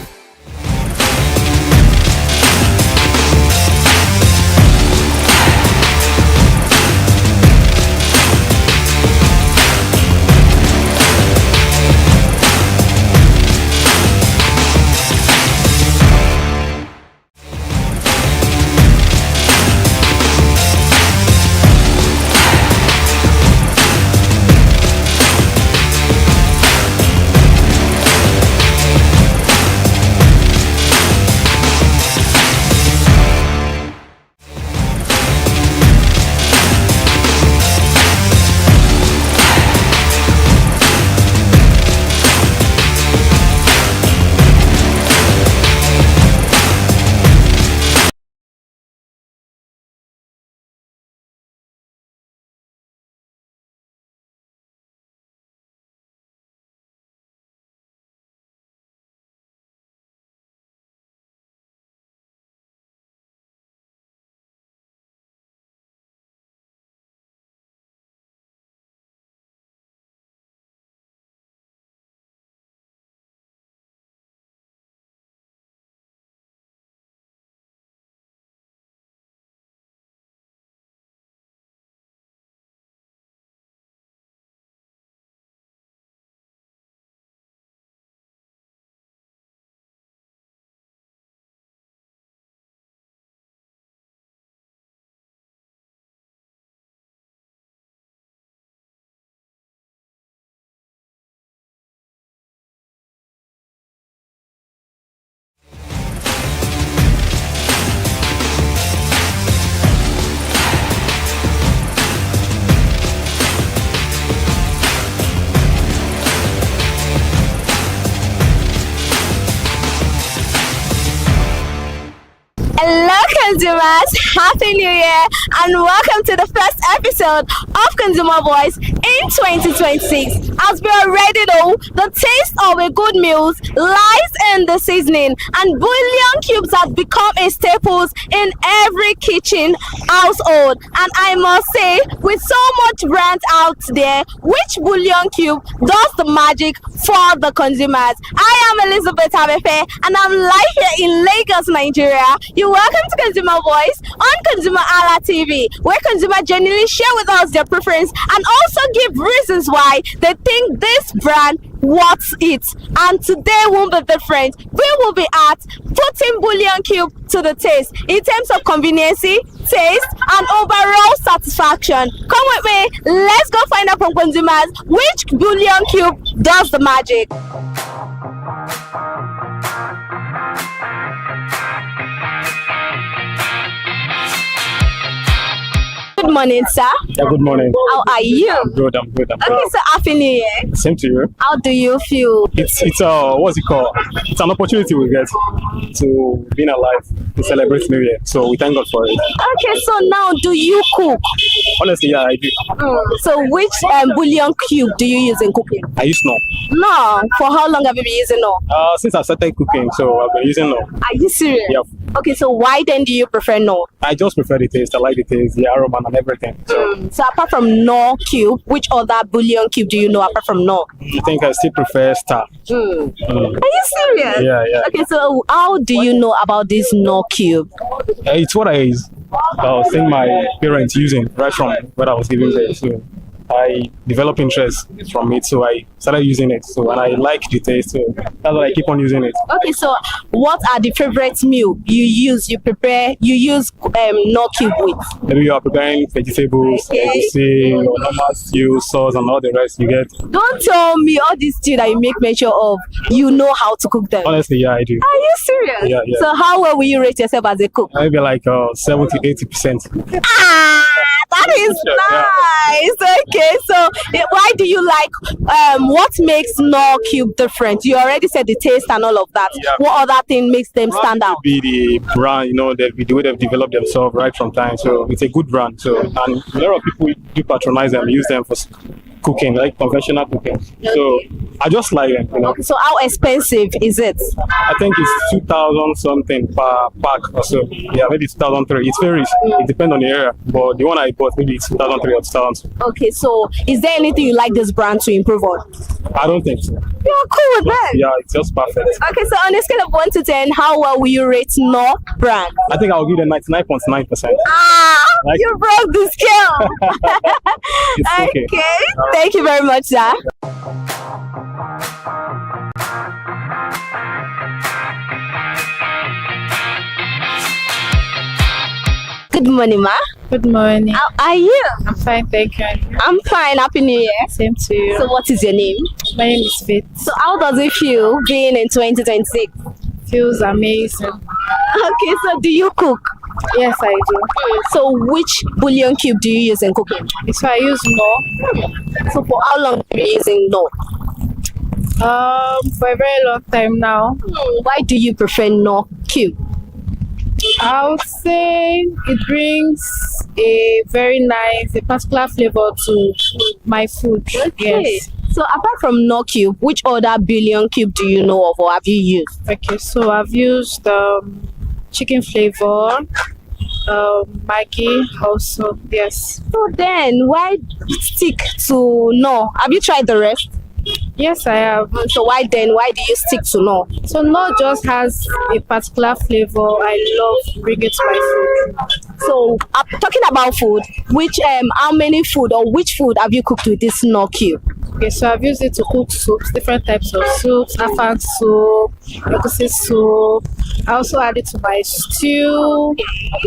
consumers, Happy New Year and welcome to the first episode of Consumer Voice in 2026. As we already know, the taste of a good meal lies in the seasoning, and bouillon cubes have become a staple in every kitchen household. And I must say, with so much brands out there, which bouillon cube does the magic for the consumers? I am Elizabeth Abefe and I'm live here in Lagos, Nigeria. You're welcome to Consumer Voice on ConsumerHalla TV, where consumers genuinely share with us their preference and also give reasons why they think this brand worth it. And today won't be different. We will be at putting bouillon cube to the taste in terms of convenience, taste, and overall satisfaction. Come with me, let's go find out from consumers which bouillon cube does the magic. Good morning, sir. Yeah, good morning. How are you? I'm good. Okay, so Happy New Year. Same to you. How do you feel? It's what's it called? It's an opportunity we get to being alive to celebrate New Year. So we thank God for it. Okay, so now do you cook? Honestly, yeah, I do. So which bouillon cube do you use in cooking? I use no. No. For how long have you been using no? Since I started cooking, so I've been using no. Are you serious? Yep. Okay, so why then do you prefer no? I just prefer the taste. I like the taste, the aroma, and everything. So apart from no cube, which other bouillon cube do you know apart from no? I think I still prefer star. Are you serious? Yeah. Okay, so how do you know about this no cube? It's what I think my parents using right from when I was giving birth. So I developed interest from it, so I started using it. So and I like the taste, so that's why I keep on using it. Okay, so what are the favorite meal you use? You use no cube with? Maybe you are preparing vegetables, advocacy, normal stew, sauce, and all the rest you get. Don't tell me all these stew that you make mention of, you know how to cook them. Honestly, yeah, I do. Are you serious? Yeah. So how well will you rate yourself as a cook? Maybe like 70-80%. That is nice. Okay, so why do you like what makes no cube different? You already said the taste and all of that. Yeah. What other thing makes them stand out? Be the brand, the way they've developed themselves right from time. So it's a good brand. So and a lot of people do patronize them, use them for cooking, like conventional cooking. Okay. So I just like them, Okay, so how expensive is it? I think it's 2,000 something per pack or so. Yeah, maybe 2,003. It varies. It depends on the area. But the one I bought, maybe it's 2,003 or 2,000. Okay, so is there anything you like this brand to improve on? I don't think so. You're cool with that? Yeah, it's just perfect. Okay, so on a scale of 1 to 10, how well will you rate no brand? I think I'll give them 99.9%. You broke the scale. It's okay. Thank you very much, sir. Good morning, ma. Good morning. How are you? I'm fine, thank you. I'm fine. Happy New Year. Same to you. So what is your name? My name is Faith. So how does it feel being in 2026? Feels amazing. Okay, so do you cook? Yes, I do. So which bouillon cube do you use in cooking? So I use no. So for how long are you using no? For a very long time now. Why do you prefer no cube? I would say it brings a very nice, a particular flavor to my food. Okay. Yes. So apart from no cube, which other bouillon cube do you know of or have you used? Okay, so I've used chicken flavor, Maggi also, yes. So then why stick to no? Have you tried the rest? Yes, I have. So why do you stick to no? So no just has a particular flavor I love bringing to my food. So talking about food, which how many food or which food have you cooked with this no cube? Okay, so I've used it to cook soups, different types of soups, afang soup, advocacy soup. I also add it to my stew.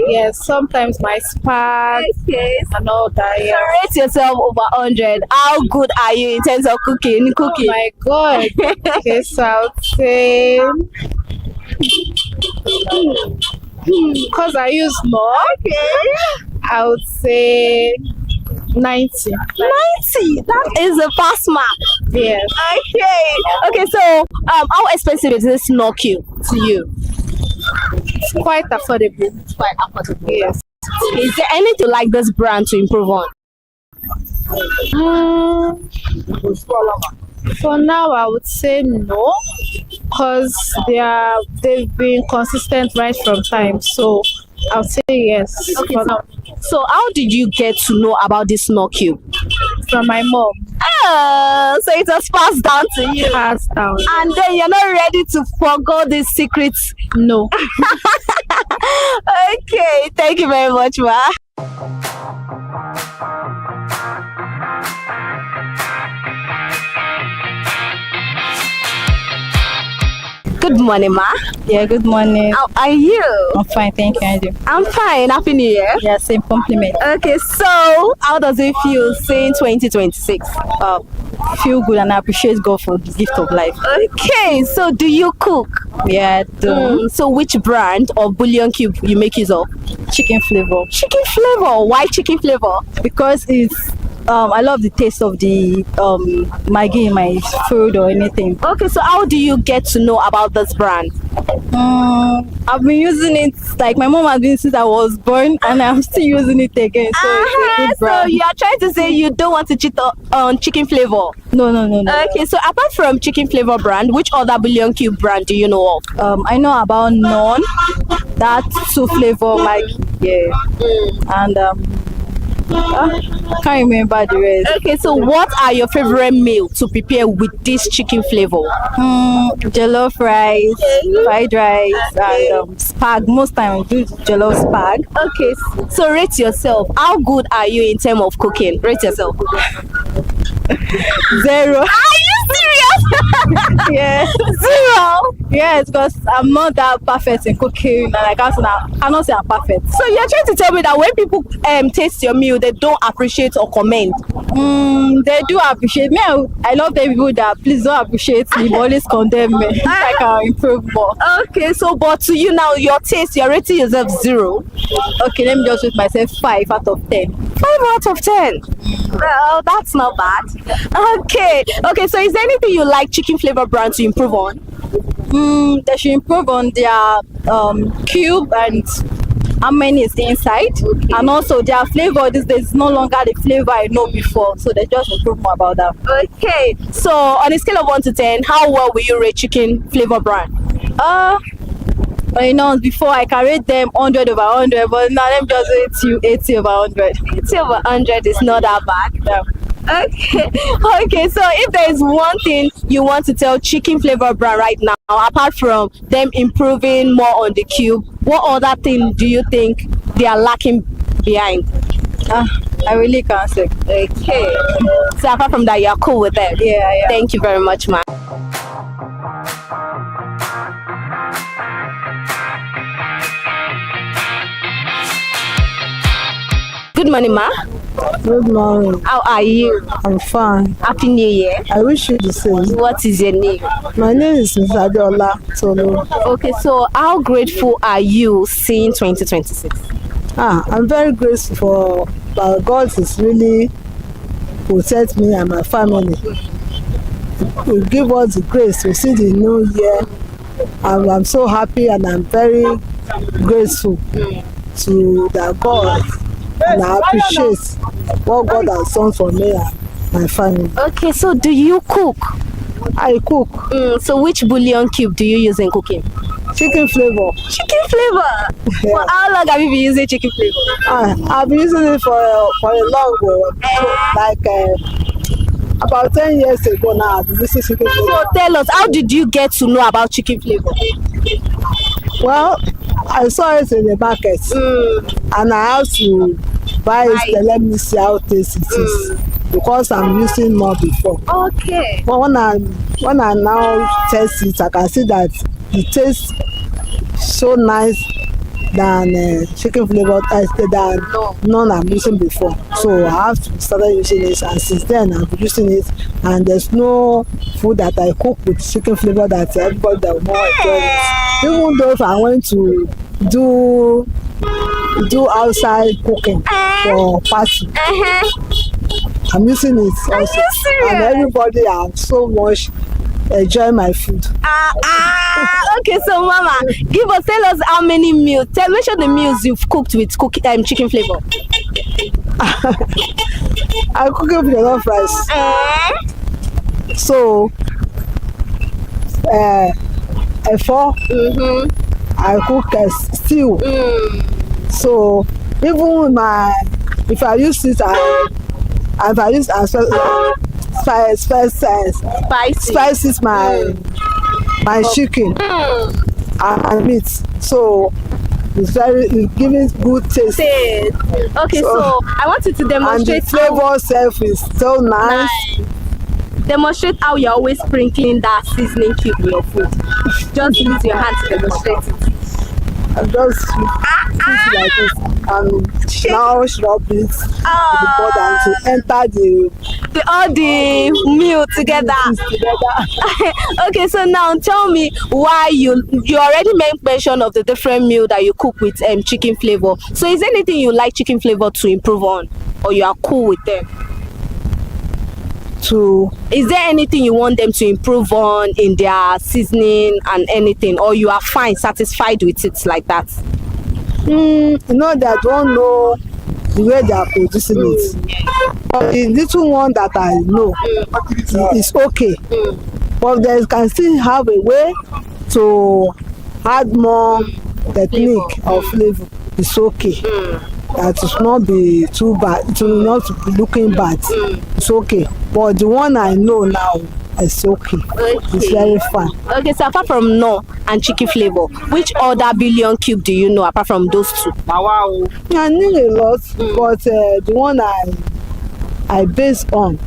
Yes, sometimes my spag and all that. Yes. So rate yourself over 100. How good are you in terms of cooking? Oh my God. Okay, so I would say because I use more. I would say 90. 90. That is a pass mark. Yes. Okay. So how expensive is this no cube to you? It's quite affordable. It's quite affordable. Yes. Is there anything like this brand to improve on? For now, I would say no, because they've been consistent right from time. So I'll say yes. Okay, for now. So how did you get to know about this Knorr cube? From my mom. So it was passed down to you. Passed down. And then you're not ready to forgo these secrets? No. Okay, thank you very much, Ma. Good morning, Ma. Yeah, good morning. How are you? I'm fine, thank you. And you? I'm fine. Happy New Year. Yeah, same compliment. Okay, so how does it feel saying 2026? Feel good and I appreciate God for the gift of life. Okay, so do you cook? Yeah, I do. So which brand of bouillon cube you make use of? Chicken flavor. Chicken flavor. Why chicken flavor? Because it's I love the taste of the Maggi in my food or anything. Okay, so how do you get to know about this brand? I've been using it, like my mom has been since I was born, and I'm still using it again. So, it's a good So brand. you are trying to say you don't want to cheat on chicken flavor? No. Okay, so apart from chicken flavor brand, which other bouillon cube brand do you know of? I know about none, that two flavor, like and can't remember the rest. Okay, so what are your favorite meal to prepare with this chicken flavor? Jollof rice, fried rice, and spag. Most time I do jollof spag. Okay, so rate yourself. How good are you in terms of cooking? Rate yourself. 0. Are you serious? Yeah. 0? Yes, because I'm not that perfect in cooking, and I cannot say I'm perfect. So you're trying to tell me that when people taste your meal, they don't appreciate or comment? They do appreciate me. I love the people that please don't appreciate me, but always condemn me. If I can improve more. Okay, so but to you now, your taste, you're rating yourself 0. Okay, let me just rate myself 5 out of 10. 5 out of 10. Well, that's not bad. Okay, so is there anything you like chicken flavor brand to improve on? They should improve on their cube and how many is inside, and also their flavor these days is no longer the flavor I know before, so they just improve more about that. Okay, so on a scale of 1 to 10, how well will you rate chicken flavor brand? Before I can rate them 100 over 100, but now let me just rate you 80 over 100. 80 over 100 is not that bad. Yeah. Okay, so if there is one thing you want to tell chicken flavor brand right now, apart from them improving more on the cube, what other thing do you think they are lacking behind? I really can't say. Okay, so apart from that, you are cool with them? Yeah. Thank you very much, ma'am. Good morning, ma. Good morning. How are you? I'm fine. Happy New Year. I wish you the same. What is your name? My name is Ms. Adeola Tolu. Okay, so how grateful are you seeing 2026? I'm very grateful that God is really protect me and my family. Will give us the grace to see the new year. And I'm so happy and I'm very grateful to that God. And I appreciate what God has done for me and my family. Okay, so do you cook? I cook. So which bouillon cube do you use in cooking? Chicken flavor. Chicken flavor? Yeah. For how long have you been using chicken flavor? I've been using it for a long while. About 10 years ago now, I've been using chicken flavor. So tell us, how did you get to know about chicken flavor? Well, I saw it in the market and I have to buy it and let me see how tasty it is because I'm using more before. Okay. But when I now taste it, I can see that it tastes so nice than chicken flavor than none I'm using before. So I have to start using it, and since then I'm using it, and there's no food that I cook with chicken flavor that everybody that will more enjoy it. Even though if I went to do outside cooking for party, I'm using it also, and everybody are so much enjoy my food. Okay, so Mama, tell us how many meals. Mention the meals you've cooked with chicken flavor. I cook it with jollof rice. So, efo. I cook stew. So even if I use it, if I use spices my chicken and meat. So it's giving good taste. Okay, so I want you to demonstrate. And the flavor itself is so nice. Demonstrate how you're always sprinkling that seasoning cube in your food. Just use your hand to demonstrate it. I just put it like this and now rub it to the board and to enter all the meal together. Okay, so now tell me why you already made mention of the different meal that you cook with chicken flavor. So is there anything you like chicken flavor to improve on, or you are cool with them? Is there anything you want them to improve on in their seasoning and anything, or you are fine, satisfied with it like that? You know, they don't know the way they are producing it. But the little one that I know is okay. But they can still have a way to add more technique or flavor. It's okay. That it will not be too bad. It will not be looking bad. It's okay. But the one I know now, it's okay. It's very fun. Okay, so apart from no and chicken flavor, which other billion cube do you know apart from those two? Wow. I need a lot, but the one I base on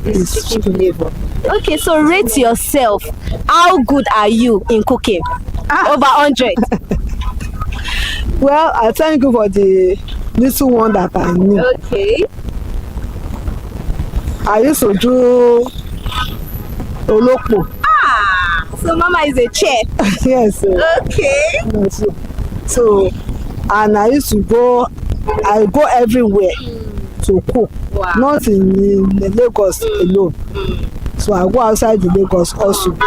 is chicken flavor. Okay, so rate yourself. How good are you in cooking? Over 100. Well, I thank you for the little one that I knew. Okay. I used to do olokpo. So Mama is a chef. Yes. Okay. So, and I used to go everywhere to cook. Wow. Not in Lagos alone. So I go outside the Lagos also to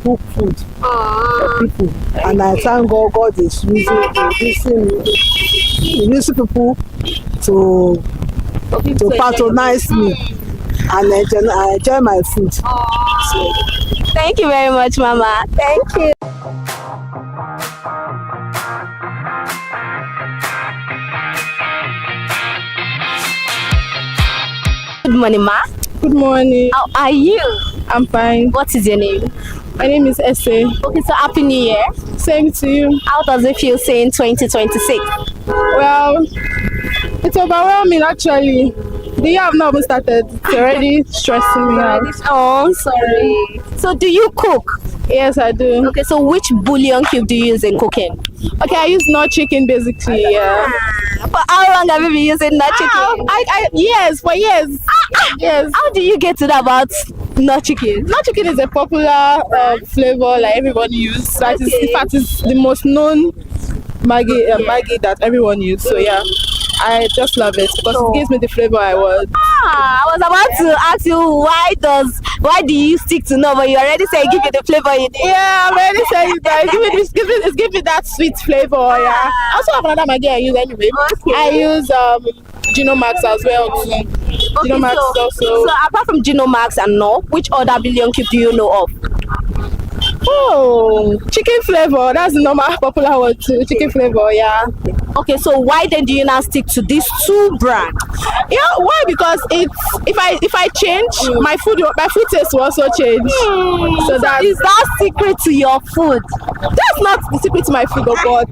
cook food for people. And I thank God is using people to patronize me. And I enjoy my food. So. Thank you very much, Mama. Thank you. Good morning, Ma. Good morning. How are you? I'm fine. What is your name? My name is Essay. Okay, so Happy New Year. Same to you. How does it feel saying 2026? Well, it's overwhelming actually. The year I've not even started. It's already stressing me out. Oh, sorry. So do you cook? Yes, I do. Okay, so which bouillon cube do you use in cooking? Okay, I use nut chicken basically, yeah. For how long have you been using nut chicken? Yes, for years. Yes. How do you get to that about nut chicken? Nut chicken is a popular flavor like everybody uses. In fact, it's the most known Maggi that everyone uses. So yeah, I just love it because it gives me the flavor I want. I was about to ask you why do you stick to no, but you already said give you the flavor you need. Yeah, I'm already saying that. Give me that sweet flavor. Yeah. I also have another Maggi I use anyway. Okay. I use Genomax as well too. Okay, Genomax also. So apart from Genomax and no, which other billion cube do you know of? Oh, chicken flavor. That's the normal popular one too. Chicken flavor, yeah. Okay, so why then do you now stick to these two brands? Yeah, why? Because if I change my food taste will also change. So that is that secret to your food? That's not the secret to my food, but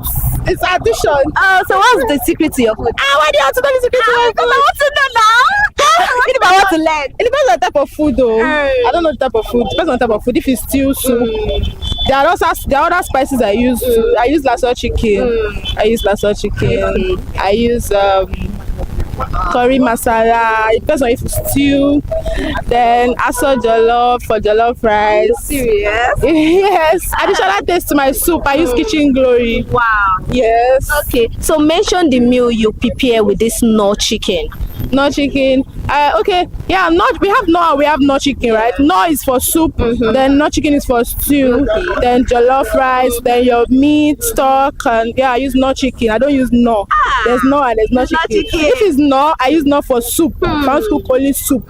it's addition. Oh, so what's the secret to your food? Why do you have to know the secret to my food? I want to know now. What if I want to learn? It depends on the type of food though. I don't know the type of food. It depends on the type of food. If it's stew, soup. There are other spices I use too. I use lasso chicken. I use curry masala. It depends on if it's stew. Then aso jollof for jollof rice. Serious? Yes. Additional taste to my soup. I use kitchen glory. Wow. Yes. Okay. So mention the meal you prepare with this nut chicken. No chicken. Okay. Yeah, not. We have no. We have no chicken, right? No is for soup. Then no chicken is for stew. Then jollof rice. Then your meat stock. And yeah, I use no chicken. I don't use no. There's no and there's no chicken. If it's no, I use no for soup. I want to cook only soup.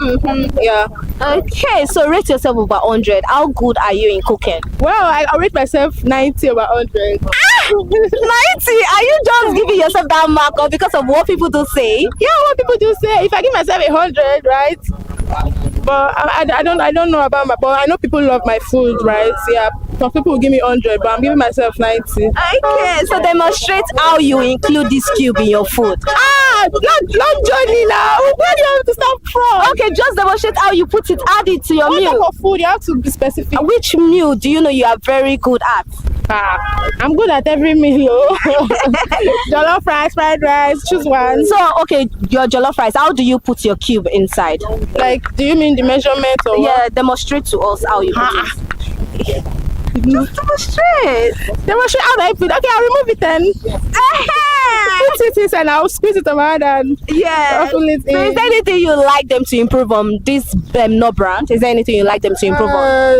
Yeah. Okay, so rate yourself over 100. How good are you in cooking? Well, I rate myself 90 over 100. 90? Are you just giving yourself that mark or because of what people do say? Yeah, what people do say. If I give myself 100, right? But I don't know about my. But I know people love my food, right? Yeah, some people will give me 100, but I'm giving myself 90. Okay, so demonstrate how you include this cube in your food. Not Johnny now. Where do you have to start from? Okay, just demonstrate how you put it, add it to your meal. What type of food? You have to be specific. Which meal do you know you are very good at? I'm good at every meal. Jollof rice, fried rice, choose one. So, okay, your jollof rice, how do you put your cube inside? Like, do you mean the measurement or what? Yeah, demonstrate to us how you put it. Just demonstrate. Demonstrate how I put it. Okay, I'll remove it then. Put it inside and I'll squeeze it around and so is there anything you like them to improve on this no brand? Is there anything you like them to improve on?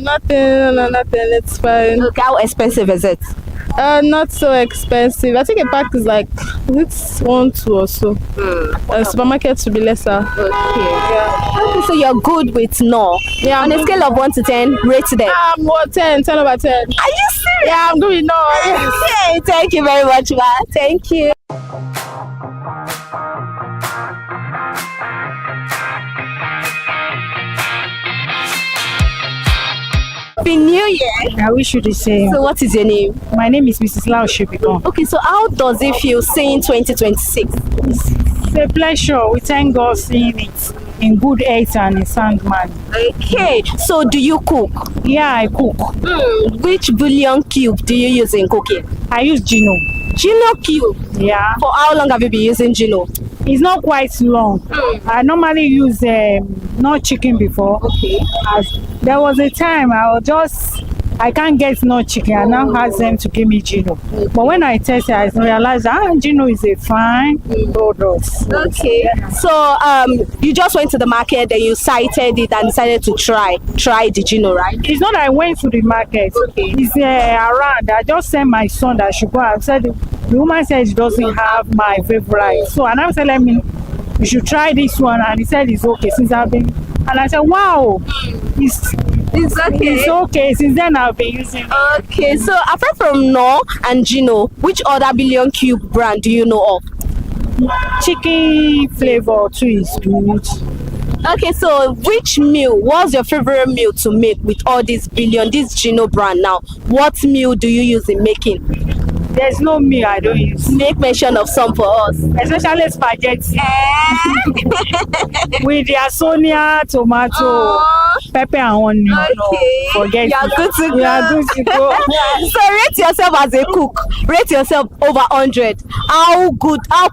Nothing. It's fine. Okay, how expensive is it? Not so expensive. I think a pack is like it's 1, 2 or so. Supermarket to be lesser. Okay. Yeah. Okay, so you're good with no. Yeah. On a scale of 1 to 10, rate them. 10 over 10. Are you serious? Yeah, I'm good with no. Okay, thank you very much, ma. Thank you. Happy New Year. I wish you the same. So what is your name? My name is Mrs. Lau Shepikon. Okay, so how does it feel seeing 2026? It's a pleasure. We thank God seeing it in good health and in sound mind. Okay, so do you cook? Yeah, I cook. Which bouillon cube do you use in cooking? I use Gino. Gino cube? Yeah. For how long have you been using Gino? It's not quite long. I normally use not chicken before. Okay. As there was a time I can't get no chicken. I now ask them to give me Gino. But when I tested, I realized Gino is a fine product. Okay. So you just went to the market, then you cited it and decided to try the Gino, right? It's not that I went to the market. Okay. It's around. I just sent my son that I should go. I said the woman said she doesn't have my favorite. So and I said, you should try this one, and he said it's okay since I've been. And I said, wow, it's okay. It's okay. Since then I've been using it. Okay, so apart from No and Gino, which other bouillon cube brand do you know of? Chicken flavor too is good. Okay, so which meal was your favorite meal to make with all this Gino brand now? What meal do you use in making? There's no meal I don't use. Make mention of some for us. Especially spaghetti. With the Sonia, tomato, pepper and onion. Okay. No, forget You're good to go. You're good to go. So rate yourself as a cook. Rate yourself over 100. How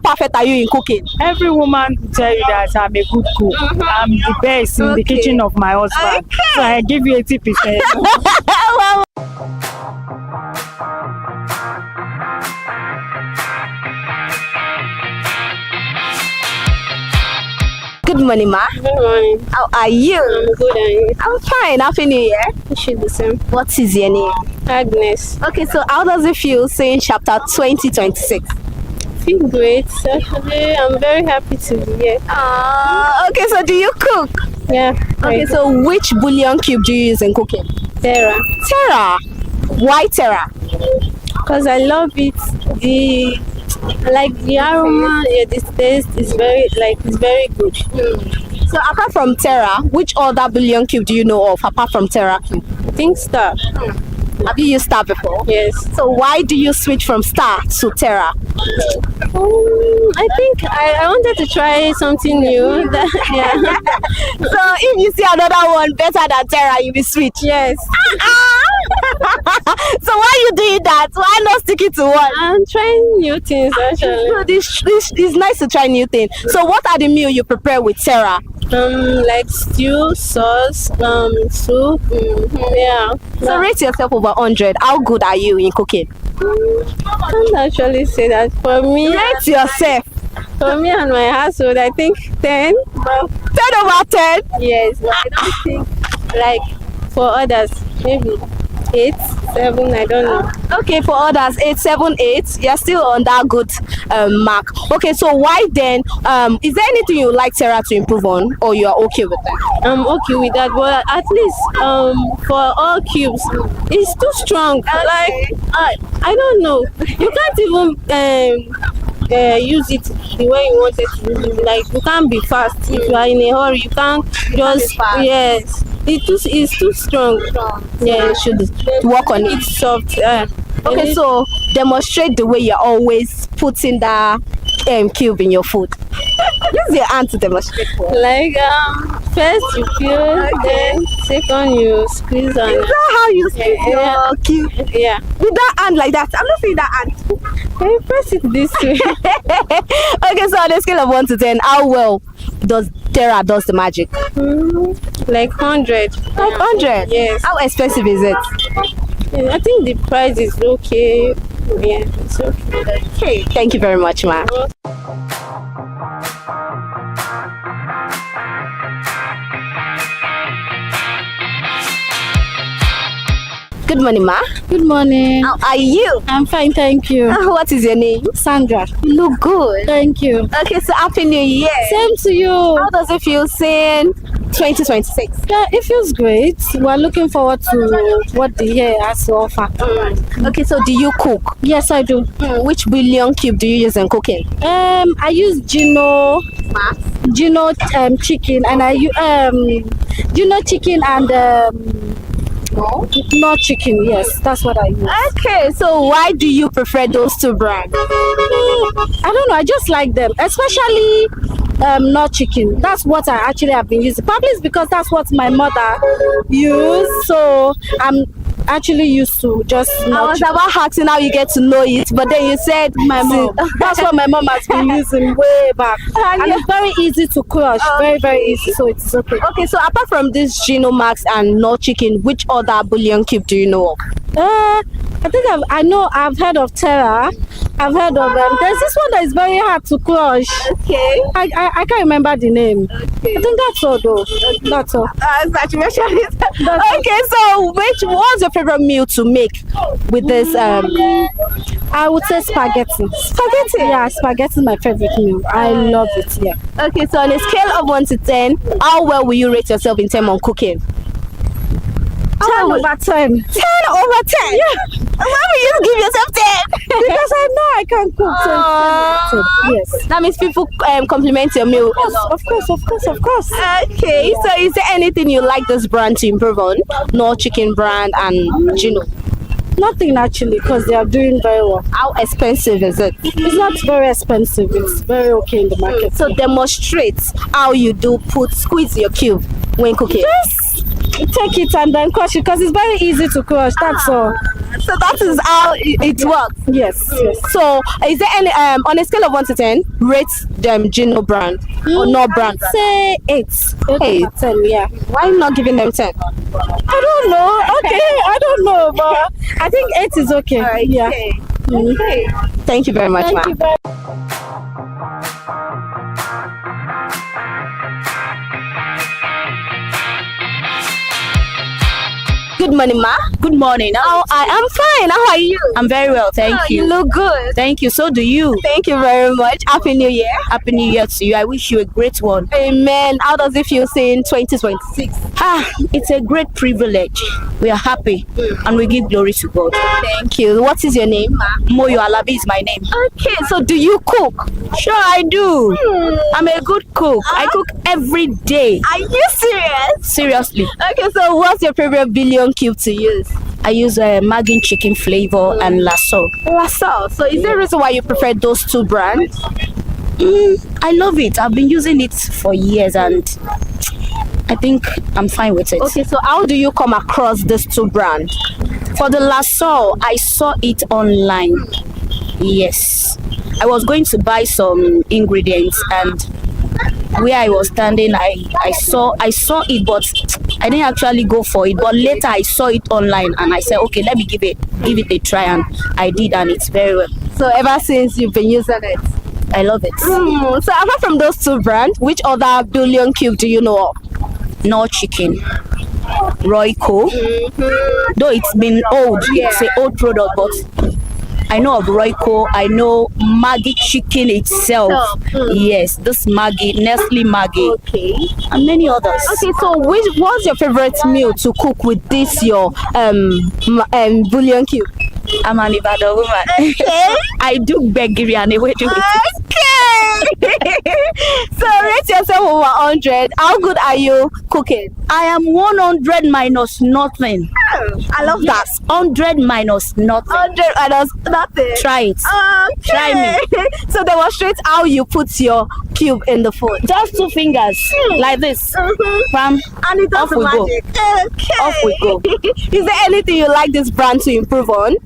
perfect are you in cooking? Every woman will tell you that I'm a good cook. I'm the best in the kitchen of my husband. Okay. So I give you 80%. Well, good morning, ma. Good morning. How are you? I'm good, and you? I'm fine. Happy New Year. You should the same. What is your name? Agnes. Okay, so how does it feel saying chapter 2026? Feel great. Actually, I'm very happy to be here. Okay, so do you cook? Yeah. Okay, so which bouillon cube do you use in cooking? Terra. Terra. Why Terra? Because I love it. I like the aroma. Yeah, this taste is very good. So apart from Terra, which other bouillon cube do you know of apart from Terra cube? I think Star. Have you used Star before? Yes. So why do you switch from Star to Terra? I think I wanted to try something new. Yeah. So if you see another one better than Terra, you will switch. Yes. So why are you doing that? Why not sticking to one? I'm trying new things actually. So this is nice to try new things. So what are the meal you prepare with Terra? Like stew, sauce, soup. Yeah. So rate yourself over 100. How good are you in cooking? I can't actually say that. For me, rate yourself. For me and my household, I think 10. 10 over 10? Yes, but I don't think, like, for others, maybe 8, 7, I don't know. Okay, for others, 8, 7, 8. You're still on that good mark. Okay, so why then? Is there anything you would like Sarah to improve on, or you are okay with that? I'm okay with that, but at least for all cubes, it's too strong. Like, I don't know. You can't even use it the way you want it to use it. Like, you can't be fast. If you are in a hurry, you can't just, yes. It's too strong. Yeah, you should work on it. It's soft. Okay, so demonstrate the way you're always putting that cube in your food. Use your hand to demonstrate for. Like, first you peel, then second you squeeze on. Is that how you squeeze your cube? Yeah. With that hand like that. I'm not saying that hand. Can you press it this way? Okay, so on a scale of 1 to 10, how well does Tara does the magic? Like 100. Like 100? Yes. How expensive is it? I think the price is okay. Yeah, it's okay. Okay, thank you very much, ma. Good morning, ma. Good morning. How are you? I'm fine, thank you. What is your name? Sandra. You look good. Thank you. Okay, so Happy New Year. Same to you. How does it feel seeing 2026? Yeah, it feels great. We're looking forward to what the year has to offer. Okay, so do you cook? Yes, I do. Which billion cube do you use in cooking? I use Gino chicken, and I use Gino chicken and not chicken. Yes, that's what I use. Okay, so why do you prefer those two brands? I don't know. I just like them, especially not chicken. That's what I actually have been using. Probably it's because that's what my mother used. So I'm actually used to just. I was about asking how you get to know it, but then you said my mom. That's what my mom has been using way back, and it's very easy to crush. Very, very easy. So it's okay. Okay, so apart from this Gino Max and not chicken, which other bouillon cube do you know of? I think I've heard of Terra. I've heard of there's this one that is very hard to crush. Okay. I can't remember the name. Okay. I think that's all though. That's all. Okay, so what's your favorite meal to make with this? I would say spaghetti. Spaghetti? Yeah, spaghetti is my favorite meal. I love it, yeah. Okay, so on a scale of 1 to 10, how well will you rate yourself in terms of cooking? 10 over 10. 10 over 10? Yeah. Why will you give yourself 10? Because I know I can cook. Yes. That means people compliment your meal. Of course. Okay, so is there anything you like this brand to improve on? No chicken brand and Gino? Nothing actually, because they are doing very well. How expensive is it? It's not very expensive. It's very okay in the market. So demonstrate how you do squeeze your cube when cooking. Just take it and then crush it, because it's very easy to crush. That's all. So that is how it works. Yes. So is there any on a scale of 1 to 10, rate them Gino brand or no brand? Say 8. 10. Yeah. Why not giving them 10? I don't know. Okay, I don't know, but I think 8 is okay. Right, yeah. Okay. Thank you very much, ma'am. Good morning, ma. Good morning. I am fine. How are you? I'm very well, thank you. You look good. Thank you. So do you. Thank you very much. Happy New Year. Happy New Year to you. I wish you a great one. Amen. How does it feel seeing 2026? It's a great privilege. We are happy and we give glory to God. Thank you. What is your name, ma? Moyo Alabi is my name. Okay, so do you cook? Sure, I do. I'm a good cook. I cook every day. Are you serious? Seriously. Okay, so what's your favorite billion cube to use? I use Maggi chicken flavor and lasso. Lasso. So is there a reason why you prefer those two brands? I love it. I've been using it for years and I think I'm fine with it. Okay, so how do you come across these two brands? For the lasso, I saw it online. Yes. I was going to buy some ingredients and where I was standing, I saw it, but I didn't actually go for it. But later I saw it online and I said, okay, let me give it a try, and I did, and it's very well. So ever since you've been using it? I love it. So apart from those two brands, which other billion cube do you know of? No chicken. Royco. Though it's been old, it's an old product, but I know of Royco. I know Maggie chicken itself. Yes, this Maggie, Nestle Maggie. Okay. And many others. Okay, so what's your favorite meal to cook with this your billion cube? I'm an Ibadan woman. Okay. I do begiri and a way to it. Okay. So rate yourself over 100. How good are you cooking? I am 100 minus nothing. I love that. 100 minus nothing. 100 minus nothing. Try it. Okay. Try me. So demonstrate how you put your cube in the food. Just 2 fingers, like this. Bam. And it does Off we magic. go. Okay. Off we go. Is there anything you like this brand to improve on?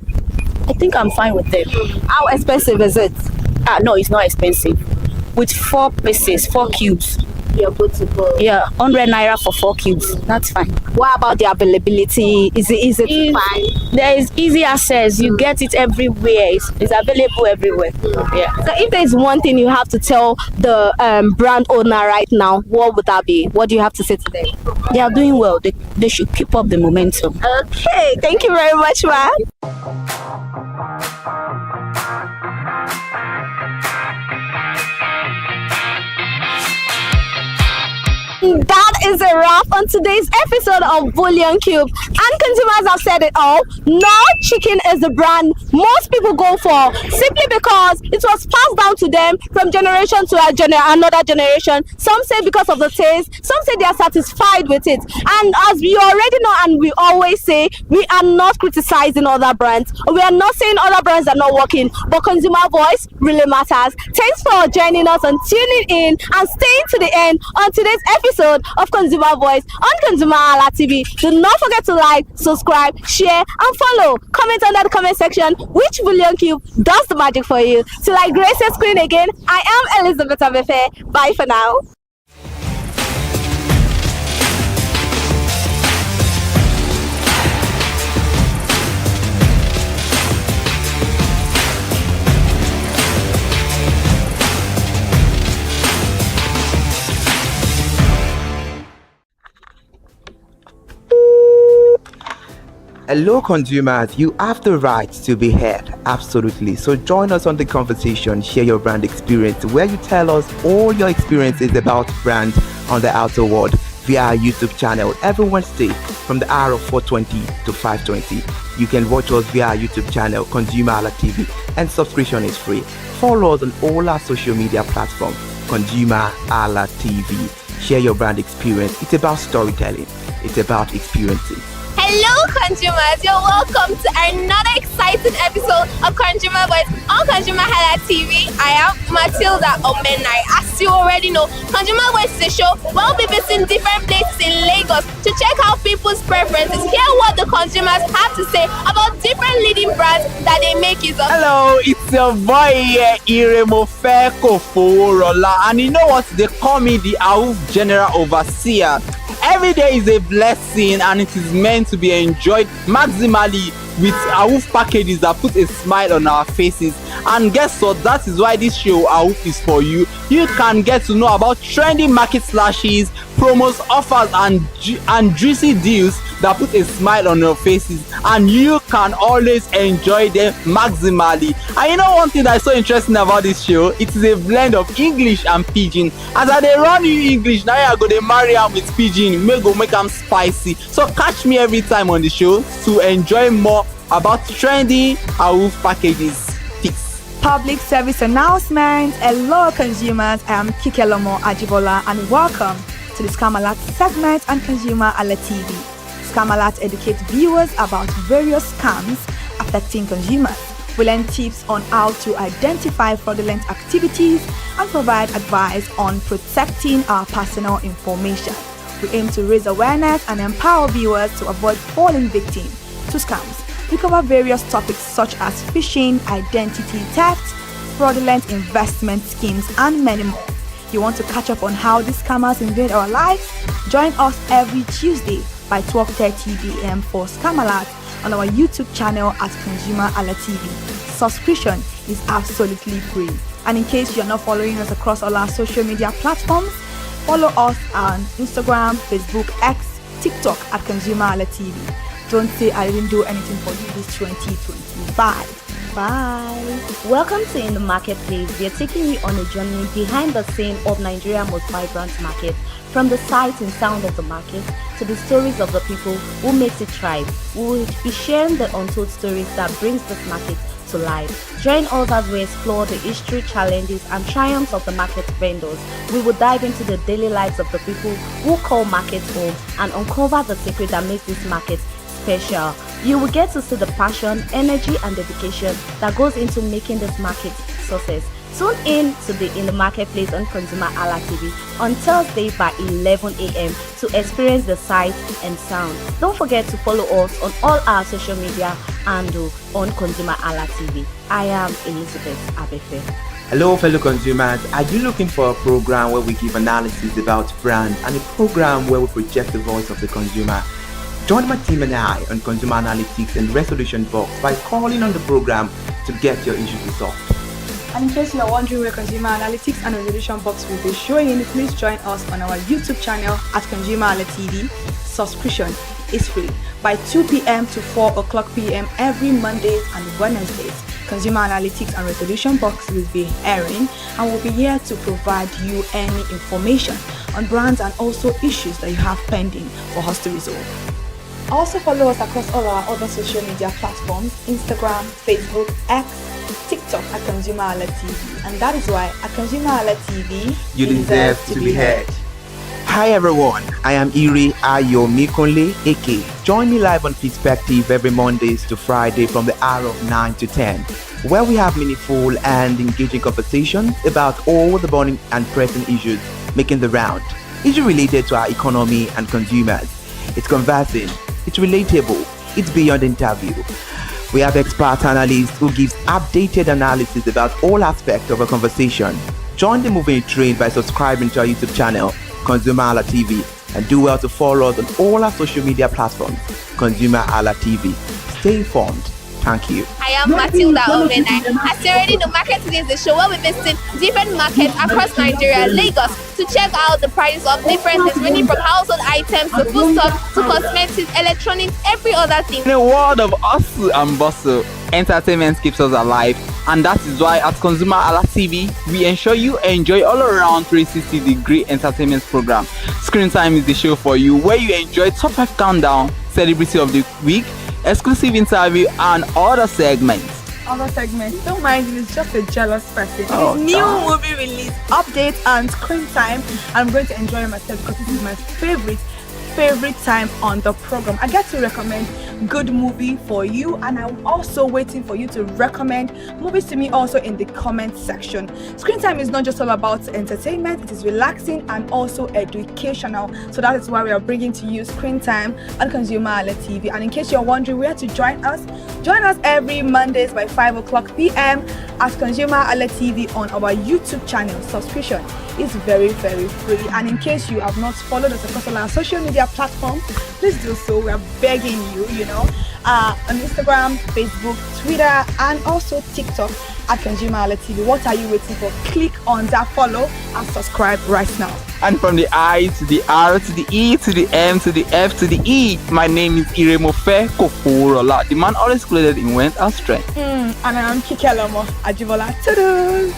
I think I'm fine with them. How expensive is it? No, it's not expensive. With 4 pieces, 4 cubes. You're good to go. Yeah, 100 naira for 4 cubes. That's fine. What about the availability? Is it easy to find? There is easy access. You get it everywhere. It's available everywhere. Yeah. So if there is one thing you have to tell the brand owner right now, what would that be? What do you have to say to them? They are doing well. They should keep up the momentum. Okay. Thank you very much, ma. That is a wrap on today's episode of Bullion Cube. And consumers have said it all. No chicken is the brand most people go for, simply because it was passed down to them from generation to another generation. Some say because of the taste, some say they are satisfied with it. And as you already know, and we always say, we are not criticizing other brands. We are not saying other brands are not working, but consumer voice really matters. Thanks for joining us and tuning in and staying to the end on today's episode of Consumer Voice on ConsumerHalla TV. Do not forget to like, subscribe, share, and follow. Comment under the comment section which Bullion Cube does the magic for you. Till I grace your screen again, I am Elizabeth Abefe. Bye for now. Hello consumers, you have the right to be heard, absolutely. So join us on the conversation, share your brand experience, where you tell us all your experiences about brands on the outer world via our YouTube channel every Wednesday from the hour of 4:20 to 5:20. You can watch us via our YouTube channel ConsumerHallaTV, and subscription is free. Follow us on all our social media platforms, ConsumerHallaTV. Share your brand experience. It's about storytelling. It's about experiences. Hello consumers, you're welcome to another exciting episode of Consumer Voice on ConsumerHallaTV. I am Matilda Omenai. As you already know, Consumer Voice is a show where we'll be visiting different places in Lagos to check out people's preferences, hear what the consumers have to say about different leading brands that they make use of. Hello, it's your boy here, Iremofeko Foworola, and you know what? They call me the AUF General Overseer. Every day is a blessing and it is meant to be enjoyed maximally with AUF packages that put a smile on our faces. And guess what? That is why this show AUF is for you. You can get to know about trendy market slashes, promos, offers, and juicy deals that put a smile on your faces, and you can always enjoy them maximally. And you know one thing that is so interesting about this show? It is a blend of English and Pidgin. As I dey run you English, now I go dey marry am with Pidgin, make am spicy. So catch me every time on the show to enjoy more about trendy AUF packages. Public service announcement. Hello consumers, I am Kikelomo Ajibola and welcome to the Scam Alert segment on ConsumerHalla TV. Scam Alert educates viewers about various scams affecting consumers. We learn tips on how to identify fraudulent activities and provide advice on protecting our personal information. We aim to raise awareness and empower viewers to avoid falling victim to scams. We cover various topics such as phishing, identity theft, fraudulent investment schemes, and many more. You want to catch up on how these scammers invade our lives? Join us every Tuesday by 12:30 p.m. for Scam Alert on our YouTube channel at ConsumerHalla TV. Subscription is absolutely free. And in case you're not following us across all our social media platforms, follow us on Instagram, Facebook, X, TikTok at ConsumerHallaTV. Don't say I didn't do anything for you this 2025. Bye. Welcome to In the Marketplace. We are taking you on a journey behind the scene of Nigeria's most vibrant market, from the sight and sound of the market to the stories of the people who makes it thrive. We will be sharing the untold stories that brings this market to life. Join us as we explore the history, challenges, and triumphs of the market vendors. We will dive into the daily lives of the people who call markets home and uncover the secret that makes this market special. You will get to see the passion, energy, and dedication that goes into making this market success. Tune in to the In the Marketplace on ConsumerHalla TV on Thursday by 11 a.m. to experience the sight and sound. Don't forget to follow us on all our social media handle on ConsumerHalla TV. I am Elizabeth Abefe. Hello fellow consumers, are you looking for a program where we give analysis about brands and a program where we project the voice of the consumer? Join my team and I on Consumer Analytics and Resolution Box by calling on the program to get your issues resolved. And in case you're wondering where Consumer Analytics and Resolution Box will be showing, please join us on our YouTube channel at ConsumerHallaTV. Subscription is free. By 2 p.m. to 4 o'clock p.m. every Mondays and Wednesdays, Consumer Analytics and Resolution Box will be airing and will be here to provide you any information on brands and also issues that you have pending for us to resolve. Also follow us across all our other social media platforms, Instagram, Facebook, X, TikTok at ConsumerHallaTV. And that is why at ConsumerHallaTV, you deserve to be heard. Hi everyone, I am Iri Ayomikunle Eke. Join me live on Perspective every Mondays to Friday from the hour of 9 to 10, where we have meaningful and engaging conversations about all the burning and pressing issues making the round. Issues related to our economy and consumers. It's conversing, it's relatable, it's beyond interview. We have expert analysts who gives updated analysis about all aspects of a conversation. Join the moving train by subscribing to our YouTube channel, ConsumerHalla TV, and do well to follow us on all our social media platforms, ConsumerHalla TV. Stay informed. Thank you. I am Matilda Omenai. As you already know, Market Today is the show where we visit different markets across Nigeria, Lagos, to check out the prices of different things, ranging from household items to foodstuffs to cosmetics, electronics, every other thing. In a world of hustle and bustle, entertainment keeps us alive, and that is why at ConsumerHalla TV, we ensure you enjoy all around 360-degree entertainment program. Screen Time is the show for you, where you enjoy top 5 countdown, celebrity of the week, exclusive interview, and other segments. Don't mind him, it's just a jealous person. Oh, His new movie release, updates, and screen time. I'm going to enjoy myself because this is my favorite time on the program. I get to recommend good movie for you, and I'm also waiting for you to recommend movies to me also in the comment section. Screen time is not just all about entertainment, it is relaxing and also educational. So that is why we are bringing to you Screen Time on ConsumerHalla TV. And in case you're wondering where to join us every Mondays by 5 o'clock p.m. at ConsumerHalla TV on our YouTube channel. Subscription is very, very free. And in case you have not followed us across all our social media platforms, please do so. We are begging you, on Instagram, Facebook, Twitter, and also TikTok at ConsumerHalla TV. What are you waiting for? Click on that follow and subscribe right now. And from the I to the R to the E to the M to the F to the E, my name is Iremofe Koforola, the man always clothed in wealth and strength. And I am Kikelomo Ajibola. Toodles!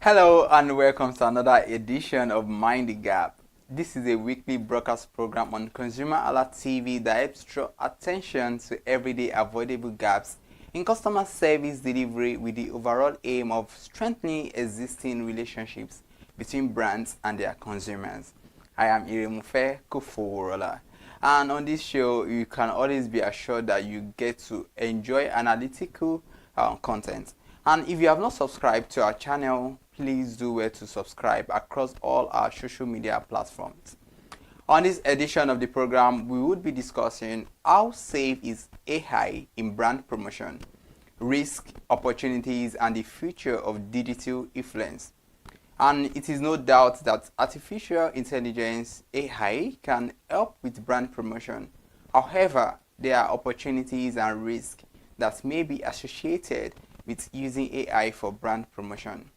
Hello and welcome to another edition of Mind the Gap. This is a weekly broadcast program on ConsumerHalla TV that helps draw attention to everyday avoidable gaps in customer service delivery with the overall aim of strengthening existing relationships between brands and their consumers. I am Iremofe Koforola, and on this show you can always be assured that you get to enjoy analytical content. And if you have not subscribed to our channel, please do well to subscribe across all our social media platforms. On this edition of the program, we would be discussing how safe is AI in brand promotion, risk, opportunities, and the future of digital influence. And it is no doubt that artificial intelligence, AI, can help with brand promotion. However, there are opportunities and risks that may be associated with using AI for brand promotion.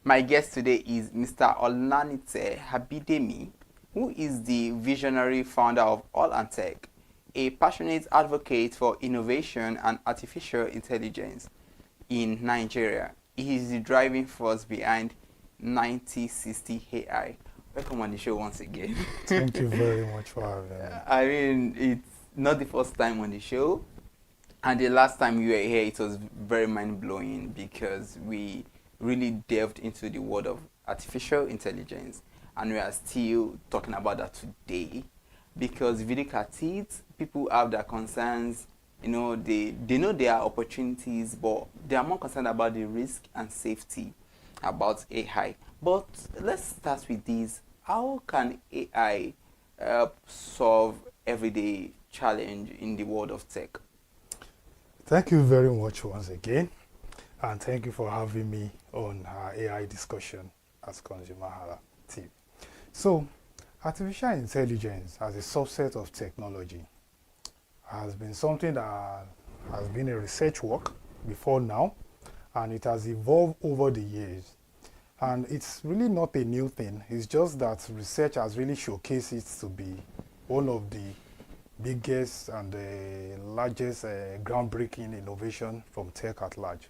My guest today is Mr. Olanite Habidemi, who is the visionary founder of All and Tech, a passionate advocate for innovation and artificial intelligence in Nigeria. He is the driving force behind 9060 AI. Welcome on the show once again. Thank you very much for having me. I mean, it's not the first time on the show, and the last time you were here, it was very mind-blowing because we really delved into the world of artificial intelligence. And we are still talking about that today because if you look at it, people have their concerns. You know, they know there are opportunities, but they are more concerned about the risk and safety about AI. But let's start with this. How can AI help solve everyday challenge in the world of tech? Thank you very much once again. And thank you for having me on our AI discussion at ConsumerHallaTV. So, artificial intelligence as a subset of technology has been something that has been a research work before now, and it has evolved over the years. And it's really not a new thing. It's just that research has really showcased it to be one of the biggest and the largest groundbreaking innovation from tech at large.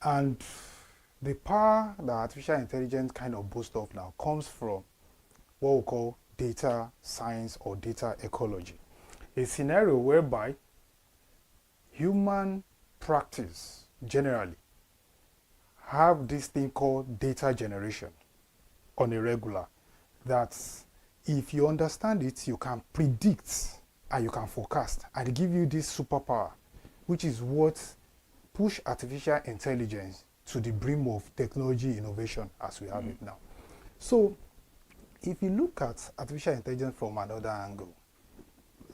And the power that artificial intelligence kind of boasts of now comes from what we call data science or data ecology. A scenario whereby human practice generally have this thing called data generation on a regular, that if you understand it, you can predict and you can forecast and give you this superpower, which is what push artificial intelligence to the brim of technology innovation as we have it now. So if you look at artificial intelligence from another angle,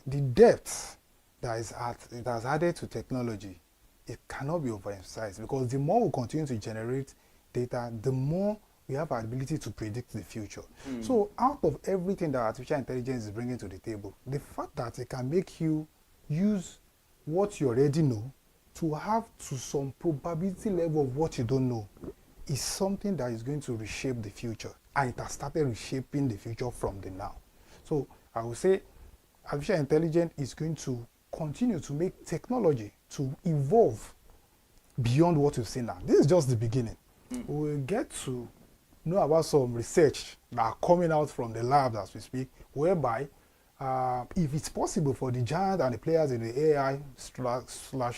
the depth that it has added to technology, it cannot be overemphasized, because the more we continue to generate data, the more we have our ability to predict the future. So out of everything that artificial intelligence is bringing to the table, the fact that it can make you use what you already know to have to some probability level of what you don't know is something that is going to reshape the future. And it has started reshaping the future from the now. So I would say artificial intelligence is going to continue to make technology to evolve beyond what we've seen now. This is just the beginning. We will get to know about some research that are coming out from the labs as we speak, whereby if it's possible for the giant and the players in the AI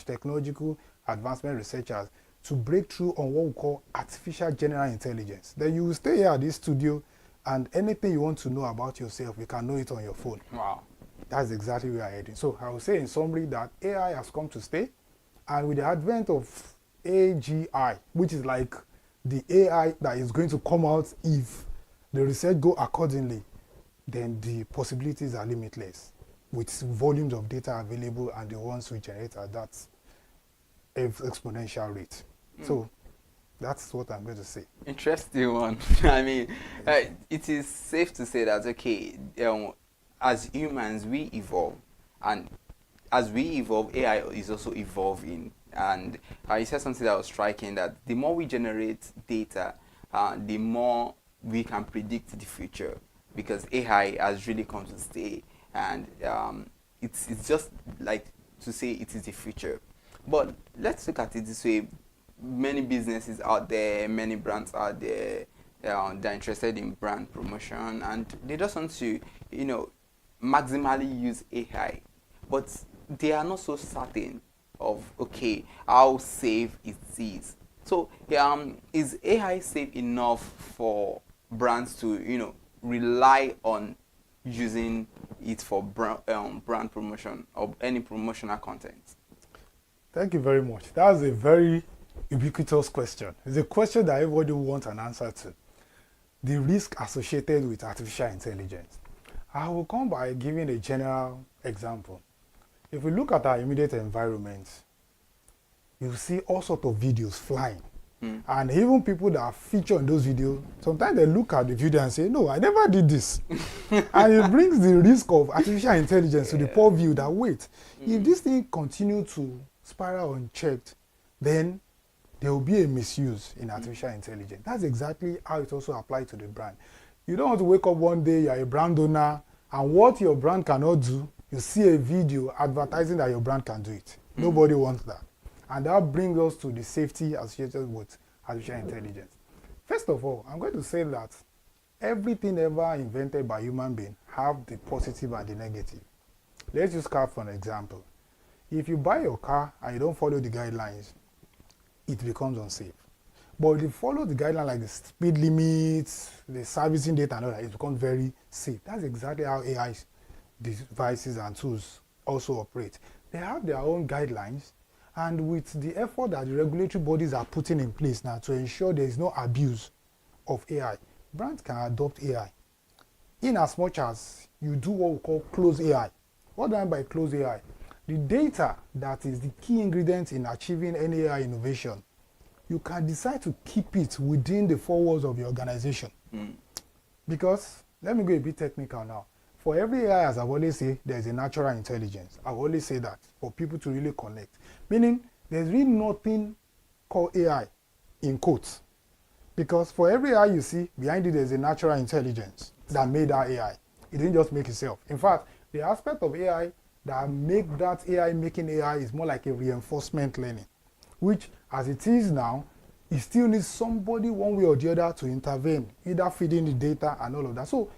/ technological advancement researchers to break through on what we call artificial general intelligence, then you will stay here at this studio and anything you want to know about yourself, you can know it on your phone. Wow. That's exactly where we are heading. So I would say in summary that AI has come to stay, and with the advent of AGI, which is like the AI that is going to come out if the research go accordingly, then the possibilities are limitless with volumes of data available and the ones we generate at that exponential rate. So that's what I'm going to say. Interesting one. I mean, it is safe to say that, okay, as humans, we evolve. And as we evolve, AI is also evolving. And you said something that was striking, that the more we generate data, the more we can predict the future. Because AI has really come to stay. And it's just like to say it is the future. But let's look at it this way. Many businesses out there, many brands out there, they're interested in brand promotion, and they just want to, maximally use AI. But they are not so certain of, okay, how safe it is. So, is AI safe enough for brands to, rely on using it for brand promotion or any promotional content? Thank you very much. That's a very ubiquitous question. It's a question that everybody wants an answer to. The risk associated with artificial intelligence. I will come by giving a general example. If we look at our immediate environment, you see all sorts of videos flying. And even people that are featured in those videos, sometimes they look at the video and say, no, I never did this. And it brings the risk of artificial intelligence to the poor view that, wait, if this thing continue to spiral unchecked, then there will be a misuse in artificial intelligence. That's exactly how it also applies to the brand. You don't want to wake up one day, you're a brand owner, and what your brand cannot do, you see a video advertising that your brand can do it. Nobody wants that. And that brings us to the safety associated with artificial intelligence. First of all, I'm going to say that everything ever invented by human beings have the positive and the negative. Let's use car for an example. If you buy your car and you don't follow the guidelines, it becomes unsafe. But if you follow the guidelines like the speed limits, the servicing data and all that, it becomes very safe. That's exactly how AI devices and tools also operate. They have their own guidelines, and with the effort that the regulatory bodies are putting in place now to ensure there is no abuse of AI, brands can adopt AI. In as much as you do what we call close AI. What do I mean by close AI? The data that is the key ingredient in achieving any AI innovation, you can decide to keep it within the four walls of your organization. Because, let me go a bit technical now. For every AI, as I've always said, there's a natural intelligence. I've always said that for people to really connect. Meaning, there's really nothing called AI in quotes. Because for every AI you see, behind it there's a natural intelligence that made that AI. It didn't just make itself. In fact, the aspect of AI that make that AI making AI is more like a reinforcement learning, which as it is now, it still needs somebody one way or the other to intervene, either feeding the data and all of that. So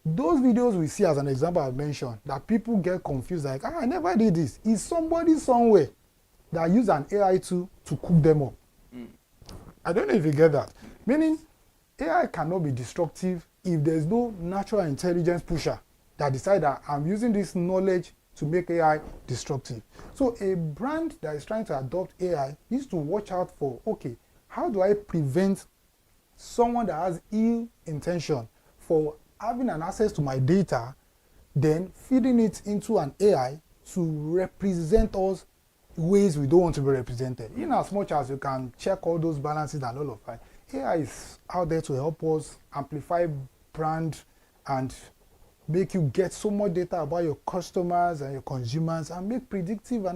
those videos we see as an example I've mentioned, that people get confused like, I never did this. Is somebody somewhere that use an AI tool to cook them up. I don't know if you get that. Meaning, AI cannot be destructive if there's no natural intelligence pusher that decide that I'm using this knowledge to make AI destructive. So a brand that is trying to adopt AI needs to watch out for, okay, how do I prevent someone that has ill intention for having an access to my data, then feeding it into an AI to represent us ways we don't want to be represented. In as much as you can check all those balances and all of that, AI is out there to help us amplify brand and make you get so much data about your customers and your consumers and make predictive and